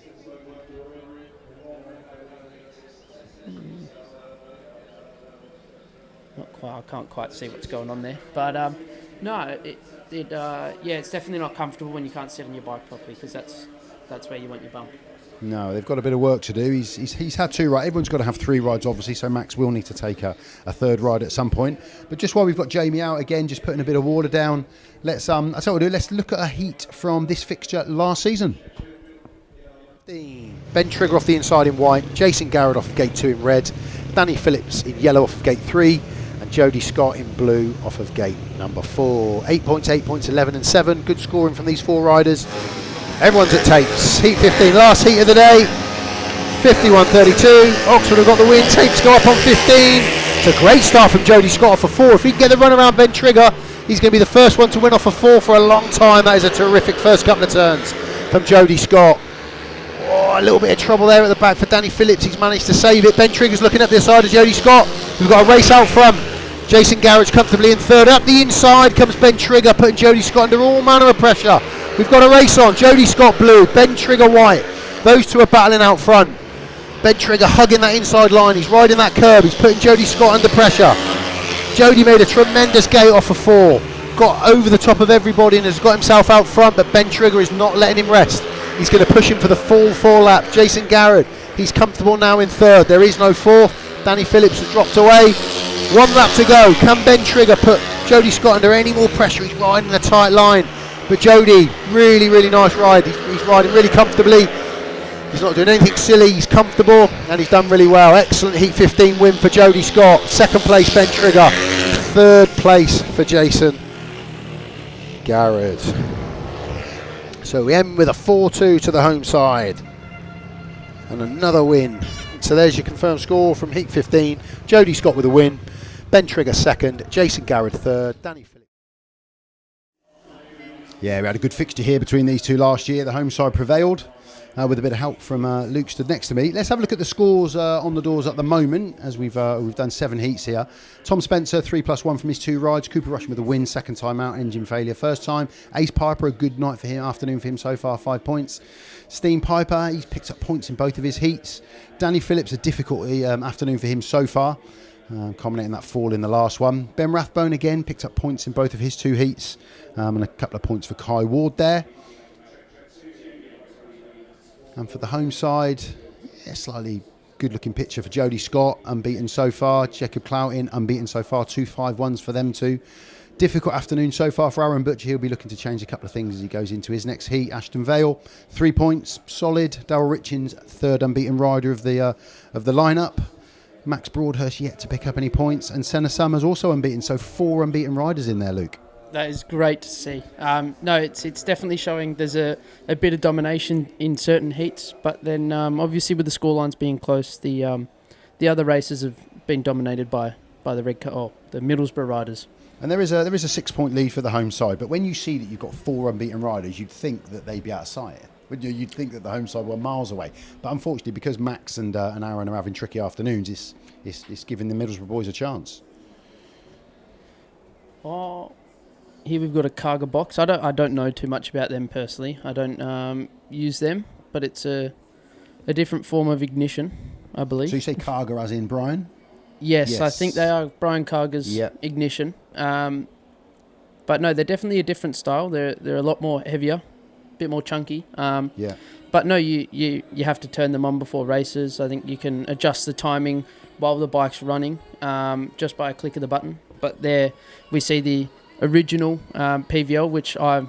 I can't quite see what's going on there. But no, it's definitely not comfortable when you can't sit on your bike properly, because that's where you want your bump. No, they've got a bit of work to do. He's had 2 rides. Everyone's got to have 3 rides, obviously, so Max will need to take a 3rd ride at some point. But just while we've got Jamie out again, just putting a bit of water down, let's I tell you what we'll do, let's look at a heat from this fixture last season. Ben Trigger off the inside in white, Jason Garrett off gate 2 in red, Danny Phillips in yellow off of gate 3, and Jody SCOTT in blue off of gate number 4. 8 points, 11 and 7. Good scoring from these 4 riders. Everyone's at tapes. Heat 15, last heat of the day. 51.32. Oxford have got the win. Tapes go up on 15. It's a great start from Jody SCOTT off of 4. If he can get the run around Ben Trigger, he's going to be the first one to win off of 4 for a long time. That is a terrific first couple of turns from Jody SCOTT. Oh, a little bit of trouble there at the back for Danny Phillips. He's managed to save it. Ben Trigger's looking up the side of Jody SCOTT. We've got a race out front. Jason Garrett's comfortably in 3rd. Up the inside comes Ben Trigger, putting Jody SCOTT under all manner of pressure. We've got a race on. Jody SCOTT blue, Ben Trigger white. Those 2 are battling out front. Ben Trigger hugging that inside line. He's riding that curb. He's putting Jody SCOTT under pressure. Jody made a tremendous gate off of 4. Got over the top of everybody and has got himself out front, but Ben Trigger is not letting him rest. He's going to push him for the full 4 lap. Jason Garrett, he's comfortable now in 3rd. There is no 4th. Danny Phillips has dropped away. 1 lap to go. Can Ben Trigger put Jody SCOTT under any more pressure? He's riding a tight line. But Jody, really, really nice ride. He's riding really comfortably. He's not doing anything silly. He's comfortable and he's done really well. Excellent Heat 15 win for Jody SCOTT. 2nd place, Ben Trigger. 3rd place for Jason Garrett. So we end with a 4-2 to the home side. And another win. So there's your confirmed score from Heat 15. Jody SCOTT with a win. Ben Trigger 2nd. Jason Garrett 3rd. Danny Phillips. Yeah, we had a good fixture here between these 2 last year. The home side prevailed with a bit of help from Luke stood next to me. Let's have a look at the scores on the doors at the moment, as we've done 7 heats here. Tom Spencer 3+1 from his 2 rides. Cooper Rushen with a win, 2nd time out, engine failure 1st time. Ace Piper, a good night for him, afternoon for him so far, 5 points. Stene PIJPER, he's picked up points in both of his heats. Danny Phillips, a difficult afternoon for him so far, culminating that fall in the last one. Ben Rathbone again picked up points in both of his 2 heats, and a couple of points for Haywood there. And for the home side, slightly good-looking picture for Jody SCOTT, unbeaten so far. Jacob Clouting, unbeaten so far. 2 5-1s for them 2. Difficult afternoon so far for Arran BUTCHER. He'll be looking to change a couple of things as he goes into his next heat. Ashton VALE, 3 points, solid. Darryl RITCHINGS, 3rd unbeaten rider of the lineup. Max Broadhurst yet to pick up any points, and Senna SUMMERS also unbeaten. So 4 unbeaten riders in there, Luke. That is great to see. No, it's definitely showing there's a bit of domination in certain heats, but then obviously with the scorelines being close, the other races have been dominated by the the Middlesbrough riders. And there is a 6-point lead for the home side, but when you see that you've got 4 unbeaten riders, you'd think that they'd be out of sight. You'd think that the home side were miles away, but unfortunately, because Max and Aaron are having tricky afternoons, it's giving the Middlesbrough boys a chance. Oh. Here we've got a Kaga box. I don't know too much about them personally. I don't use them, but it's a different form of ignition, I believe. So you say Kaga as in Brian? Yes, I think they are Brian Kaga's ignition. But no, they're definitely a different style. They're a lot more heavier, a bit more chunky. But no, you have to turn them on before races. I think you can adjust the timing while the bike's running just by a click of the button. But there we see the original PVL, which I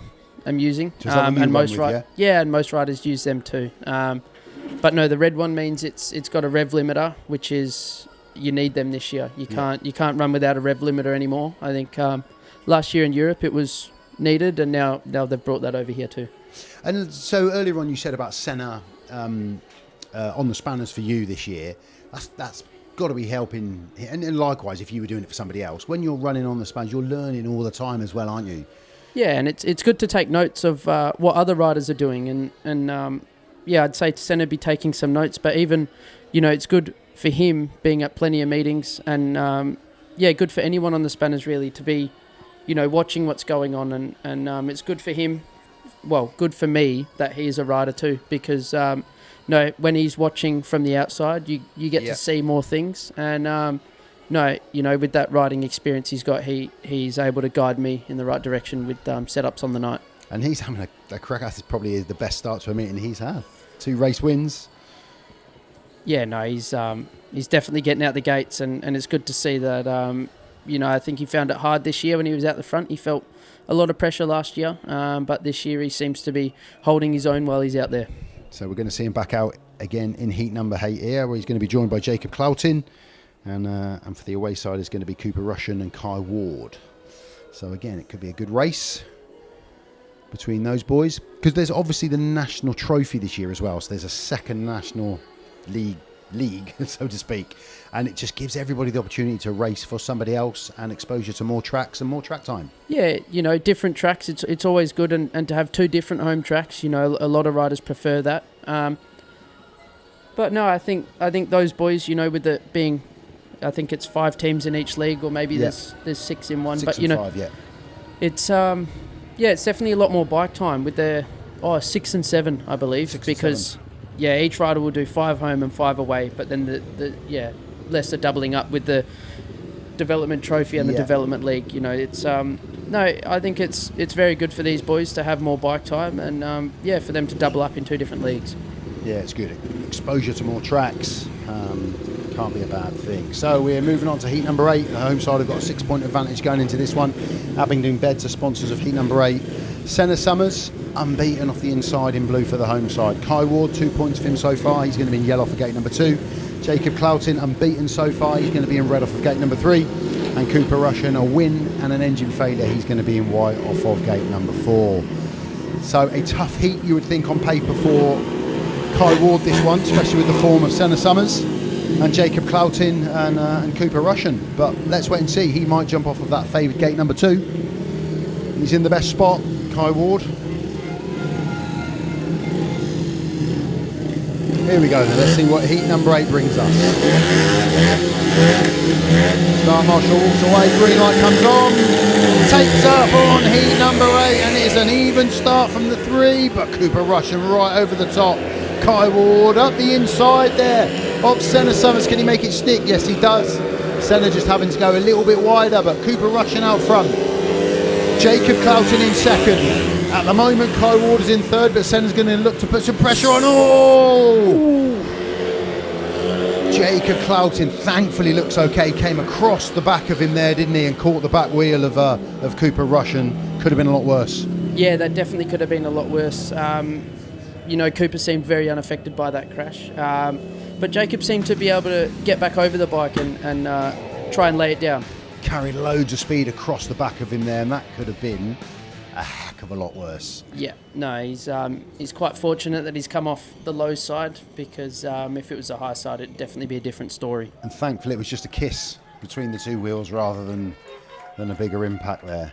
am using, and most riders use them too. But no, the red one means it's got a rev limiter, which is you need them this year. You can't run without a rev limiter anymore. I think last year in Europe it was needed, and now they've brought that over here too. And so earlier on you said about Senna on the spanners for you this year. That's got to be helping, and likewise if you were doing it for somebody else. When you're running on the spanners, you're learning all the time as well, aren't you? Yeah, and it's good to take notes of what other riders are doing, and I'd say Senna be taking some notes, but even, it's good for him being at plenty of meetings, and good for anyone on the spanners really to be, watching what's going on, and it's good for him, good for me that he is a rider too, because when he's watching from the outside, you get to see more things, and no, with that riding experience he's got, he's able to guide me in the right direction with setups on the night. And he's having a crack. This probably is the best start to a meeting he's had. 2 race wins. Yeah, no, he's definitely getting out the gates, and it's good to see that. I think he found it hard this year when he was out the front. He felt a lot of pressure last year, but this year he seems to be holding his own while he's out there. So we're going to see him back out again in heat number 8 here, where he's going to be joined by Jacob Clouting, and for the away side is going to be Cooper Rushen and Kai Ward. So again, it could be a good race between those boys, because there's obviously the national trophy this year as well, so there's a second national league so to speak, and it just gives everybody the opportunity to race for somebody else and exposure to more tracks and more track time. Yeah, different tracks, it's always good, and to have 2 different home tracks, a lot of riders prefer that, but no, I think those boys, with it being, I think it's 5 teams in each league, or maybe there's 6 in one, 6 but and 5, yeah. It's it's definitely a lot more bike time with their 6 and 7, I believe, because each rider will do 5 home and 5 away, but then the less the doubling up with the development trophy and the development league. It's I think it's very good for these boys to have more bike time, and for them to double up in 2 different leagues. Yeah, it's good. Exposure to more tracks can't be a bad thing. So we're moving on to heat number 8. The home side have got a 6-point advantage going into this one. Abingdon Beds are sponsors of heat number 8. Senna Summers, unbeaten off the inside in blue for the home side. Kai Ward, 2 points for him so far. He's going to be in yellow for gate number 2. Jacob Clouting, unbeaten so far. He's going to be in red off of gate number 3. And Cooper Rushen, a win and an engine failure. He's going to be in white off of gate number 4. So a tough heat, you would think, on paper for Kai Ward this one, especially with the form of Senna Summers and Jacob Clouting and Cooper Rushen. But let's wait and see. He might jump off of that favoured gate number 2. He's in the best spot, Kai Ward. Here we go then. Let's see what heat number 8 brings us. Start marshal walks away, green light comes on, takes up on heat number 8, and it's an even start from the 3, but Cooper Rushen right over the top. Kai Ward up the inside there of Senna Summers. Can he make it stick? Yes, he does. Senna just having to go a little bit wider, but Cooper Rushen out front. Jacob Clouting in second. At the moment, Kai Ward is in third, but Senna's going to look to put some pressure on. Oh! Jacob Clouting thankfully looks okay. Came across the back of him there, didn't he, and caught the back wheel of Cooper Rushen. Could have been a lot worse. Yeah, that definitely could have been a lot worse. Cooper seemed very unaffected by that crash. But Jacob seemed to be able to get back over the bike and try and lay it down. Carried loads of speed across the back of him there, and that could have been a heck of a lot worse. Yeah, no, he's quite fortunate that he's come off the low side, because if it was the high side, it'd definitely be a different story. And thankfully it was just a kiss between the 2 wheels rather than a bigger impact there.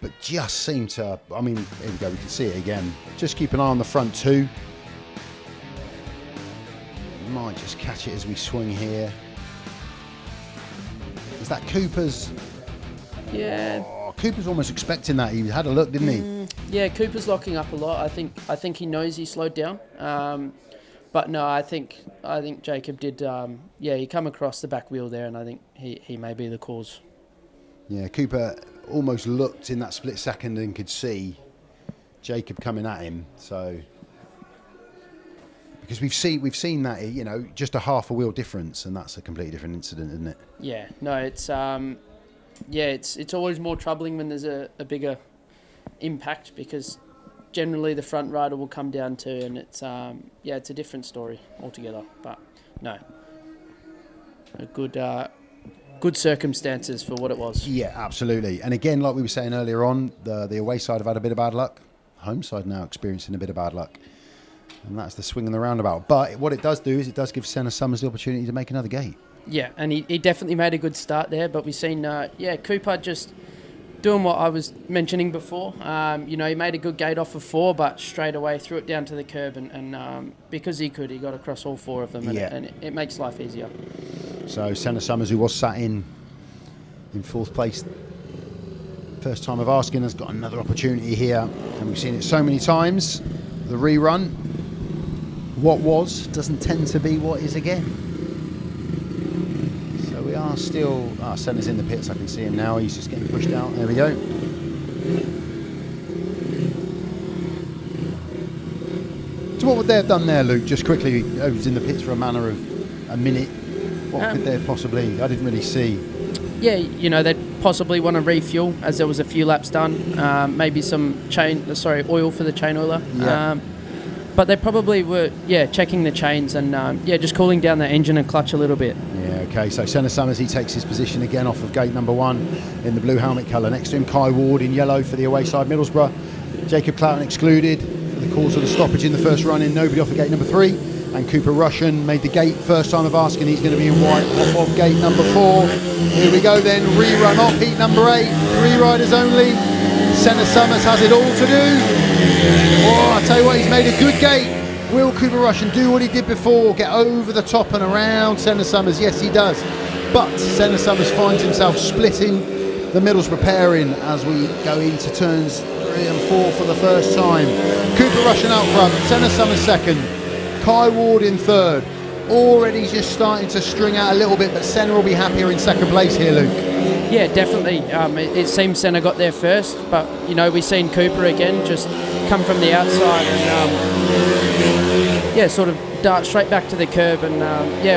But just seemed to, here we go, we can see it again. Just keep an eye on the front 2. Might just catch it as we swing here. Is that Cooper's? Yeah. Oh, Cooper's almost expecting that. He had a look, didn't he? Yeah, Cooper's locking up a lot. I think he knows he slowed down. But no, I think Jacob did. He come across the back wheel there, and I think he may be the cause. Yeah, Cooper almost looked in that split second and could see Jacob coming at him. So because we've seen that, just a half a wheel difference, and that's a completely different incident, isn't it? Yeah, no, it's it's always more troubling when there's a bigger impact, because generally the front rider will come down too, and it's a different story altogether. But no, a good circumstances for what it was. Yeah, absolutely. And again, like we were saying earlier on, the away side have had a bit of bad luck. Home side now experiencing a bit of bad luck. And that's the swing and the roundabout. But what it does do is it does give Senna Summers the opportunity to make another gate. Yeah, and he definitely made a good start there. But we've seen, Cooper just doing what I was mentioning before. He made a good gate off of 4, but straight away threw it down to the curb. And because he got across all 4 of them. And it makes life easier. So Senna Summers, who was sat in 4th place, first time of asking, has got another opportunity here. And we've seen it so many times. The rerun. What was doesn't tend to be what is again. So we are still... Senna's in the pits, I can see him now. He's just getting pushed out. There we go. So what would they have done there, Luke? Just quickly, I was in the pits for a matter of a minute. What could they have possibly... I didn't really see. Yeah, you know, they'd possibly want to refuel as there was a few laps done. Maybe some oil for the chain oiler. Yeah. But they probably were, checking the chains and, just cooling down the engine and clutch a little bit. Yeah, okay, so Senna Summers, he takes his position again off of gate number 1 in the blue helmet colour. Next to him, Kai Ward in yellow for the away side, Middlesbrough. Jacob Clouting excluded for the cause of the stoppage in the first run in. Nobody off of gate number 3. And Cooper Rushen made the gate first time of asking. He's going to be in white off of gate number 4. Here we go then, ReRun off heat number 8. 3 riders only. Senna Summers has it all to do. Oh, I tell you what, he's made a good gate. Will Cooper Rushen do what he did before, get over the top and around Senna Summers? Yes, he does. But Senna Summers finds himself splitting the Middlesbrough pairing as we go into turns 3 and 4 for the first time. Cooper Rushen out front, Senna Summers second, Kai Ward in third. Already just starting to string out a little bit, but Senna will be happier in second place here, Luke. Yeah, definitely. It seems Senna got there first, but you know, we've seen Cooper again just come from the outside and sort of dart straight back to the curb. And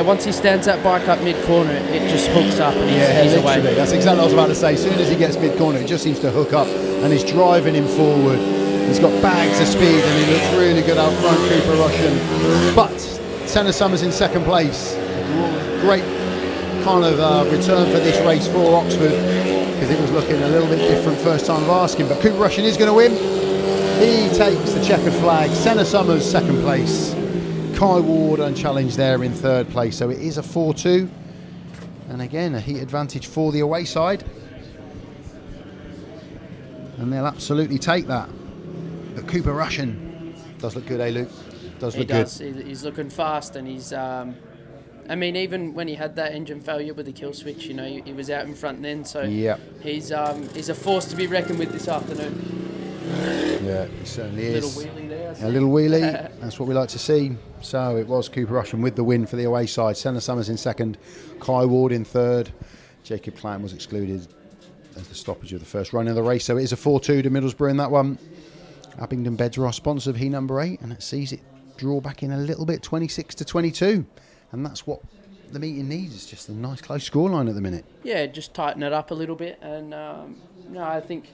once he stands that bike up mid-corner, it just hooks up and he's away. That's exactly what I was about to say. As soon as he gets mid-corner, it just seems to hook up and he's driving him forward. He's got bags of speed and he looks really good out front, Cooper Rushen. But Senna Summers in second place. Great kind of return for this race for Oxford, because it was looking a little bit different first time of asking. But Cooper Rushen is going to win. He takes the checkered flag. Senna Summers second place. Kai Ward unchallenged there in third place. So it is a 4-2. And again, a heat advantage for the away side. And they'll absolutely take that. But Cooper Rushen does look good, eh, Luke? He does. He's looking fast, and he's. I mean, even when he had that engine failure with the kill switch, you know, he was out in front then. So he's a force to be reckoned with this afternoon. Yeah, he certainly is. Little wheelie there. A little wheelie. That's what we like to see. So it was Cooper Rushen with the win for the away side. Senna Summers in second. Kai Ward in third. Jacob Clouting was excluded as the stoppage of the first run of the race. So it is a 4-2 to Middlesbrough in that one. Abingdon Beds are our sponsor of heat number 8, and it sees it draw back in a little bit, 26-22. And that's what the meeting needs. It's just a nice close scoreline at the minute. Yeah, just tighten it up a little bit. And I think,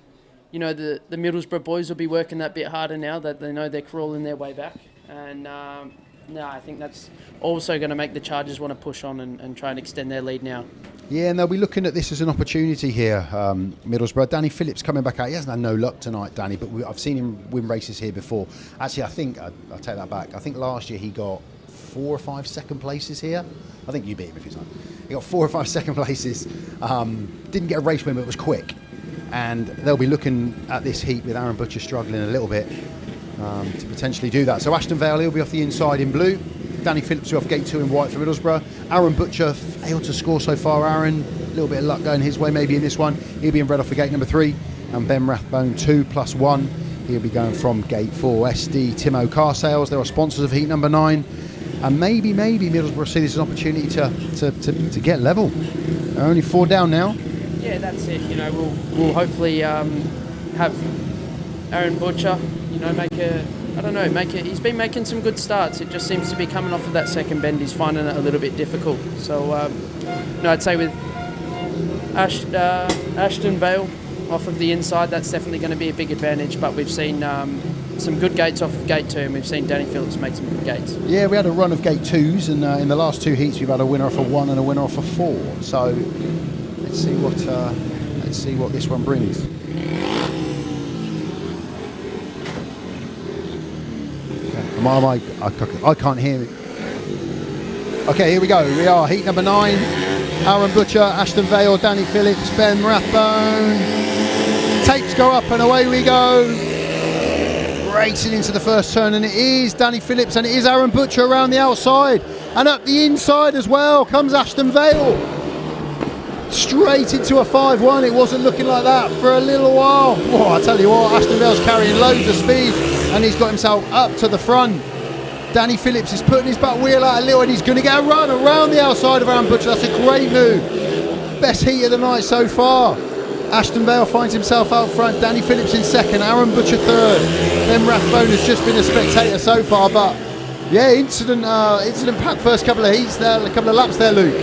you know, the Middlesbrough boys will be working that bit harder now that they know they're crawling their way back. And I think that's also going to make the Chargers want to push on and try and extend their lead now. Yeah, and they'll be looking at this as an opportunity here, Middlesbrough. Danny Phillips coming back out. He hasn't had no luck tonight, Danny, but I've seen him win races here before. Actually, I think, I'll take that back. I think last year he got 4 or 5 second places here. I think you beat him if he's not. He got 4 or 5 second places. Didn't get a race win, but it was quick. And they'll be looking at this heat with Arran BUTCHER struggling a little bit to potentially do that. So Ashton VALE, he'll be off the inside in blue. Danny Phillips off gate 2 in white for Middlesbrough. Arran BUTCHER failed to score so far. Arran, a little bit of luck going his way maybe in this one. He'll be in red off for gate number 3. And Ben Rathbone 2+1. He'll be going from gate 4. SD Timo Car Sales, they're our sponsors of heat number 9. And maybe Middlesbrough see this as an opportunity to get level. They're only 4 down now. Yeah, that's it. You know, we'll hopefully have Arran BUTCHER, you know, he's been making some good starts. It just seems to be coming off of that second bend. He's finding it a little bit difficult. So, I'd say with Ashton VALE off of the inside, that's definitely going to be a big advantage. But we've seen some good gates off of gate 2, and we've seen Danny Phillips make some good gates. Yeah, we had a run of gate 2s, and in the last 2 heats we've had a winner off of 1 and a winner off of 4. So let's see what this one brings. I can't hear it. Okay, here we go. We are heat number 9. Arran BUTCHER, Ashton VALE, Danny Phillips, Ben Rathbone. Tapes go up and away we go. Racing into the first turn, and it is Danny Phillips and it is Arran BUTCHER around the outside. And up the inside as well comes Ashton VALE. Straight into a 5-1. It wasn't looking like that for a little while. Oh, I tell you what, Ashton VALE's carrying loads of speed and he's got himself up to the front. Danny Phillips is putting his back wheel out a little and he's going to get a run around the outside of Arran BUTCHER. That's a great move. best heat of the night so far. Ashton Vale finds himself out front. Danny Phillips in second. Arran BUTCHER third. Then Rathbone has just been a spectator so far, but yeah, incident-packed first couple of heats there, a couple of laps there, Luke.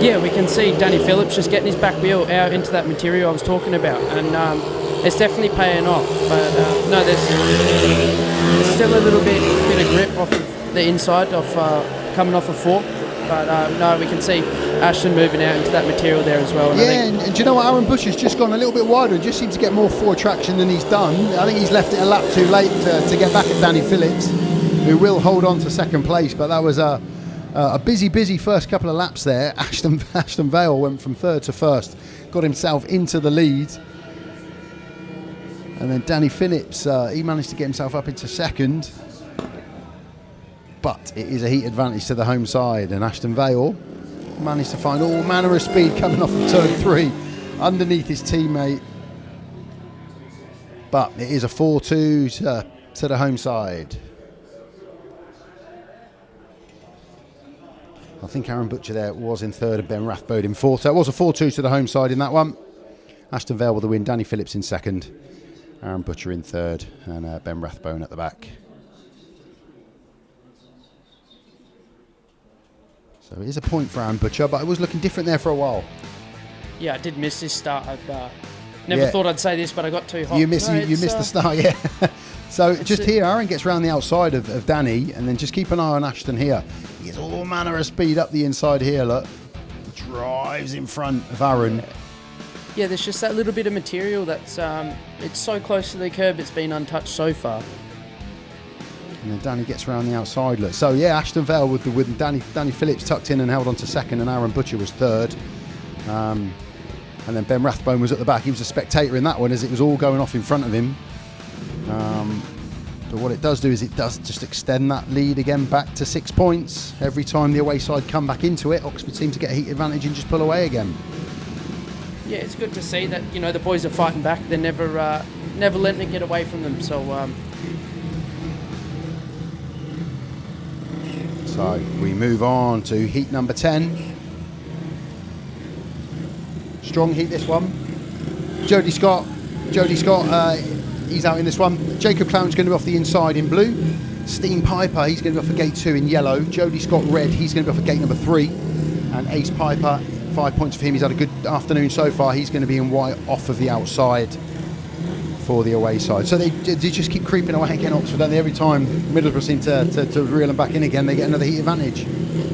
Yeah, we can see Danny Phillips just getting his back wheel out into that material I was talking about, and it's definitely paying off. But no, there's still a little bit of grip off of the inside of coming off a fork. But no, we can see Ashton moving out into that material there as well. And and do you know what? Arran BUTCHER's just gone a little bit wider and just seems to get more forward traction than he's done. I think he's left it a lap too late to get back at Danny Phillips, who will hold on to second place. But that was a busy first couple of laps there. Ashton Vale went from third to first, got himself into the lead. And then Danny Phillips, he managed to get himself up into second. But it is a heat advantage to the home side, and Ashton Vale managed to find all manner of speed coming off of turn 3 underneath his teammate. But it is a 4-2 to the home side. I think Arran BUTCHER there was in third and Ben Rathbone in fourth. So it was a 4-2 to the home side in that one. Ashton Vale with the win, Danny Phillips in second, Arran BUTCHER in third, and Ben Rathbone at the back. So it is a point for Arran BUTCHER, but it was looking different there for a while. Yeah, I did miss this start. I never thought I'd say this, but I got too hot. You missed the start, yeah. So just here, Arran gets round the outside of Danny, and then just keep an eye on Ashton here. He gets all manner of speed up the inside here, look. Drives in front of Arran. Yeah, there's just that little bit of material that's it's so close to the curb, it's been untouched so far. And then Danny gets around the outside, look. So yeah, Ashton Vale with Danny Phillips tucked in and held on to second, and Arran BUTCHER was third. And then Ben Rathbone was at the back. He was a spectator in that one as it was all going off in front of him. But what it does do is it does just extend that lead again back to 6 points. Every time the away side come back into it, Oxford seem to get a heat advantage and just pull away again. Yeah, it's good to see that, you know, the boys are fighting back. They're never letting it get away from them. So we move on to heat number 10. Strong heat this one. Jody SCOTT, he's out in this one. Jacob Clouting's going to be off the inside in blue. Stene PIJPER, he's going to be off for gate 2 in yellow. Jody SCOTT red, he's going to be off for gate number 3. And Ace Piper, 5 points for him. He's had a good afternoon so far. He's going to be in white off of the outside for the away side. So they just keep creeping away again, Oxford, don't they? Every time Middlesbrough seem to reel them back in again, they get another heat advantage.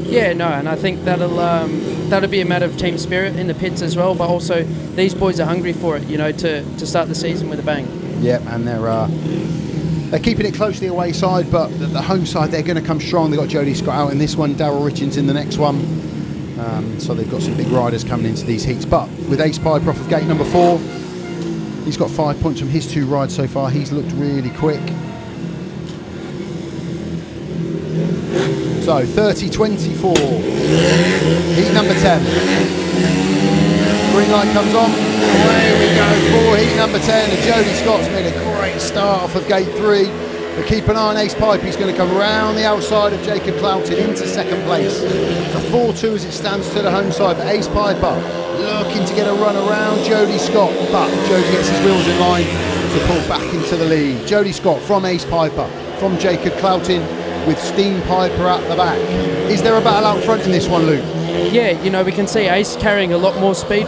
Yeah, no, and I think that'll be a matter of team spirit in the pits as well, but also these boys are hungry for it, you know, to start the season with a bang. Yeah, and they're keeping it close to the away side, but the home side, they're going to come strong. They've got Jody SCOTT out in this one, Darryl RITCHINGS in the next one. So they've got some big riders coming into these heats. But with Ace Piper off of gate number 4, he's got 5 points from his 2 rides so far. He's looked really quick. So 30-24, heat number 10. Green light comes on, away we go for heat number 10. And Jody SCOTT's made a great start off of gate 3. But keep an eye on Ace Piper. He's going to come around the outside of Jacob Clouting into second place. It's a 4-2 as it stands to the home side. But Ace Piper looking to get a run around Jody SCOTT. But Jody gets his wheels in line to pull back into the lead. Jody SCOTT from Ace Piper, from Jacob Clouting, with Stene PIJPER at the back. Is there a battle out front in this one, Luke? Yeah, you know, we can see Ace carrying a lot more speed.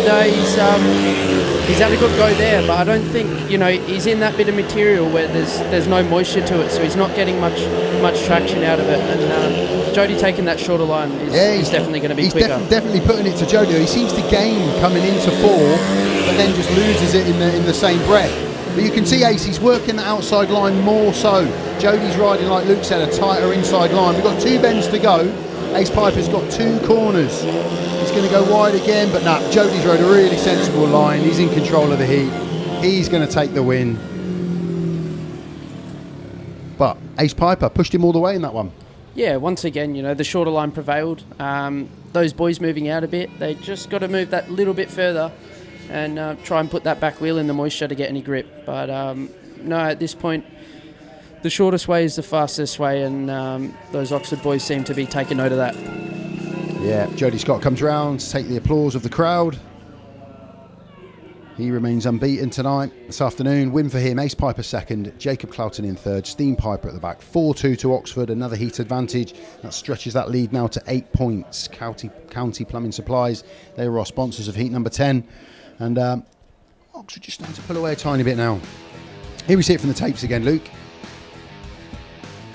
No, he's had a good go there, but I don't think, you know, he's in that bit of material where there's no moisture to it, so he's not getting much traction out of it. And Jody taking that shorter line is definitely going to be quicker. He's definitely putting it to Jody. He seems to gain coming into 4, but then just loses it in the same breath. But you can see Ace, he's working the outside line more so. Jody's riding, like Luke said, a tighter inside line. We've got 2 bends to go. Ace Piper's got 2 corners. He's going to go wide again, but no, Jody's rode a really sensible line. He's in control of the heat. He's going to take the win. But Ace Piper pushed him all the way in that one. Yeah, once again, you know, the shorter line prevailed. Those boys moving out a bit, they just got to move that little bit further and try and put that back wheel in the moisture to get any grip. But no, at this point, the shortest way is the fastest way, and those Oxford boys seem to be taking note of that. Yeah, Jody SCOTT comes round to take the applause of the crowd. He remains unbeaten tonight, this afternoon. Win for him, Ace Piper second, Jacob Clouting in third, Stene PIJPER at the back. 4-2 to Oxford, another heat advantage. That stretches that lead now to 8 points. County Plumbing Supplies, they were our sponsors of heat number 10. And Oxford just starting to pull away a tiny bit now. Here we see it from the tapes again, Luke.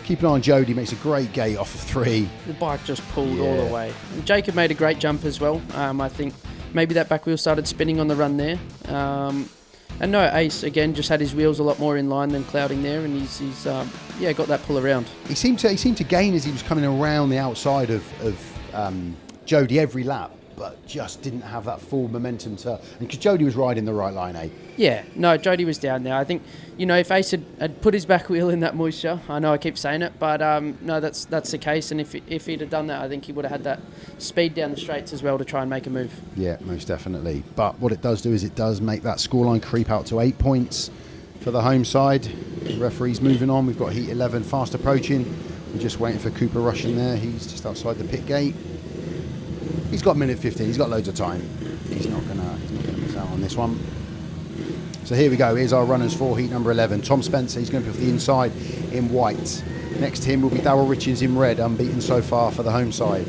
Keep an eye on Jody, makes a great gate off of 3. The bike just pulled all the way. And Jacob made a great jump as well. I think maybe that back wheel started spinning on the run there. And no, Ace, again, just had his wheels a lot more in line than Clouting there, and he's got that pull around. He seemed to gain as he was coming around the outside of Jody every lap, but just didn't have that full momentum to... Because Jody was riding the right line, eh? Yeah, no, Jody was down there. I think, if Ace had put his back wheel in that moisture, I know I keep saying it, but no, that's the case. And if he'd have done that, I think he would have had that speed down the straights as well to try and make a move. Yeah, most definitely. But what it does do is it does make that scoreline creep out to 8 points for the home side. The referee's moving on. We've got heat 11 fast approaching. We're just waiting for Cooper Rushen there. He's just outside the pit gate. He's got a minute 15. He's got loads of time. He's not gonna miss out on this one. So here we go. Here's our runners for heat number 11. Tom Spencer, he's going to be off the inside in white. Next to him will be Darryl RITCHINGS in red, unbeaten so far for the home side.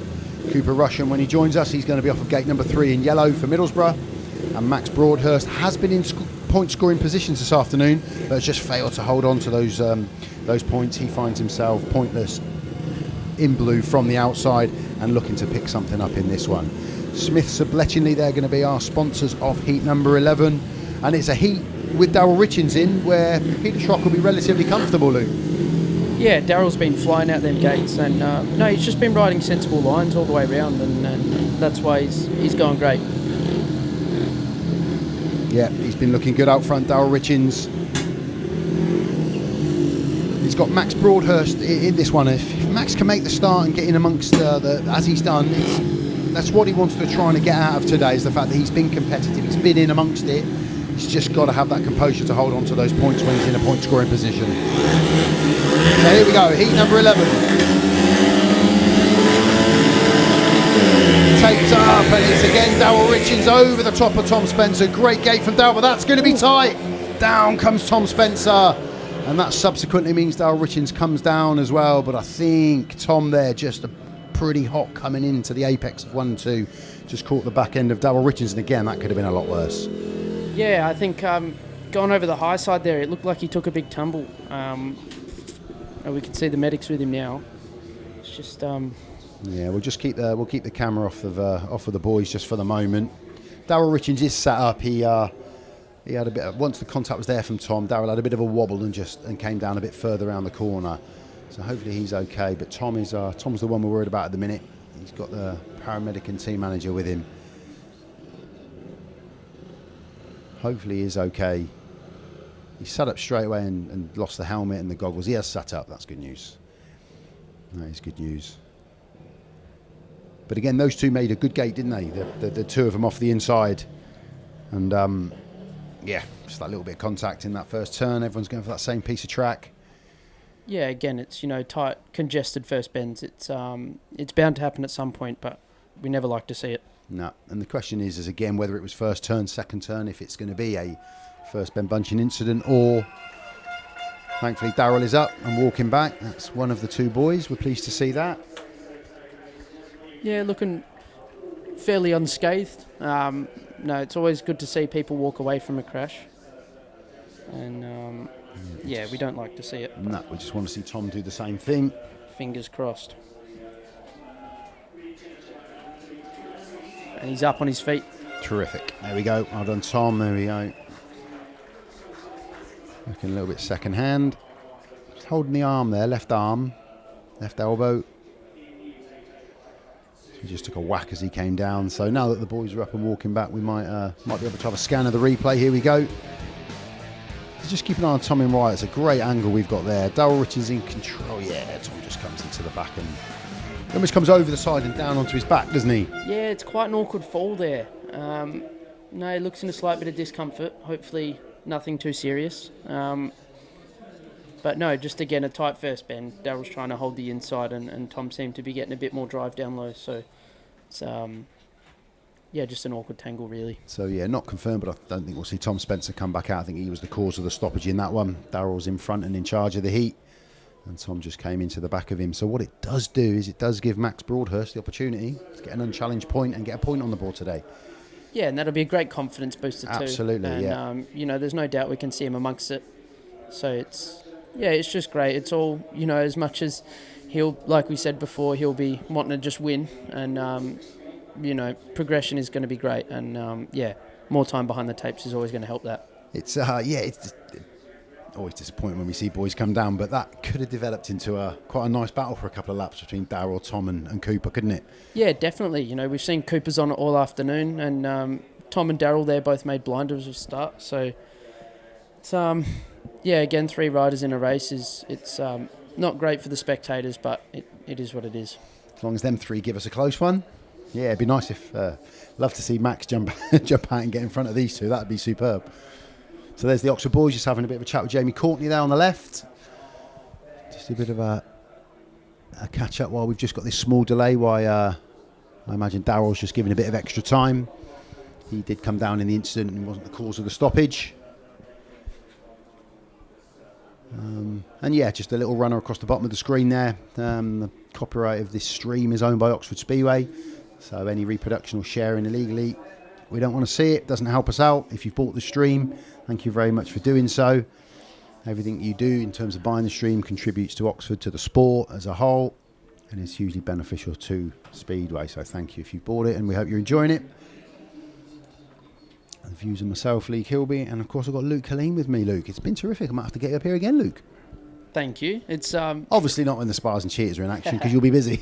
Cooper Rushen, when he joins us, he's going to be off of gate number 3 in yellow for Middlesbrough. And Max Broadhurst has been in point scoring positions this afternoon, but has just failed to hold on to those points. He finds himself pointless in blue from the outside and looking to pick something up in this one. Smiths of Bletchingley, they're going to be our sponsors of heat number 11. And it's a heat with Darryl RITCHINGS in where Peter Schroeck will be relatively comfortable, Luke. Yeah, Darryl's been flying out them gates, and no, he's just been riding sensible lines all the way around, and that's why he's going great. Yeah, he's been looking good out front, Darryl RITCHINGS. He's got Max Broadhurst in this one. If Max can make the start and get in amongst as he's done, that's what he wants to try and get out of today, is the fact that he's been competitive, he's been in amongst it. He's just got to have that composure to hold on to those points when he's in a point scoring position. So here we go, heat number 11. Tapes up, and it's again Darryl RITCHINGS over the top of Tom Spencer. Great gate from Darryl, but that's going to be tight. Down comes Tom Spencer, and that subsequently means Darryl RITCHINGS comes down as well. But I think Tom there just a pretty hot coming into the apex of 1 and 2. Just caught the back end of Darryl RITCHINGS, and again that could have been a lot worse. Yeah, I think going over the high side there, it looked like he took a big tumble. And we can see the medics with him now. It's just yeah, we'll keep the camera off of the boys just for the moment. Darryl RITCHINGS is sat up. He had a bit once the contact was there from Tom. Darryl had a bit of a wobble and came down a bit further around the corner. So hopefully he's okay. But Tom's the one we're worried about at the minute. He's got the paramedic and team manager with him. Hopefully he's okay. He sat up straight away and lost the helmet and the goggles. He has sat up. That's good news. That is good news. But again, those two made a good gate, didn't they? The two of them off the inside. And yeah, just that little bit of contact in that first turn. Everyone's going for that same piece of track. Yeah, again, it's tight, congested first bends. It's bound to happen at some point, but we never like to see it. No, and the question is again whether it was first turn, second turn, if it's going to be a first bend bunching incident, or thankfully Darryl is up and walking back. That's one of the two boys. We're pleased to see that. Yeah, looking fairly unscathed. No, it's always good to see people walk away from a crash. And yeah, we don't like to see it. No, we just want to see Tom do the same thing. Fingers crossed. And he's up on his feet. Terrific. There we go. Well done, Tom. There we go. Looking a little bit second hand. Just holding the arm there, left arm, left elbow. He just took a whack as he came down. So now that the boys are up and walking back, we might be able to have a scan of the replay. Here we go. So just keep an eye on Tom in right. It's a great angle we've got there. Darryl RITCHINGS in control. Yeah, Tom just comes into the back and almost comes over the side and down onto his back, doesn't he? Yeah, it's quite an awkward fall there. No, he looks in a slight bit of discomfort. Hopefully nothing too serious. But no, just again, a tight first bend. Darryl's trying to hold the inside and Tom seemed to be getting a bit more drive down low. So it's yeah, just an awkward tangle really. So yeah, not confirmed, but I don't think we'll see Tom Spencer come back out. I think he was the cause of the stoppage in that one. Darryl's in front and in charge of the heat, and Tom just came into the back of him. So what it does do is it does give Max Broadhurst the opportunity to get an unchallenged point and get a point on the board today. Yeah, and that'll be a great confidence booster too. Absolutely, and, yeah. You know, there's no doubt we can see him amongst it. So it's just great. It's all, you know, as much as he'll, like we said before, he'll be wanting to just win, and you know, progression is going to be great, and yeah, more time behind the tapes is always going to help that. It's it's always disappointing when we see boys come down, but that could have developed into quite a nice battle for a couple of laps between Darryl, Tom and Cooper, couldn't it? Yeah, definitely. You know, we've seen Cooper's on it all afternoon, and Tom and Darryl there both made blinders of start, so it's yeah, again, 3 riders in a race it's not great for the spectators, but it is what it is. As long as them 3 give us a close one. Yeah, it'd be nice if love to see Max jump out and get in front of these 2. That'd be superb. So there's the Oxford boys just having a bit of a chat with Jamie Courtney there on the left. Just a bit of a catch up while we've just got this small delay. Why I imagine Darryl's just giving a bit of extra time. He did come down in the incident and wasn't the cause of the stoppage. And yeah, just a little runner across the bottom of the screen there. The copyright of this stream is owned by Oxford Speedway, so any reproduction or sharing illegally, we don't want to see it. Doesn't help us out. If you've bought the stream, thank you very much for doing so. Everything you do in terms of buying the stream contributes to Oxford, to the sport as a whole, and is hugely beneficial to Speedway, so thank you if you've bought it, and we hope you're enjoying it. The views of myself, Lee Kilby, and of course I've got Luke Killeen with me. Luke, it's been terrific. I might have to get you up here again, Luke. Thank you. It's obviously not when the Spars and Cheaters are in action, because you'll be busy.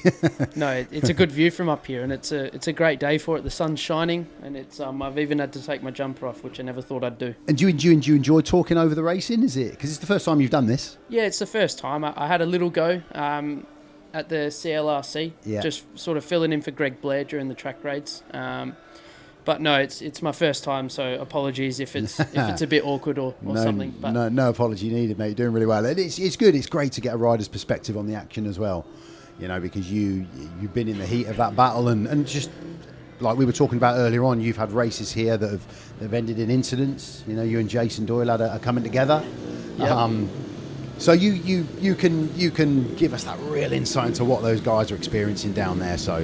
No, it's a good view from up here, and it's a great day for it. The sun's shining, and it's I've even had to take my jumper off, which I never thought I'd do. And do you enjoy talking over the racing? Is it because it's the first time you've done this? Yeah, it's the first time. I had a little go at the CLRC, just sort of filling in for Greg Blair during the track grades. But no, it's my first time, so apologies if it's a bit awkward or something. But no apology needed, mate. You're doing really well. It's good. It's great to get a rider's perspective on the action as well, you know, because you've been in the heat of that battle, and just like we were talking about earlier on, you've had races here that have ended in incidents. You know, you and Jason Doyle are coming together. Yep. So you can give us that real insight into what those guys are experiencing down there. So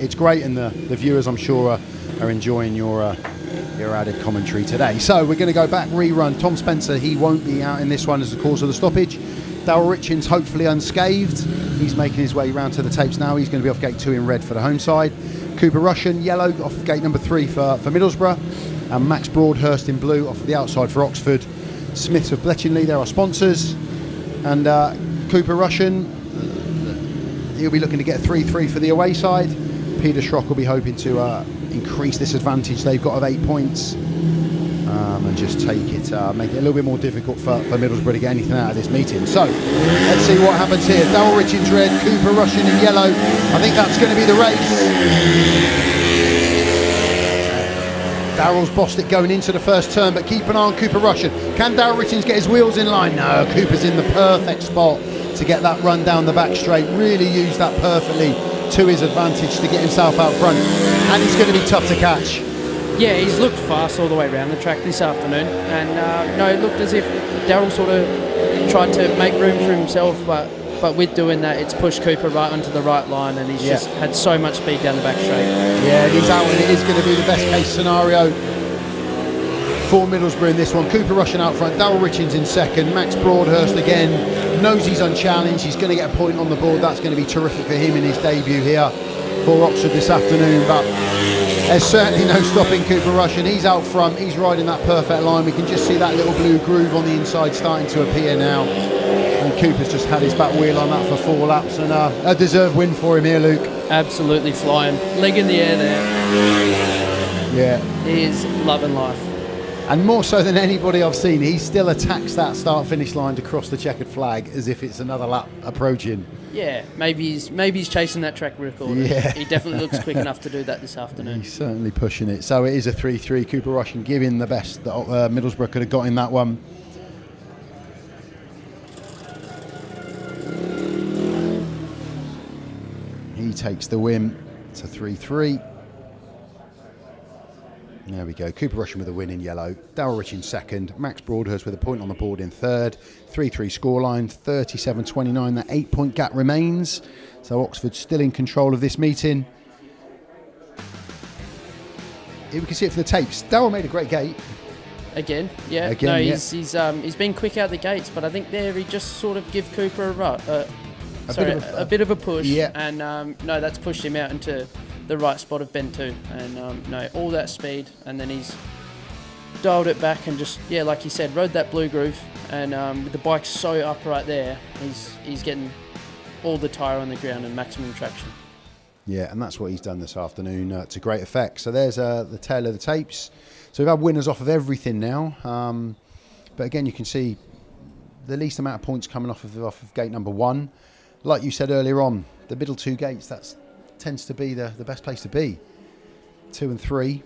it's great, and the viewers, I'm sure, are enjoying your added commentary today. So we're going to go back, rerun. Tom Spencer, he won't be out in this one as the cause of the stoppage. Darryl Richings, hopefully unscathed. He's making his way round to the tapes now. He's going to be off gate 2 in red for the home side. Cooper Rushen, yellow, off gate number 3 for Middlesbrough. And Max Broadhurst in blue off of the outside for Oxford. Smiths of Bletchingley, they're our sponsors. And Cooper Rushen, he'll be looking to get 3-3 for the away side. Peter Schroeck will be hoping to increase this advantage they've got of 8 points, and just take it, make it a little bit more difficult for Middlesbrough to get anything out of this meeting. So let's see what happens here. Darryl Richings red, Cooper Rushen in yellow. I think that's going to be the race. Darryl's bossed it going into the first turn, but keep an eye on Cooper Rushen. Can Darryl Richings get his wheels in line? No, Cooper's in the perfect spot to get that run down the back straight. Really used that perfectly to his advantage to get himself out front, and he's going to be tough to catch. Yeah, he's looked fast all the way around the track this afternoon, and no, it looked as if Darryl sort of tried to make room for himself, but with doing that, it's pushed Cooper right onto the right line, and he's just had so much speed down the back straight. Yeah, and he's out, and it is going to be the best case scenario for Middlesbrough in this one. Cooper Rushen out front, Darryl Richings in second, Max Broadhurst again knows he's unchallenged, he's going to get a point on the board. That's going to be terrific for him in his debut here for Oxford this afternoon, but there's certainly no stopping Cooper Rushen. He's out front, he's riding that perfect line. We can just see that little blue groove on the inside starting to appear now, and Cooper's just had his back wheel on that for 4 laps, and a deserved win for him here, Luke. Absolutely flying, leg in the air there. Yeah, he is loving life. And more so than anybody I've seen, he still attacks that start-finish line to cross the checkered flag as if it's another lap approaching. Yeah, maybe he's chasing that track record. Yeah. He definitely looks quick enough to do that this afternoon. He's certainly pushing it. So it is a 3-3. Cooper Rushen giving the best that Middlesbrough could have got in that one. He takes the win. It's a 3-3. There we go. Cooper Rushen with a win in yellow. Darryl Richings second. Max Broadhurst with a point on the board in third. 3-3 scoreline. 37-29. That 8-point gap remains. So Oxford still in control of this meeting. Here we can see it for the tapes. Darryl made a great gate. Again, yeah. Again, no, yeah. He's been quick out the gates, but I think there he just sort of give Cooper a bit of a push. Yeah. And no, that's pushed him out into the right spot of bend 2. And no, all that speed, and then he's dialed it back and just, yeah, like you said, rode that blue groove. And with the bike so upright there, he's getting all the tyre on the ground and maximum traction. Yeah, and that's what he's done this afternoon to great effect. So there's the tail of the tapes. So we've had winners off of everything now. But again, you can see the least amount of points coming off of gate number 1. Like you said earlier on, the middle 2 gates, that tends to be the best place to be. 2 and 3.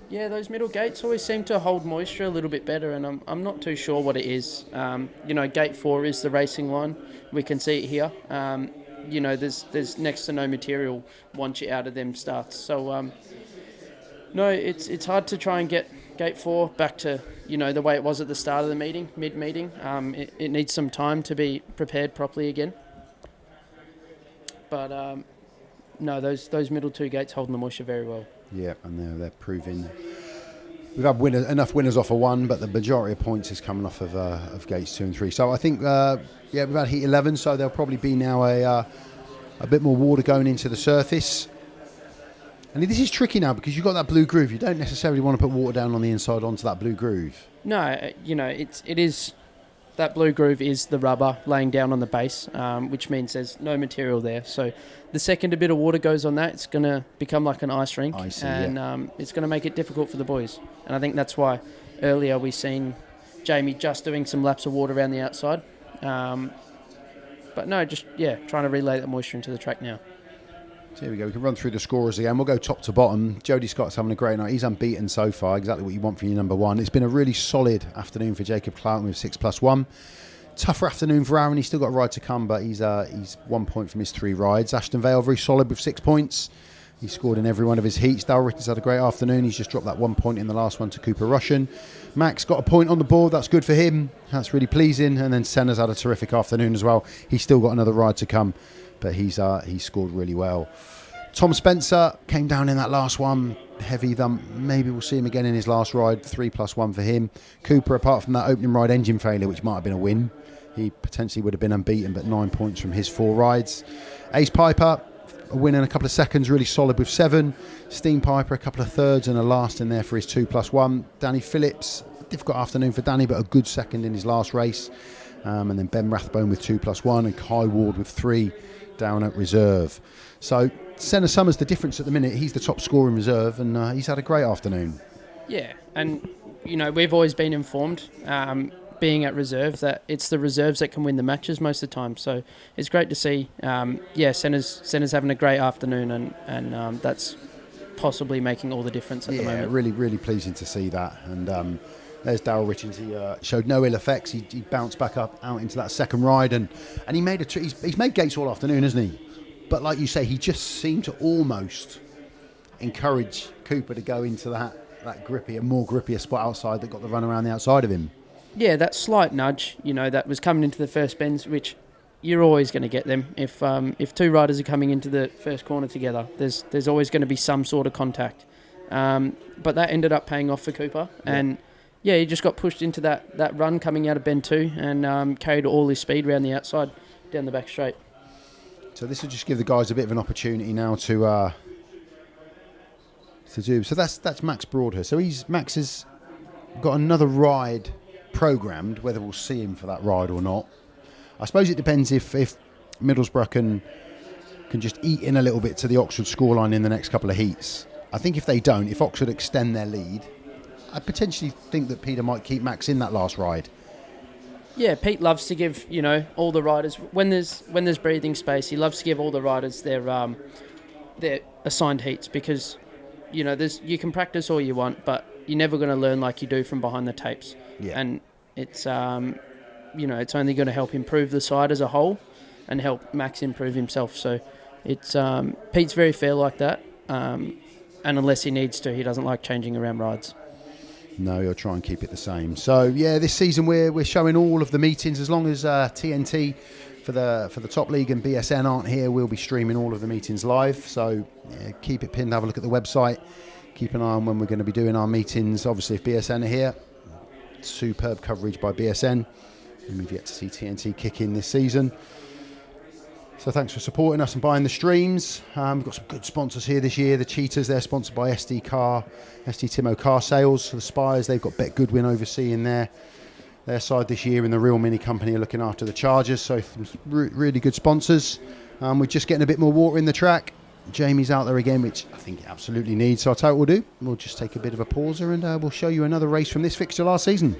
Yeah, those middle gates always seem to hold moisture a little bit better, and I'm not too sure what it is. Gate 4 is the racing line. We can see it here. There's next to no material once you're out of them starts. So, no, it's hard to try and get gate 4 back to, the way it was at the start of the meeting, mid-meeting. It needs some time to be prepared properly again. But, no, those middle 2 gates holding the moisture very well. Yeah, and they're proving. We've had enough winners off of 1, but the majority of points is coming off of gates 2 and 3. So I think, we've had heat 11, so there'll probably be now a bit more water going into the surface. And this is tricky now because you've got that blue groove. You don't necessarily want to put water down on the inside onto that blue groove. No, it is. That blue groove is the rubber laying down on the base, which means there's no material there. So the second a bit of water goes on that, it's going to become like an ice rink. It's going to make it difficult for the boys. And I think that's why earlier we seen Jamie just doing some laps of water around the outside. But no, trying to relay that moisture into the track now. So here we go. We can run through the scorers again. We'll go top to bottom. Jody SCOTT's having a great night. He's unbeaten so far. Exactly what you want from your number 1. It's been a really solid afternoon for Jacob Clouting with 6+1. Tougher afternoon for Arran. He's still got a ride to come, but he's 1 point from his 3 rides. Ashton VALE very solid with 6 points. He scored in every one of his heats. Darryl Richings had a great afternoon. He's just dropped that 1 point in the last one to Cooper Rushen. Max got a point on the board. That's good for him. That's really pleasing. And then Senna's had a terrific afternoon as well. He's still got another ride to come, but he's scored really well. Tom Spencer came down in that last one. Heavy thump. Maybe we'll see him again in his last ride. 3+1 for him. Cooper, apart from that opening ride engine failure, which might have been a win, he potentially would have been unbeaten, but 9 points from his 4 rides. Ace Piper, a win in a couple of seconds, really solid with 7. Stene PIJPER, a couple of thirds and a last in there for his 2+1. Danny Phillips, difficult afternoon for Danny, but a good second in his last race. And then Ben Rathbone with 2+1 and Haywood with 3 down at reserve. So Senna SUMMERS, the difference at the minute, he's the top scorer in reserve, and he's had a great afternoon. Yeah, and we've always been informed, being at reserve, that it's the reserves that can win the matches most of the time. So it's great to see. Senna's having a great afternoon, and that's possibly making all the difference at the moment. Yeah, really, really pleasing to see that. And there's Darryl Richings. He showed no ill effects. He bounced back up out into that second ride, and he made he's made gates all afternoon, hasn't he? But like you say, he just seemed to almost encourage Cooper to go into that more grippier spot outside that got the run around the outside of him. Yeah, that slight nudge, that was coming into the first bends, which you're always going to get them. If 2 riders are coming into the first corner together, there's always going to be some sort of contact. But that ended up paying off for Cooper, and he just got pushed into that run coming out of bend 2 and carried all his speed around the outside down the back straight. So this will just give the guys a bit of an opportunity now to do. So that's Max Broadhurst. So Max has got another ride programmed. Whether we'll see him for that ride or not, I suppose it depends if Middlesbrough can just eat in a little bit to the Oxford scoreline in the next couple of heats. I think if they don't, if Oxford extend their lead, I potentially think that Peter might keep Max in that last ride. Yeah, Pete loves to give all the riders when there's breathing space. He loves to give all the riders their assigned heats, because you can practice all you want, but you're never going to learn like you do from behind the tapes. Yeah. And it's it's only going to help improve the side as a whole and help Max improve himself. So It's Pete's very fair like that, and unless he needs to, he doesn't like changing around rides. No, he'll try and keep it the same. So yeah, this season we're showing all of the meetings. As long as TNT for the top league and BSN aren't here, we'll be streaming all of the meetings live. So yeah, keep it pinned. Have a look at the website. Keep an eye on when we're going to be doing our meetings. Obviously, if BSN are here, superb coverage by BSN, and we've yet to see TNT kick in this season. So thanks for supporting us and buying the streams. We've got some good sponsors here this year. The Cheetahs, they're sponsored by SD Timo Car Sales. So the Spires, they've got Bet Goodwin overseeing their side this year, and the Real Mini Company are looking after the Chargers. So really good sponsors. We're just getting a bit more water in the track. Jamie's out there again, which I think it absolutely needs. So I'll tell you what we'll do. We'll just take a bit of a pauser, and we'll show you another race from this fixture last season.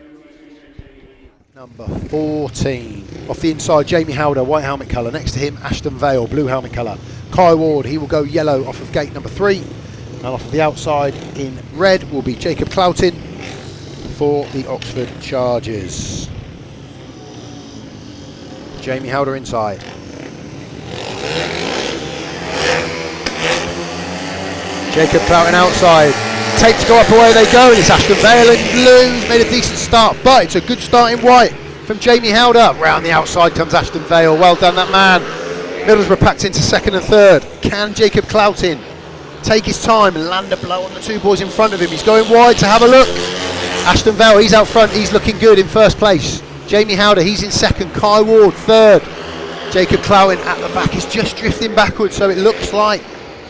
Number 14. Off the inside, Jamie Howder, white helmet colour. Next to him, Ashton Vale, blue helmet colour. Kai Ward, he will go yellow off of gate number 3. And off of the outside in red will be Jacob Clouting for the Oxford Chargers. Jamie Howder inside. Jacob Clouting outside. Tapes go up, away they go, and it's Ashton Vale in blue. He's made a decent start, but it's a good start in white from Jamie Howder. Round the outside comes Ashton Vale. Well done, that man. Middlesbrough packed into second and third. Can Jacob Clouting take his time and land a blow on the two boys in front of him? He's going wide to have a look. Ashton Vale, he's out front. He's looking good in first place. Jamie Howder, he's in second. Kai Ward, third. Jacob Clouting at the back is just drifting backwards, so it looks like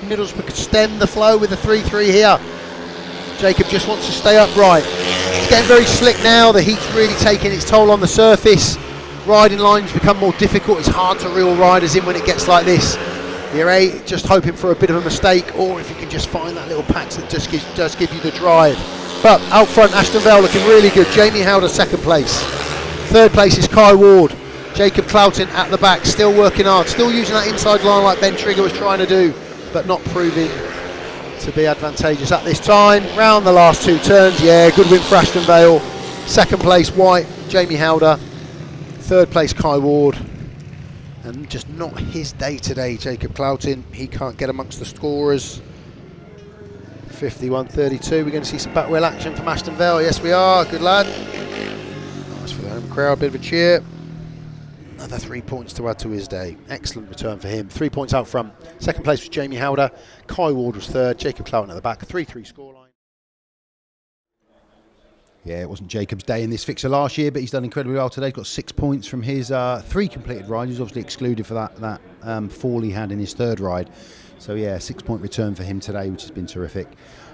Middlesbrough could stem the flow with a 3-3 here. Jacob just wants to stay upright. It's getting very slick now. The heat's really taking its toll on the surface. Riding lines become more difficult. It's hard to reel riders in when it gets like this. You're just hoping for a bit of a mistake, or if you can just find that little patch that just does give you the drive. But out front, Ashton Vale looking really good. Jamie Howder second place. Third place is Kai Ward. Jacob Clouting at the back, still working hard, still using that inside line like Ben Trigger was trying to do, but not proving to be advantageous at this time. Round the last two turns, yeah, good win for Ashton Vale. Second place, White, Jamie Howder. Third place, Kai Ward. And just not his day today, Jacob Clouting. He can't get amongst the scorers. 51-32, we're going to see some back wheel action from Ashton Vale. Yes, we are, good lad. Nice for the home crowd, bit of a cheer. Another 3 points to add to his day. Excellent return for him. 3 points out front. Second place was Jamie Howder. Kai Ward was third. Jacob Clouting at the back. 3-3 scoreline. Yeah, it wasn't Jacob's day in this fixture last year, but he's done incredibly well today. He's got 6 points from his 3 completed rides. He was obviously excluded for that fall he had in his third ride. So yeah, 6 point return for him today, which has been terrific.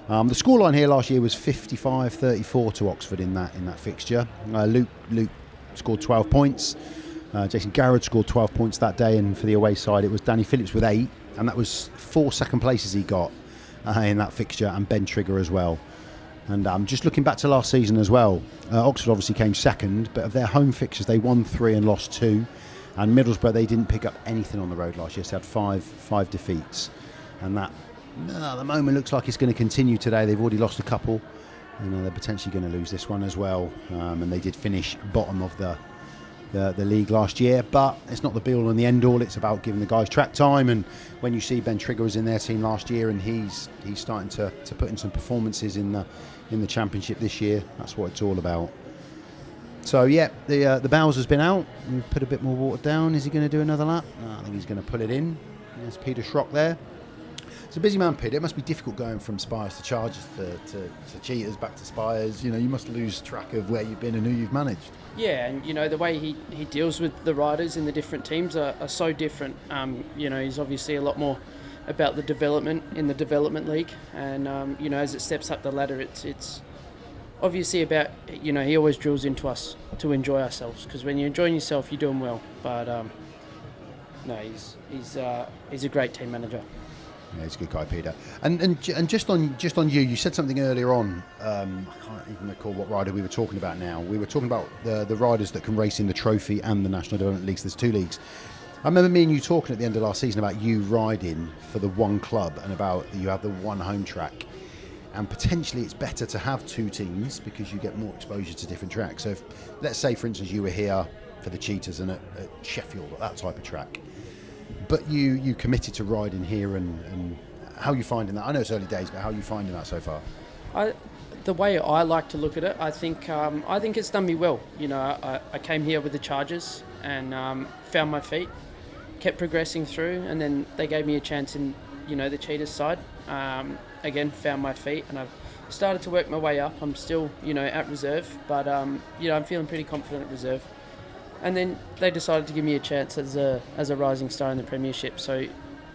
The scoreline here last year was 55-34 to Oxford in that fixture. Luke scored 12 points. Jason Garrett scored 12 points that day, and for the away side it was Danny Phillips with 8, and that was 4 second places he got in that fixture, and Ben Trigger as well. And just looking back to last season as well, Oxford obviously came second, but of their home fixtures they won 3 and lost 2, and Middlesbrough, they didn't pick up anything on the road last year, so they had five defeats, and that at the moment looks like it's going to continue today. They've already lost a couple, and they're potentially going to lose this one as well, and they did finish bottom of the league last year, but it's not the be all and the end all. It's about giving the guys track time, and when you see Ben Trigger was in their team last year, and he's starting to put in some performances in the championship this year, that's what it's all about. So yeah, the Bowser's been out. We've put a bit more water down. Is he going to do another lap? No, I think he's going to pull it in. There's Peter Schroeck there. It's a busy man, Peter. It must be difficult going from Spires to Chargers to Cheetahs back to Spires. You know, you must lose track of where you've been and who you've managed. Yeah, and you know the way he deals with the riders in the different teams are so different. You know, he's obviously a lot more about the development in the development league, and you know, as it steps up the ladder, it's obviously about, you know, he always drills into us to enjoy ourselves, because when you're enjoying yourself, you're doing well. But no, he's a great team manager. Yeah, he's a good guy, Peter. And just on you said something earlier on. I can't even recall what rider we were talking about now. We were talking about the riders that can race in the Trophy and the National Development Leagues. There's 2 leagues. I remember me and you talking at the end of last season about you riding for the one club, and about you have the one home track. And potentially it's better to have 2 teams because you get more exposure to different tracks. So if, let's say, for instance, you were here for the Cheetahs and at Sheffield, at that type of track. but you committed to riding here, and how are you finding that? I know it's early days, but how are you finding that so far? The way I like to look at it, I think it's done me well. You know, I came here with the Chargers and found my feet, kept progressing through, and then they gave me a chance in, you know, the Cheetahs side. Again, found my feet, and I've started to work my way up. I'm still, you know, at reserve, but you know, I'm feeling pretty confident at reserve. And then they decided to give me a chance as a rising star in the Premiership. So,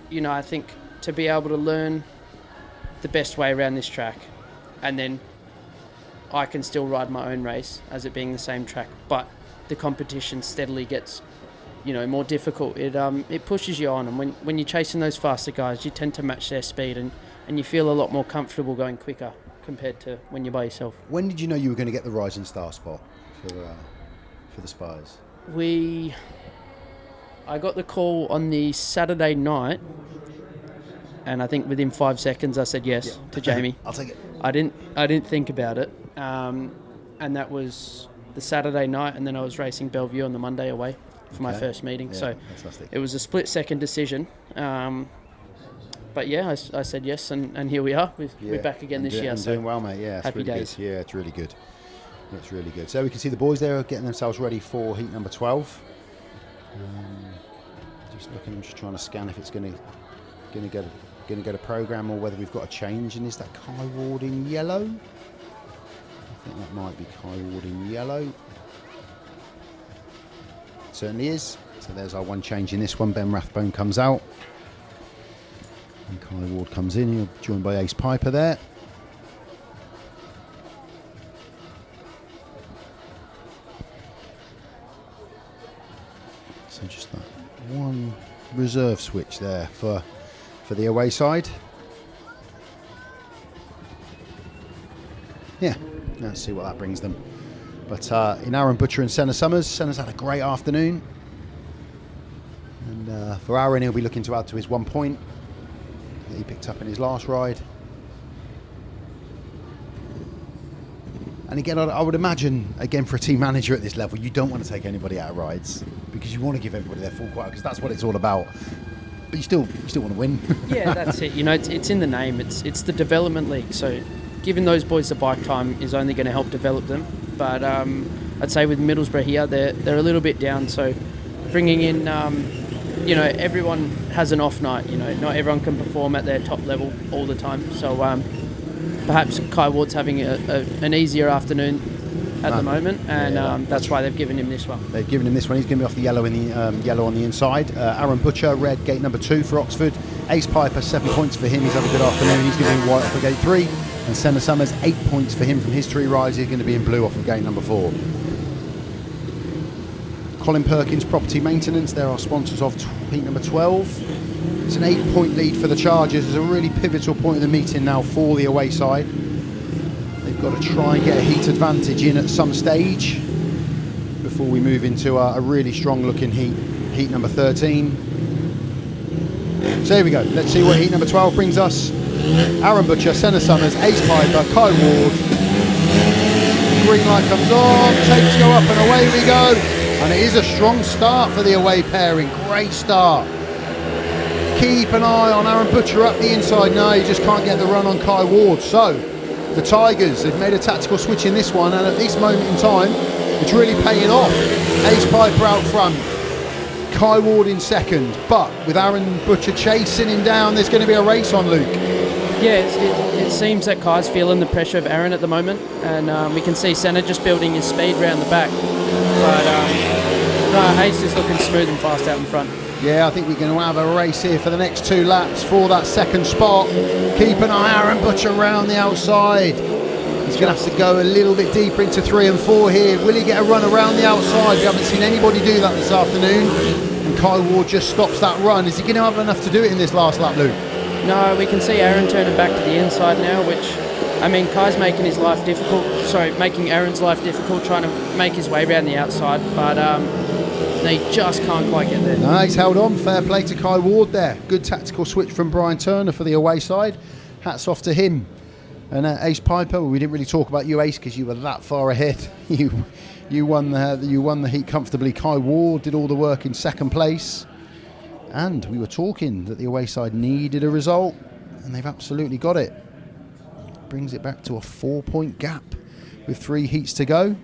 you know, I think to be able to learn the best way around this track, and then I can still ride my own race as it being the same track, but the competition steadily gets, you know, more difficult. It pushes you on, and when you're chasing those faster guys, you tend to match their speed, and you feel a lot more comfortable going quicker compared to when you're by yourself. When did you know you were going to get the rising star spot for the Spires? I got the call on the Saturday night, and I think within 5 seconds I said yes to Jamie. I'll take it. I didn't think about it, and that was the Saturday night, and then I was racing Bellevue on the Monday away for my first meeting. Yeah, so fantastic. It was a split-second decision. But yeah, I said yes, and here we are. We're back again this year. So doing well, mate. Yeah, it's happy really days. Good. Yeah, it's really good. It's really good. So we can see the boys there getting themselves ready for heat number 12. Just looking, I'm just trying to scan if it's going to go to program, or whether we've got a change. And is that Kai Ward in yellow? I think that might be Kai Ward in yellow. It certainly is. So there's our one change in this one. Ben Rathbone comes out, and Kai Ward comes in. You're joined by Ace Piper there. So just that one reserve switch there for the away side. Yeah, let's see what that brings them. But in Arran BUTCHER and Senna SUMMERS, Senna's had a great afternoon. And for Arran, he'll be looking to add to his 1 point that he picked up in his last ride. And again, I would imagine, again, for a team manager at this level, you don't want to take anybody out of rides because you want to give everybody their full quota, because that's what it's all about. But you still want to win. Yeah, that's it. You know, it's in the name. It's the development league. So giving those boys the bike time is only going to help develop them. But I'd say with Middlesbrough here, they're a little bit down. So bringing in, you know, everyone has an off night. You know, not everyone can perform at their top level all the time. So perhaps Kai Ward's having an easier afternoon at the moment, and that's why they've given him this one. They've given him this one. He's going to be off the yellow in the yellow on the inside. Arran BUTCHER, red, gate number 2 for Oxford. Ace Piper, 7 points for him. He's had a good afternoon. He's going to be white off of gate 3. And Senna SUMMERS, 8 points for him from his 3 rides. He's going to be in blue off of gate number 4. Colin Perkins Property Maintenance, they're our sponsors of heat number 12. It's an 8-point lead for the Chargers. It's a really pivotal point of the meeting now for the away side. They've got to try and get a heat advantage in at some stage before we move into a really strong looking heat number 13. So here we go. Let's see what heat number 12 brings us. Arran BUTCHER, Senna SUMMERS, Ace Piper, Kai Ward. Green light comes on, tapes go up, and away we go. And it is a strong start for the away pairing. Great start. Keep an eye on Arran BUTCHER up the inside. No, you just can't get the run on Kai Ward. So the Tigers have made a tactical switch in this one, and at this moment in time, it's really paying off. Ace Piper out front, Kai Ward in second, but with Arran BUTCHER chasing him down, there's going to be a race on, Luke. Yeah, it seems that Kai's feeling the pressure of Arran at the moment, and we can see Senna just building his speed round the back. But Hayes is looking smooth and fast out in front. Yeah, I think we're going to have a race here for the next 2 laps for that second spot. Keep an eye, Arran BUTCHER around the outside. He's going to have to go a little bit deeper into 3 and 4 here. Will he get a run around the outside? We haven't seen anybody do that this afternoon. And Kai Ward just stops that run. Is he going to have enough to do it in this last lap, Luke? No, we can see Arran turning back to the inside now, which, I mean, Kai's making his life difficult. Sorry, making Aaron's life difficult, trying to make his way around the outside, but they just can't quite get there. No, he's held on. Fair play to Kai Ward there. Good tactical switch from Brian Turner for the away side. Hats off to him. And Ace Piper, we didn't really talk about you, Ace, because you were that far ahead. You won the heat comfortably. Kai Ward did all the work in second place. And we were talking that the away side needed a result, and they've absolutely got it. Brings it back to a 4-point gap with 3 heats to go.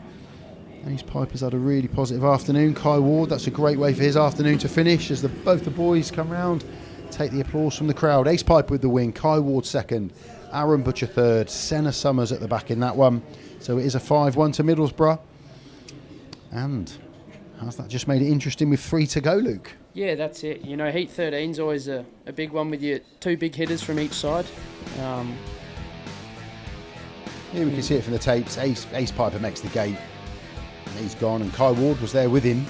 Ace Piper's had a really positive afternoon. Kai Ward, that's a great way for his afternoon to finish as both the boys come round, take the applause from the crowd. Ace Piper with the win, Kai Ward second, Arran Butcher third, Senna Summers at the back in that one. So it is a 5-1 to Middlesbrough. And has that just made it interesting with 3 to go, Luke? Yeah, that's it. You know, Heat 13's always a big one with your 2 big hitters from each side. Here we can see it from the tapes. Ace Piper makes the gate. He's gone, and Kai Ward was there with him.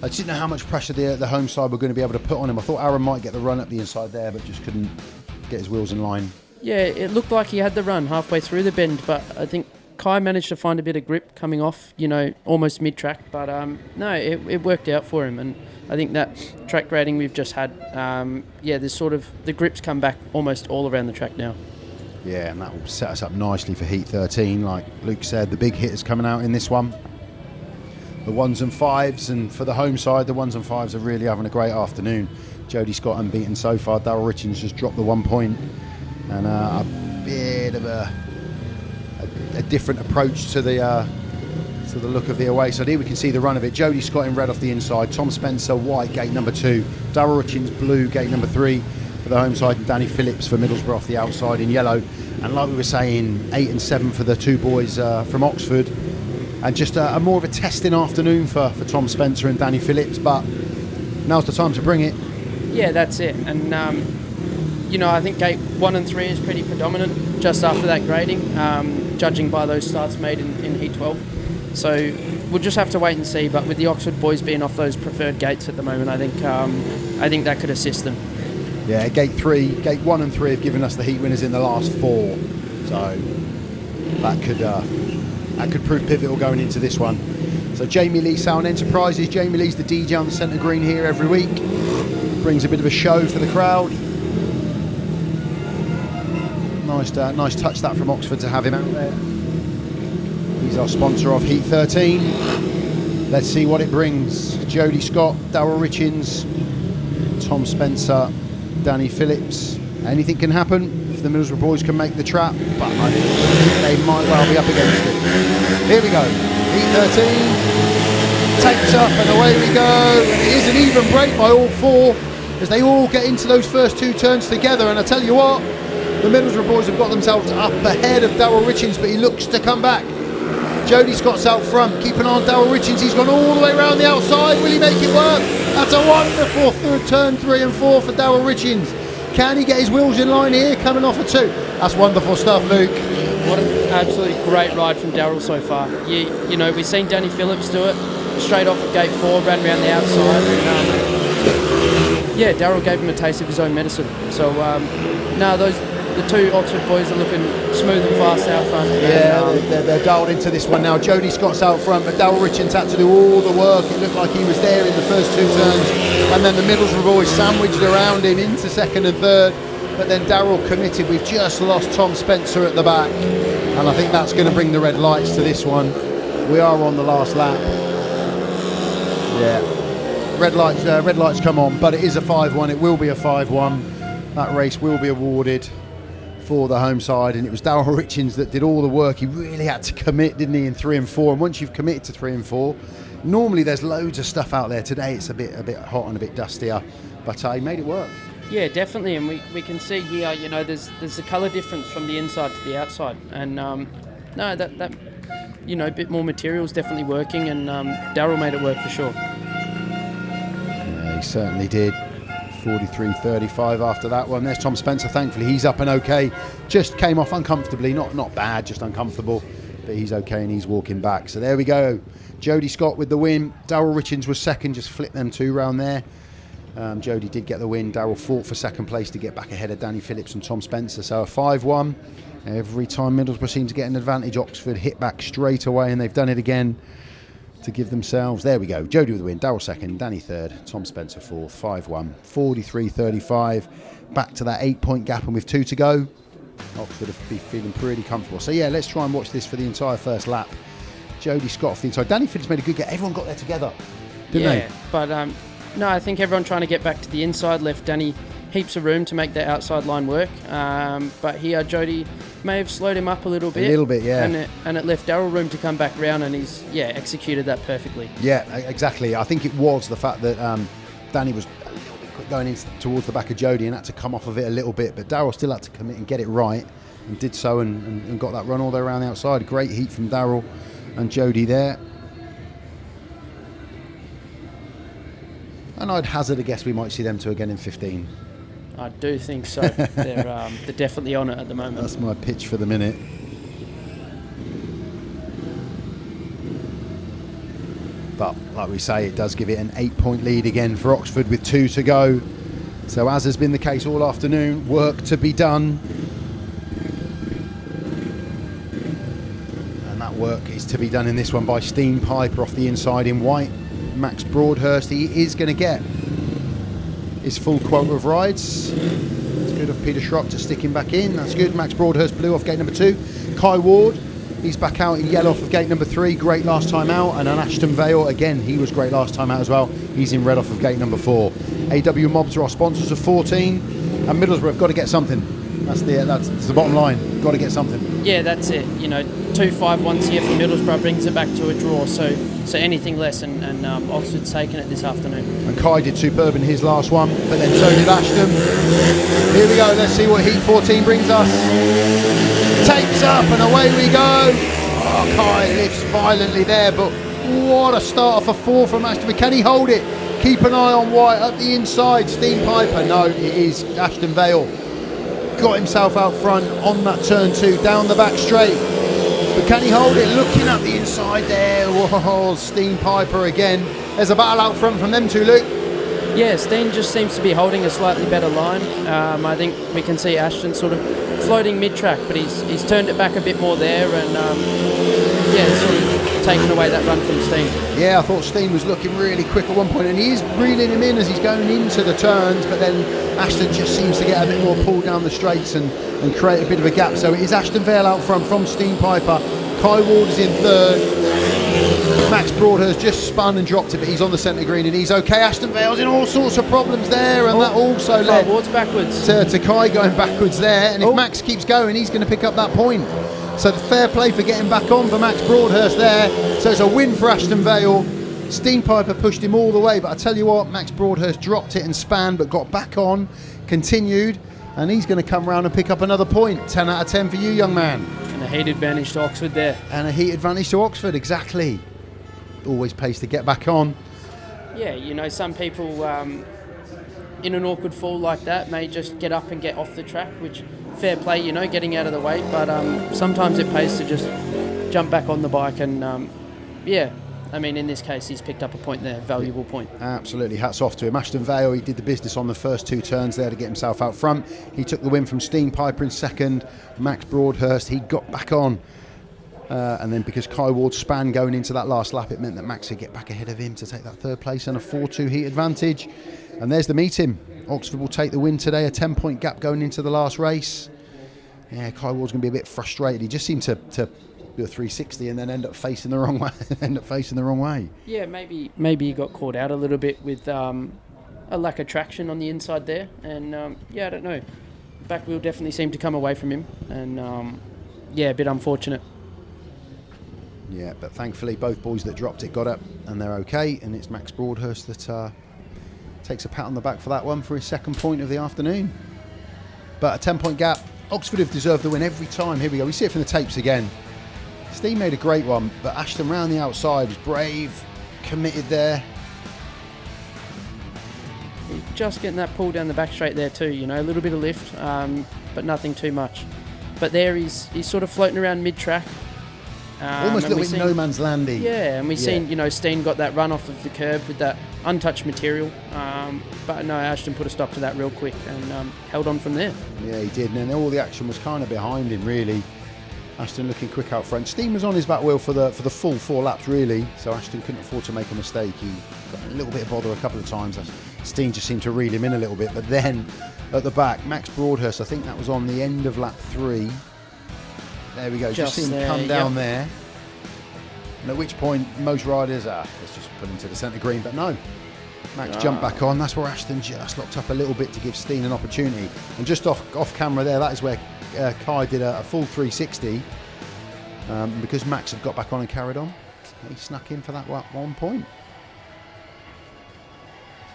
I just didn't know how much pressure the home side were going to be able to put on him. I thought Arran might get the run up the inside there, but just couldn't get his wheels in line. Yeah, it looked like he had the run halfway through the bend, but I think Kai managed to find a bit of grip coming off, you know, almost mid-track. But no, it worked out for him, and I think that track grading we've just had, there's sort of the grips come back almost all around the track now. Yeah, and that will set us up nicely for Heat 13. Like Luke said, the big hitters coming out in this one. The 1s and 5s, and for the home side, the 1s and 5s are really having a great afternoon. Jody SCOTT unbeaten so far. Darryl RITCHINGS just dropped the 1 point, and a bit of a different approach to the look of the away side. Here we can see the run of it. Jody SCOTT in red off the inside. Tom Spencer white, gate number 2. Darryl RITCHINGS blue, gate number 3. For the home side, and Danny Phillips for Middlesbrough off the outside in yellow. And like we were saying, 8 and 7 for the 2 boys from Oxford, and just a more of a testing afternoon for Tom Spencer and Danny Phillips, but now's the time to bring it. Yeah, that's it. And I think gate 1 and 3 is pretty predominant just after that grading, judging by those starts made in Heat 12. So we'll just have to wait and see, but with the Oxford boys being off those preferred gates at the moment, I think that could assist them. Yeah, gate 1 and 3 have given us the heat winners in the last 4, so that could prove pivotal going into this one. So Jamie Lee Sound Enterprises. Jamie Lee's the DJ on the centre green here every week. Brings a bit of a show for the crowd. Nice touch that from Oxford to have him out there. He's our sponsor of Heat 13. Let's see what it brings. Jody SCOTT, Darryl RITCHINGS, Tom Spencer, Danny Phillips. Anything can happen if the Middlesbrough boys can make the trap, but I think they might well be up against it. Here we go. Heat 13. Tapes up and away we go. And it is an even break by all 4 as they all get into those first 2 turns together. And I tell you what, the Middlesbrough boys have got themselves up ahead of Darryl RITCHINGS, but he looks to come back. Jody SCOTT's out front. Keep an eye on Darryl RITCHINGS. He's gone all the way around the outside. Will he make it work? That's a wonderful third turn 3 and 4 for Darryl RITCHINGS. Can he get his wheels in line here, coming off a 2? That's wonderful stuff, Luke. What an absolutely great ride from Darryl so far. You know, we've seen Danny Phillips do it straight off at gate 4, ran around the outside. And, Darryl gave him a taste of his own medicine. So, the 2 Oxford boys are looking smooth and fast out front. Yeah, they're dialed into this one now. Jody SCOTT's out front, but Darryl RITCHINGS had to do all the work. It looked like he was there in the first 2 turns, and then the Middlesbrough boys sandwiched around him into 2nd and 3rd. But then Darryl committed. We've just lost Tom Spencer at the back, and I think that's going to bring the red lights to this one. We are on the last lap. Yeah, red lights come on, but it is a 5-1. It will be a 5-1. That race will be awarded for the home side, and it was Darryl RITCHINGS that did all the work. He really had to commit, didn't he, in 3 and 4? And once you've committed to 3 and 4, normally there's loads of stuff out there. Today it's a bit hot and a bit dustier, but he made it work. Yeah, definitely, and we can see here, you know, there's a colour difference from the inside to the outside, and that a bit more material's definitely working, and Darryl made it work for sure. Yeah, he certainly did. 43.35 after that one. There's Tom Spencer. Thankfully, he's up and okay. Just came off uncomfortably, not bad, just uncomfortable, but he's okay and he's walking back. So there we go. Jody SCOTT with the win. Darryl RITCHINGS was second. Just flipped them 2 round there. Jody did get the win. Darryl fought for 2nd place to get back ahead of Danny Phillips and Tom Spencer. So a 5-1. Every time Middlesbrough seemed to get an advantage, Oxford hit back straight away, and they've done it again to give themselves. There we go. Jody with the win. Darryl 2nd. Danny 3rd. Tom Spencer 4th. 5-1. 43.35. Back to that 8-point gap, and with 2 to go, Oxford have been feeling pretty comfortable. So yeah, let's try and watch this for the entire first lap. Jody SCOTT off the inside. Danny Phillips made a good get. Everyone got there together, didn't they? But No, I think everyone trying to get back to the inside left Danny heaps of room to make that outside line work. But here Jody may have slowed him up a little bit. A little bit, yeah. And it left Darryl room to come back round, and he's executed that perfectly. Yeah, exactly. I think it was the fact that Danny was a little bit quick going in towards the back of Jody and had to come off of it a little bit, but Darryl still had to commit and get it right, and did so, and got that run all the way around the outside. Great heat from Darryl and Jody there. And I'd hazard a guess we might see them two again in 15. I do think so. They're definitely on it at the moment. That's my pitch for the minute. But like we say, it does give it an 8-point lead again for Oxford with 2 to go. So as has been the case all afternoon, work to be done. And that work is to be done in this one by Stene PIJPER off the inside in white. Max Broadhurst, he is going to get his full quota of rides. It's good of Peter Schroeck to stick him back in. That's good. Max Broadhurst blue off gate number 2. Kai Ward, he's back out in yellow off of gate number 3. Great last time out. And an Ashton VALE, again, he was great last time out as well. He's in red off of gate number 4. AW Mobs are our sponsors of 14. And Middlesbrough have got to get something. That's the bottom line. Got to get something. Yeah, that's it. 2-5-1 here for Middlesbrough brings it back to a draw. So anything less, and Oxford's taken it this afternoon. And Kai did superb in his last one, but then so did Ashton. Here we go. Let's see what Heat 14 brings us. Tapes up and away we go. Oh, Kai lifts violently there, but what a start off a 4 from Ashton. Can he hold it? Keep an eye on White up the inside. Stene PIJPER. No, it is Ashton VALE. Got himself out front on that turn 2, down the back straight. But can he hold it? Looking up the inside there. Whoa, Stene PIJPER again. There's a battle out front from them two, Luke. Yeah, Stene just seems to be holding a slightly better line. I think we can see Ashton sort of floating mid-track, but he's turned it back a bit more there, and sort of taken away that run from Stene. Yeah, I thought Stene was looking really quick at one point, and he is reeling him in as he's going into the turns, but then Ashton just seems to get a bit more pull down the straights and create a bit of a gap. So it is Ashton VALE out front from Stene PIJPER. Kai Ward is in 3rd. Max Broadhurst just spun and dropped it, but he's on the centre green and he's okay. Ashton VALE's in all sorts of problems there, and that also led Ward's backwards. to Kai going backwards there. And if Max keeps going, he's going to pick up that point. So the fair play for getting back on for Max Broadhurst there. So it's a win for Ashton VALE. Stene PIJPER pushed him all the way, but I tell you what, Max Broadhurst dropped it and span, but got back on, continued, and he's going to come round and pick up another point. 10 out of 10 for you, young man. And a heat advantage to Oxford there. And a heat advantage to Oxford, exactly. Always pays to get back on. Yeah, some people in an awkward fall like that may just get up and get off the track, which fair play, getting out of the way, but sometimes it pays to just jump back on the bike and in this case he's picked up a point there, valuable point. Absolutely, hats off to him. Ashton VALE, he did the business on the first 2 turns there to get himself out front. He took the win from Stene PIJPER in 2nd. Max Broadhurst, he got back on. And then because Kai Ward span going into that last lap, it meant that Max would get back ahead of him to take that 3rd place and a 4-2 heat advantage. And there's the meeting. Oxford will take the win today, a 10-point gap going into the last race. Yeah, Kai Ward's going to be a bit frustrated. He just seemed to do a 360 and then end up facing the wrong way. Yeah, maybe he got caught out a little bit with a lack of traction on the inside there. And I don't know. Back wheel definitely seemed to come away from him. And a bit unfortunate. Yeah, but thankfully both boys that dropped it got up and they're okay, and it's Max Broadhurst that takes a pat on the back for that one for his 2nd point of the afternoon. But a 10-point gap. Oxford have deserved the win every time. Here we go. We see it from the tapes again. Stene made a great one, but Ashton round the outside was brave, committed there. Just getting that pull down the back straight there too, a little bit of lift, but nothing too much. But there he's sort of floating around mid-track. Almost a little bit no man's landy. Yeah, and we've seen, Stene got that run off of the curb with that untouched material. But no, Ashton put a stop to that real quick and held on from there. Yeah, he did. And then all the action was kind of behind him, really. Ashton looking quick out front. Stene was on his back wheel for the full 4 laps, really. So Ashton couldn't afford to make a mistake. He got a little bit of bother a couple of times. Stene just seemed to reel him in a little bit. But then at the back, Max Broadhurst, I think that was on the end of lap 3. There we go, just see him come down there. And at which point most riders let's just put him to the centre green, but no. Max jumped back on. That's where Ashton just locked up a little bit to give Stene an opportunity. And just off camera there, that is where Kai did a full 360. Because Max had got back on and carried on, he snuck in for that 1 point.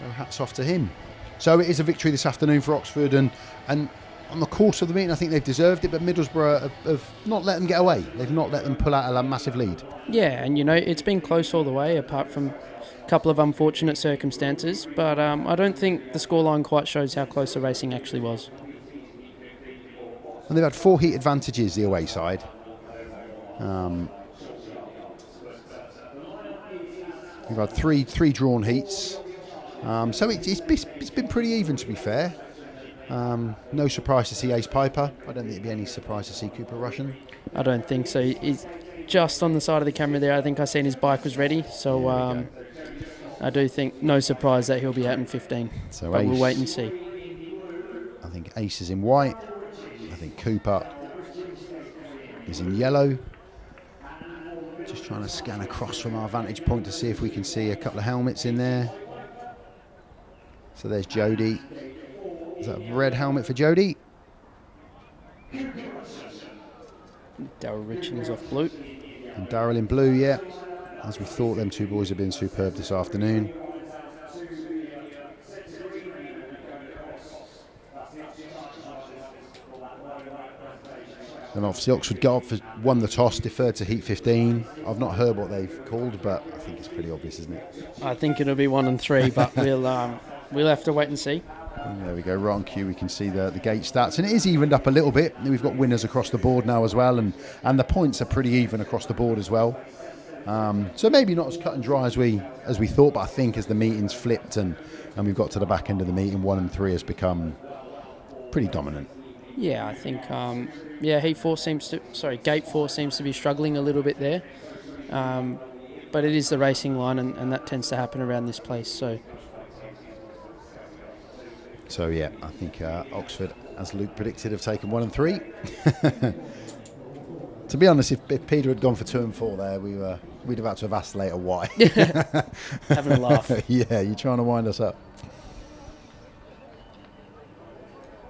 So hats off to him. So it is a victory this afternoon for Oxford, and on the course of the meeting, I think they've deserved it, but Middlesbrough have not let them get away. They've not let them pull out a massive lead. Yeah, and it's been close all the way, apart from a couple of unfortunate circumstances, but I don't think the scoreline quite shows how close the racing actually was. And they've had 4 heat advantages, the away side. We've had three drawn heats. So it's been pretty even, to be fair. No surprise to see Ace Piper. I don't think it'd be any surprise to see Cooper Rushen. I don't think so. He's just on the side of the camera there. I think I seen his bike was ready. So I do think no surprise that he'll be out in 15. So but Ace, we'll wait and see. I think Ace is in white. I think Cooper is in yellow. Just trying to scan across from our vantage point to see if we can see a couple of helmets in there. So there's Jody. Is that a red helmet for Jody? Darryl RITCHINGS off blue. And Darryl in blue, yeah. As we thought, them two boys have been superb this afternoon. And obviously Oxford won the toss, deferred to heat 15. I've not heard what they've called, but I think it's pretty obvious, isn't it? I think it'll be 1 and 3, but we'll have to wait and see. And there we go, right on cue we can see the gate stats, and it is evened up a little bit. We've got winners across the board now as well, and the points are pretty even across the board as well. So maybe not as cut and dry as we thought, but I think as the meeting's flipped and we've got to the back end of the meeting, 1 and 3 has become pretty dominant. Yeah, I think gate 4 seems to be struggling a little bit there, but it is the racing line, and that tends to happen around this place. So yeah, I think Oxford, as Luke predicted, have taken 1 and 3. To be honest, if Peter had gone for 2 and 4 there, we'd have had to have asked later why. Having a laugh. Yeah, you're trying to wind us up.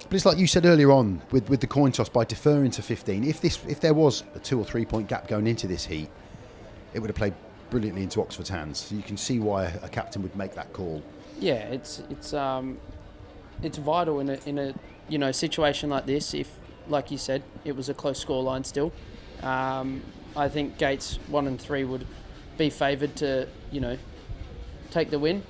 But it's like you said earlier on with the coin toss, by deferring to 15. If there was a 2 or 3 point gap going into this heat, it would have played brilliantly into Oxford's hands. So you can see why a captain would make that call. Yeah, it's vital in a situation like this. If, like you said, it was a close scoreline still, I think gates 1 and 3 would be favoured to take the win.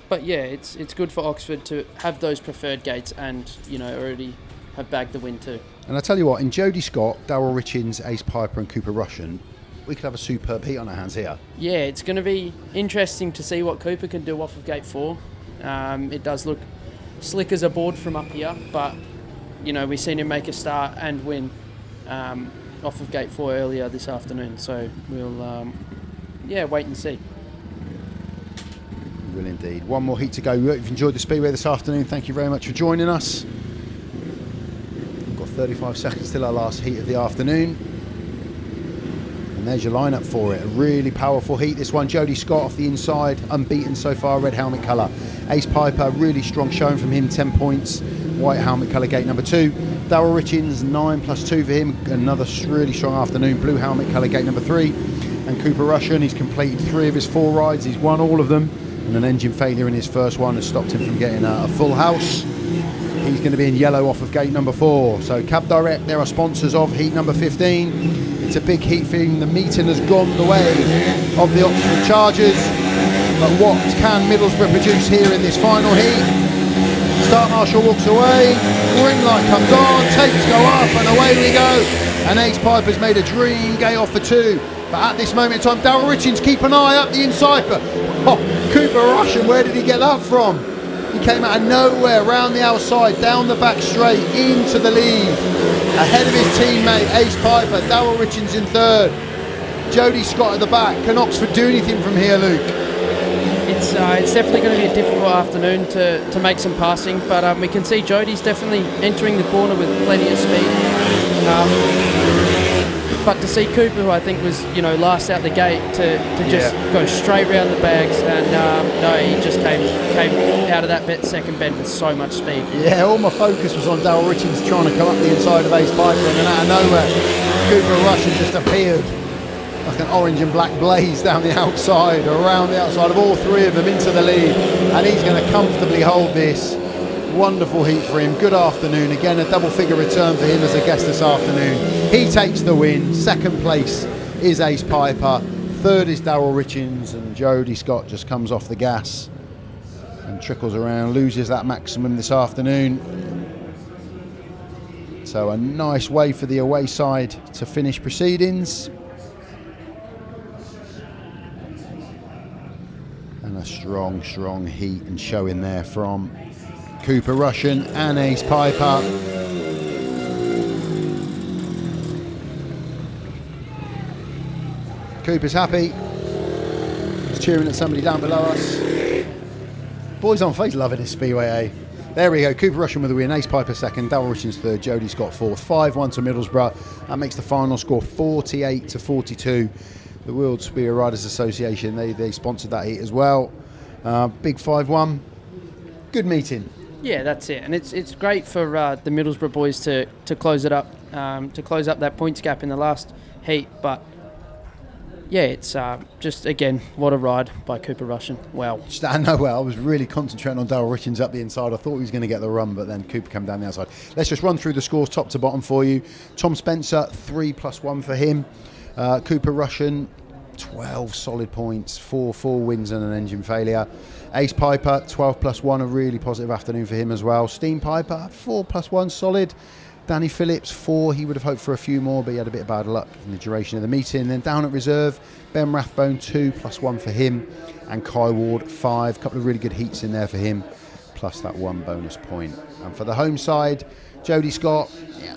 But yeah, it's good for Oxford to have those preferred gates and already have bagged the win too. And I tell you what, in Jody SCOTT, Darryl RITCHINGS, Ace Piper and Cooper Rushen, we could have a superb heat on our hands here. Yeah, it's going to be interesting to see what Cooper can do off of gate 4. It does look slick as a board from up here, but we've seen him make a start and win off of gate 4 earlier this afternoon. So we'll wait and see. We will indeed. One more heat to go. We hope you've enjoyed the Speedway this afternoon. Thank you very much for joining us. We've got 35 seconds till our last heat of the afternoon. And there's your lineup for it. A really powerful heat, this one. Jody SCOTT off the inside, unbeaten so far, red helmet colour. Ace Piper, really strong showing from him, 10 points. White helmet colour, gate number 2. Darryl RITCHINGS, 9 + 2 for him. Another really strong afternoon. Blue helmet colour, gate number 3. And Cooper Rushen, he's completed 3 of his 4 rides. He's won all of them. And an engine failure in his first one has stopped him from getting a full house. He's going to be in yellow off of gate number 4. So Cab Direct, they're our sponsors of heat number 15. It's a big heat thing. The meeting has gone the way of the Oxford Chargers. But what can Middlesbrough produce here in this final heat? Start marshal walks away, ring light comes on, tapes go up, and away we go. And Ace Piper's made a dream gate off for 2. But at this moment in time, Darryl RITCHINGS, keep an eye up the inside. But Cooper Rushen, where did he get that from? He came out of nowhere, round the outside, down the back straight, into the lead. Ahead of his teammate, Ace Piper. Darryl RITCHINGS in 3rd. Jody SCOTT at the back. Can Oxford do anything from here, Luke? It's definitely going to be a difficult afternoon to make some passing, but we can see Jody's definitely entering the corner with plenty of speed. But to see Cooper, who I think was, last out the gate, to just go straight round the bags, and no, he just came out of that second bend with so much speed. Yeah, all my focus was on Darryl RITCHINGS trying to come up the inside of Ace Piper, and then out of nowhere, Cooper Rushen just appeared like an orange and black blaze down the outside, around the outside of all three of them into the lead, and he's going to comfortably hold this. Wonderful heat for him. Good afternoon. Again, a double-figure return for him as a guest this afternoon. He takes the win. Second place is Ace Piper. Third is Darryl RITCHINGS, and Jody SCOTT just comes off the gas and trickles around, loses that maximum this afternoon. So a nice way for the away side to finish proceedings. And a strong, strong heat and show in there from Cooper Rushen and Ace Piper. Cooper's happy. He's cheering at somebody down below us. Boys on face loving this Speedway, eh? There we go. Cooper Rushen with the win. Ace Piper second. Darryl RITCHINGS third. Jody SCOTT fourth. 5-1 to Middlesbrough. That makes the final score 48-42. The World Speedway Riders Association, they sponsored that heat as well. Big 5-1. Good meeting. Yeah, that's it, and it's great for the Middlesbrough boys to close it up, to close up that points gap in the last heat. But yeah, it's just again what a ride by Cooper Rushen. Wow. I know. Well, I was really concentrating on Darryl RITCHINGS up the inside. I thought he was going to get the run, but then Cooper came down the outside. Let's just run through the scores top to bottom for you. Tom Spencer 3+1 for him. Cooper Rushen 12 solid points, 4 wins and an engine failure. Ace Piper 12+1, a really positive afternoon for him as well. Stene PIJPER 4+1 solid. Danny Phillips 4, he would have hoped for a few more, but he had a bit of bad luck in the duration of the meeting. Then down at reserve, Ben Rathbone 2+1 for him, and Haywood 5, a couple of really good heats in there for him, plus that 1 bonus point. And for the home side, Jody SCOTT,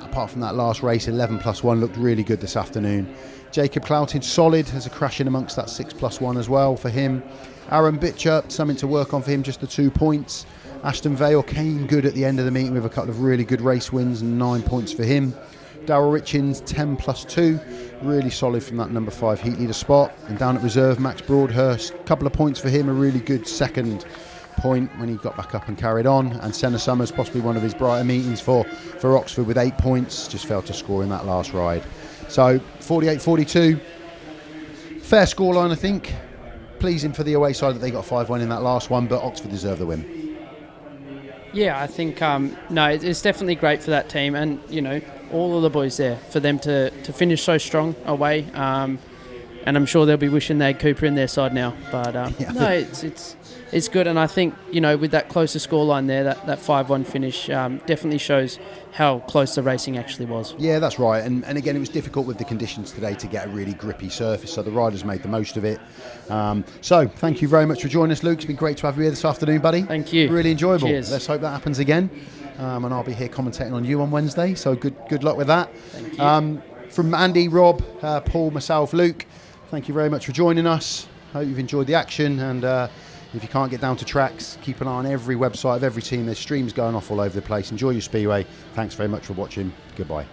apart from that last race, 11+1, looked really good this afternoon. Jacob Clouting solid, has a crash in amongst that 6+1 as well for him. Arran BUTCHER, something to work on for him, just the 2 points. Ashton VALE came good at the end of the meeting with a couple of really good race wins and 9 points for him. Darryl RITCHINGS 10+2, really solid from that number 5 heat leader spot. And down at reserve, Max Broadhurst, a couple of points for him, a really good second point when he got back up and carried on. And Senna SUMMERS, possibly one of his brighter meetings for Oxford with 8 points, just failed to score in that last ride. So 48-42, fair scoreline I think. Pleasing for the away side that they got 5-1 in that last one, but Oxford deserved the win. Yeah, I think no, it's definitely great for that team, and all of the boys there, for them to finish so strong away. And I'm sure they'll be wishing they had Cooper in their side now. But no, it's good, and I think with that closer scoreline there, that 5-1 finish definitely shows how close the racing actually was. Yeah, that's right, and again it was difficult with the conditions today to get a really grippy surface, so the riders made the most of it. So thank you very much for joining us, Luke. It's been great to have you here this afternoon, buddy. Thank you. Really enjoyable. Cheers. Let's hope that happens again, and I'll be here commentating on you on Wednesday, so good luck with that. Thank you. From Andy, Rob, Paul, myself, Luke, thank you very much for joining us. Hope you've enjoyed the action, and if you can't get down to tracks, keep an eye on every website of every team. There's streams going off all over the place. Enjoy your Speedway. Thanks very much for watching. Goodbye.